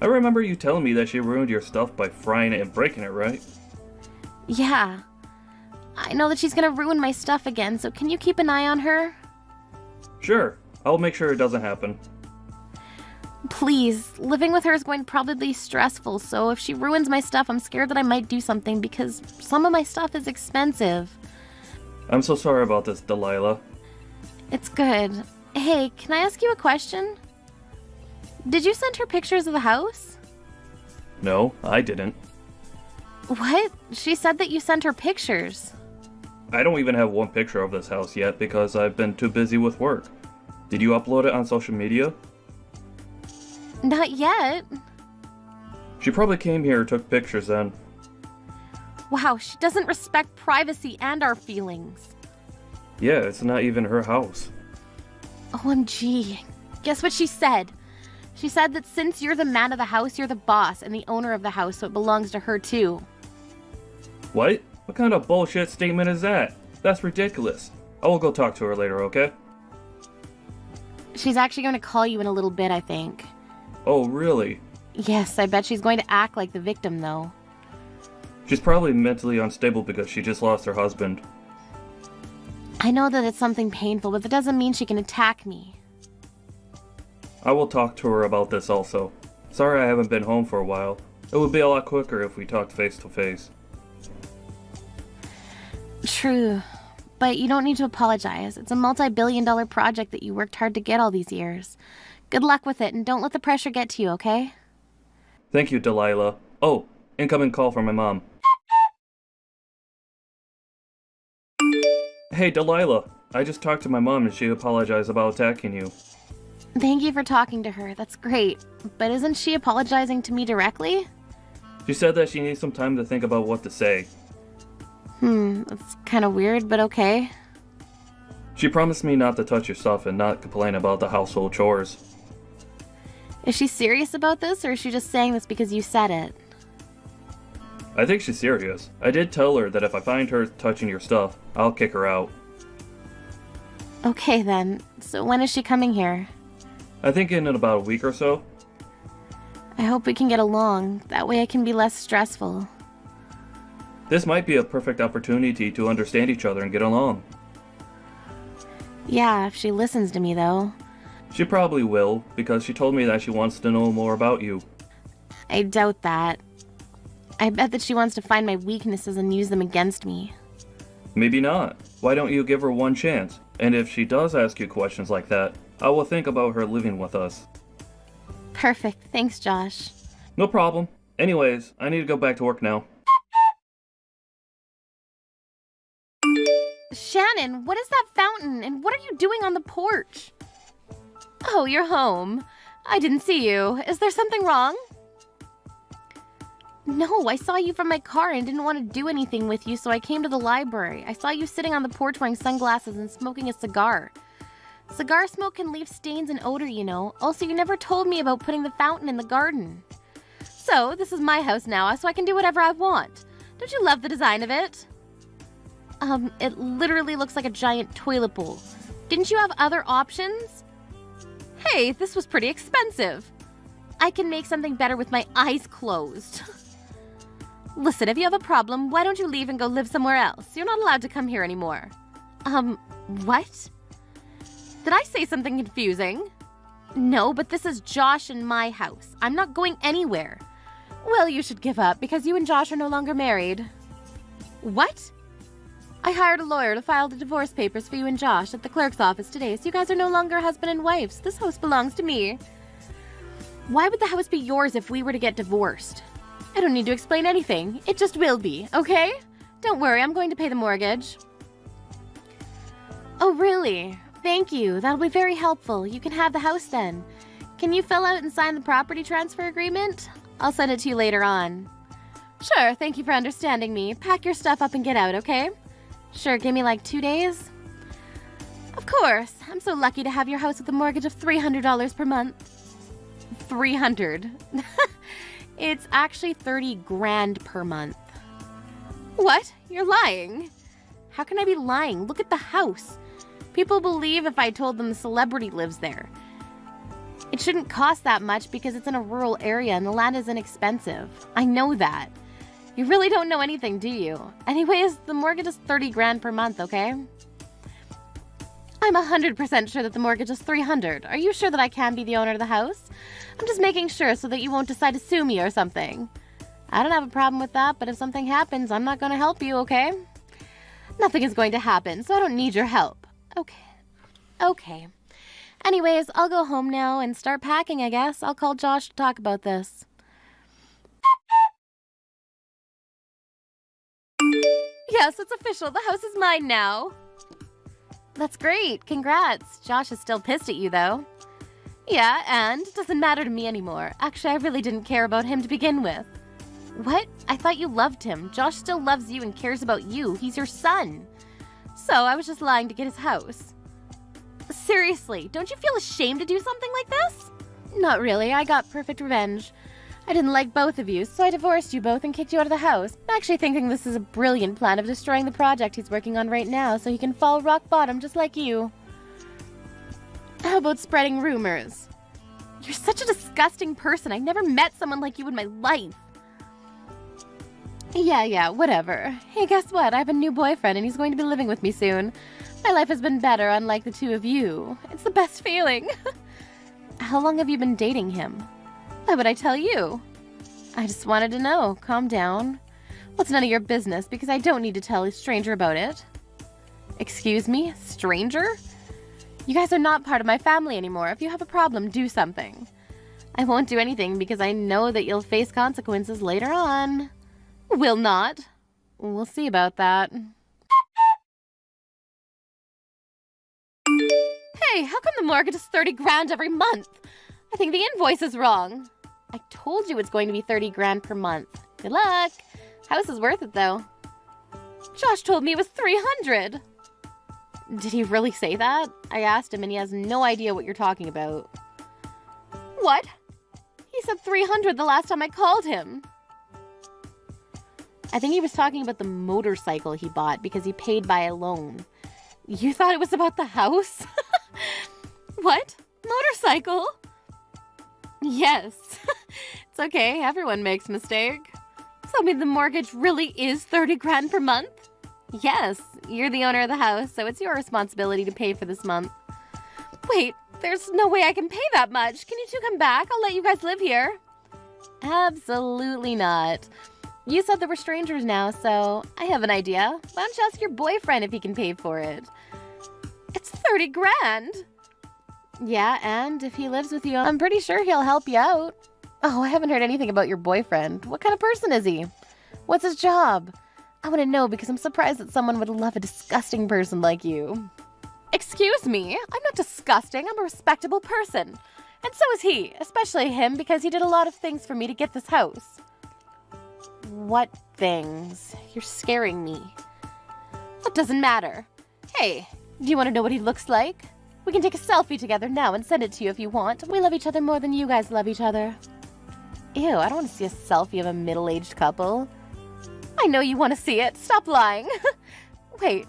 I remember you telling me that she ruined your stuff by frying it and breaking it, right? Yeah. I know that she's gonna ruin my stuff again, so can you keep an eye on her? Sure, I'll make sure it doesn't happen. Please, living with her is going to probably be stressful, so if she ruins my stuff, I'm scared that I might do something because some of my stuff is expensive. I'm so sorry about this, Delilah. It's good. Hey, can I ask you a question? Did you send her pictures of the house? No, I didn't. What? She said that you sent her pictures. I don't even have one picture of this house yet because I've been too busy with work. Did you upload it on social media? Not yet. She probably came here and took pictures then. Wow, she doesn't respect privacy and our feelings. Yeah, it's not even her house. OMG. Guess what she said? She said that since you're the man of the house, you're the boss and the owner of the house, so it belongs to her too. What? What kind of bullshit statement is that? That's ridiculous. I will go talk to her later, okay? She's actually going to call you in a little bit, I think. Oh, really? Yes, I bet she's going to act like the victim, though. She's probably mentally unstable because she just lost her husband. I know that it's something painful, but that doesn't mean she can attack me. I will talk to her about this also. Sorry I haven't been home for a while. It would be a lot quicker if we talked face to face. True. But you don't need to apologize. It's a multi-billion-dollar project that you worked hard to get all these years. Good luck with it, and don't let the pressure get to you, okay? Thank you, Delilah. Oh, incoming call from my mom. Hey, Delilah. I just talked to my mom and she apologized about attacking you. Thank you for talking to her. That's great. But isn't she apologizing to me directly? She said that she needs some time to think about what to say. That's kind of weird, but okay. She promised me not to touch your stuff and not complain about the household chores. Is she serious about this, or is she just saying this because you said it? I think she's serious. I did tell her that if I find her touching your stuff, I'll kick her out. Okay then. So when is she coming here? I think in about a week or so. I hope we can get along. That way I can be less stressful. This might be a perfect opportunity to understand each other and get along. Yeah, if she listens to me though. She probably will, because she told me that she wants to know more about you. I doubt that. I bet that she wants to find my weaknesses and use them against me. Maybe not. Why don't you give her one chance? And if she does ask you questions like that, I will think about her living with us. Perfect. Thanks, Josh. No problem. Anyways, I need to go back to work now. Shannon, what is that fountain? And what are you doing on the porch? Oh, you're home. I didn't see you. Is there something wrong? No, I saw you from my car and didn't want to do anything with you, so I came to the library. I saw you sitting on the porch wearing sunglasses and smoking a cigar. Cigar smoke can leave stains and odor, you know. Also, you never told me about putting the fountain in the garden. So, this is my house now, so I can do whatever I want. Don't you love the design of it? It literally looks like a giant toilet bowl. Didn't you have other options? Hey, this was pretty expensive. I can make something better with my eyes closed. Listen, if you have a problem, why don't you leave and go live somewhere else? You're not allowed to come here anymore. What? Did I say something confusing? No, but this is Josh and my house. I'm not going anywhere. Well, you should give up because you and Josh are no longer married. What? I hired a lawyer to file the divorce papers for you and Josh at the clerk's office today, so you guys are no longer husband and wife. So this house belongs to me. Why would the house be yours if we were to get divorced? I don't need to explain anything. It just will be, okay? Don't worry, I'm going to pay the mortgage. Oh, really? Thank you. That'll be very helpful. You can have the house then. Can you fill out and sign the property transfer agreement? I'll send it to you later on. Sure, thank you for understanding me. Pack your stuff up and get out, okay? Sure, give me like 2 days. Of course. I'm so lucky to have your house with a mortgage of $300 per month. 300. It's actually 30 grand per month. What? You're lying. How can I be lying? Look at the house. People believe if I told them the celebrity lives there. It shouldn't cost that much because it's in a rural area and the land is inexpensive. I know that. You really don't know anything, do you? Anyways, the mortgage is 30 grand per month, okay? I'm 100% sure that the mortgage is 300. Are you sure that I can be the owner of the house? I'm just making sure so that you won't decide to sue me or something. I don't have a problem with that, but if something happens, I'm not going to help you, okay? Nothing is going to happen, so I don't need your help. Okay. Anyways, I'll go home now and start packing, I guess. I'll call Josh to talk about this. Yes, it's official. The house is mine now. That's great. Congrats. Josh is still pissed at you, though. Yeah, and it doesn't matter to me anymore. Actually, I really didn't care about him to begin with. What? I thought you loved him. Josh still loves you and cares about you. He's your son. So I was just lying to get his house. Seriously, don't you feel ashamed to do something like this? Not really. I got perfect revenge. I didn't like both of you, so I divorced you both and kicked you out of the house. I'm actually thinking this is a brilliant plan of destroying the project he's working on right now so he can fall rock bottom just like you. How about spreading rumors? You're such a disgusting person. I never met someone like you in my life. Yeah, whatever. Hey, guess what? I have a new boyfriend and he's going to be living with me soon. My life has been better, unlike the two of you. It's the best feeling. How long have you been dating him? Why would I tell you? I just wanted to know. Calm down. Well, it's none of your business because I don't need to tell a stranger about it. Excuse me? Stranger? You guys are not part of my family anymore. If you have a problem, do something. I won't do anything because I know that you'll face consequences later on. Will not. We'll see about that. Hey, how come the mortgage is 30 grand every month? I think the invoice is wrong. I told you it's going to be 30 grand per month. Good luck. House is worth it though. Josh told me it was 300. Did he really say that? I asked him and he has no idea what you're talking about. What? He said 300 the last time I called him. I think he was talking about the motorcycle he bought because he paid by a loan. You thought it was about the house? What? Motorcycle? Yes. It's okay, everyone makes mistakes. So I mean the mortgage really is 30 grand per month? Yes, you're the owner of the house, so it's your responsibility to pay for this month. Wait, there's no way I can pay that much. Can you two come back? I'll let you guys live here. Absolutely not. You said that we're strangers now, so I have an idea. Why don't you ask your boyfriend if he can pay for it? It's 30 grand. Yeah, and if he lives with you, I'm pretty sure he'll help you out. Oh, I haven't heard anything about your boyfriend. What kind of person is he? What's his job? I want to know because I'm surprised that someone would love a disgusting person like you. Excuse me, I'm not disgusting. I'm a respectable person. And so is he, especially him because he did a lot of things for me to get this house. What things? You're scaring me. That doesn't matter. Hey, do you want to know what he looks like? We can take a selfie together now and send it to you if you want. We love each other more than you guys love each other. Ew, I don't want to see a selfie of a middle-aged couple. I know you want to see it. Stop lying. Wait,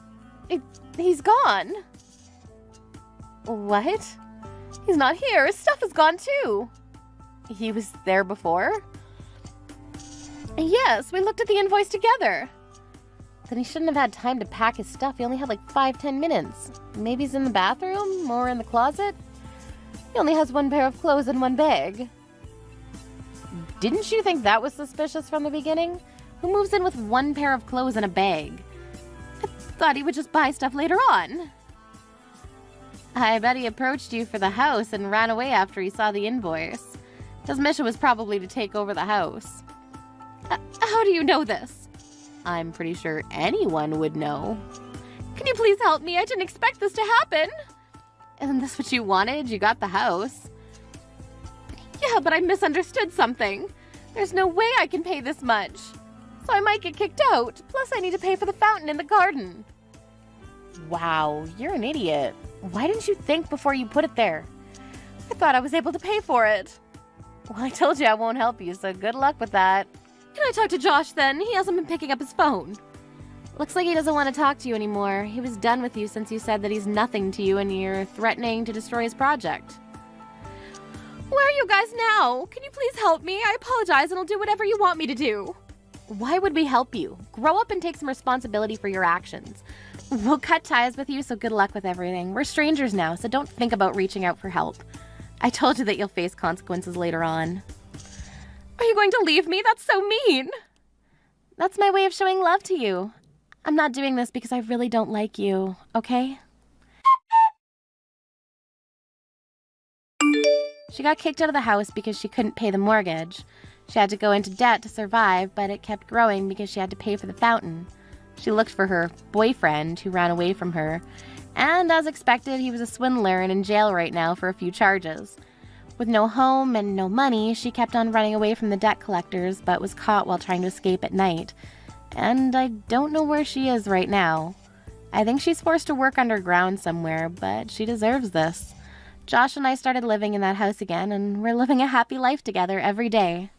he's gone. What? He's not here. His stuff is gone too. He was there before? Yes, we looked at the invoice together. Then he shouldn't have had time to pack his stuff. He only had like 5-10 minutes. Maybe he's in the bathroom or in the closet. He only has one pair of clothes and one bag. Didn't you think that was suspicious from the beginning? Who moves in with one pair of clothes and a bag? I thought he would just buy stuff later on. I bet he approached you for the house and ran away after he saw the invoice. His mission was probably to take over the house. How do you know this? I'm pretty sure anyone would know. Can you please help me? I didn't expect this to happen. Isn't this what you wanted? You got the house. Yeah, but I misunderstood something. There's no way I can pay this much. So I might get kicked out. Plus, I need to pay for the fountain in the garden. Wow, you're an idiot. Why didn't you think before you put it there? I thought I was able to pay for it. Well, I told you I won't help you, so good luck with that. Can I talk to Josh then? He hasn't been picking up his phone. Looks like he doesn't want to talk to you anymore. He was done with you since you said that he's nothing to you and you're threatening to destroy his project. Where are you guys now? Can you please help me? I apologize and I'll do whatever you want me to do. Why would we help you? Grow up and take some responsibility for your actions. We'll cut ties with you, so good luck with everything. We're strangers now, so don't think about reaching out for help. I told you that you'll face consequences later on. Are you going to leave me? That's so mean. That's my way of showing love to you. I'm not doing this because I really don't like you, okay? She got kicked out of the house because she couldn't pay the mortgage. She had to go into debt to survive, but it kept growing because she had to pay for the fountain. She looked for her boyfriend, who ran away from her, and as expected, he was a swindler and in jail right now for a few charges. With no home and no money, she kept on running away from the debt collectors, but was caught while trying to escape at night. And I don't know where she is right now. I think she's forced to work underground somewhere, but she deserves this. Josh and I started living in that house again, and we're living a happy life together every day.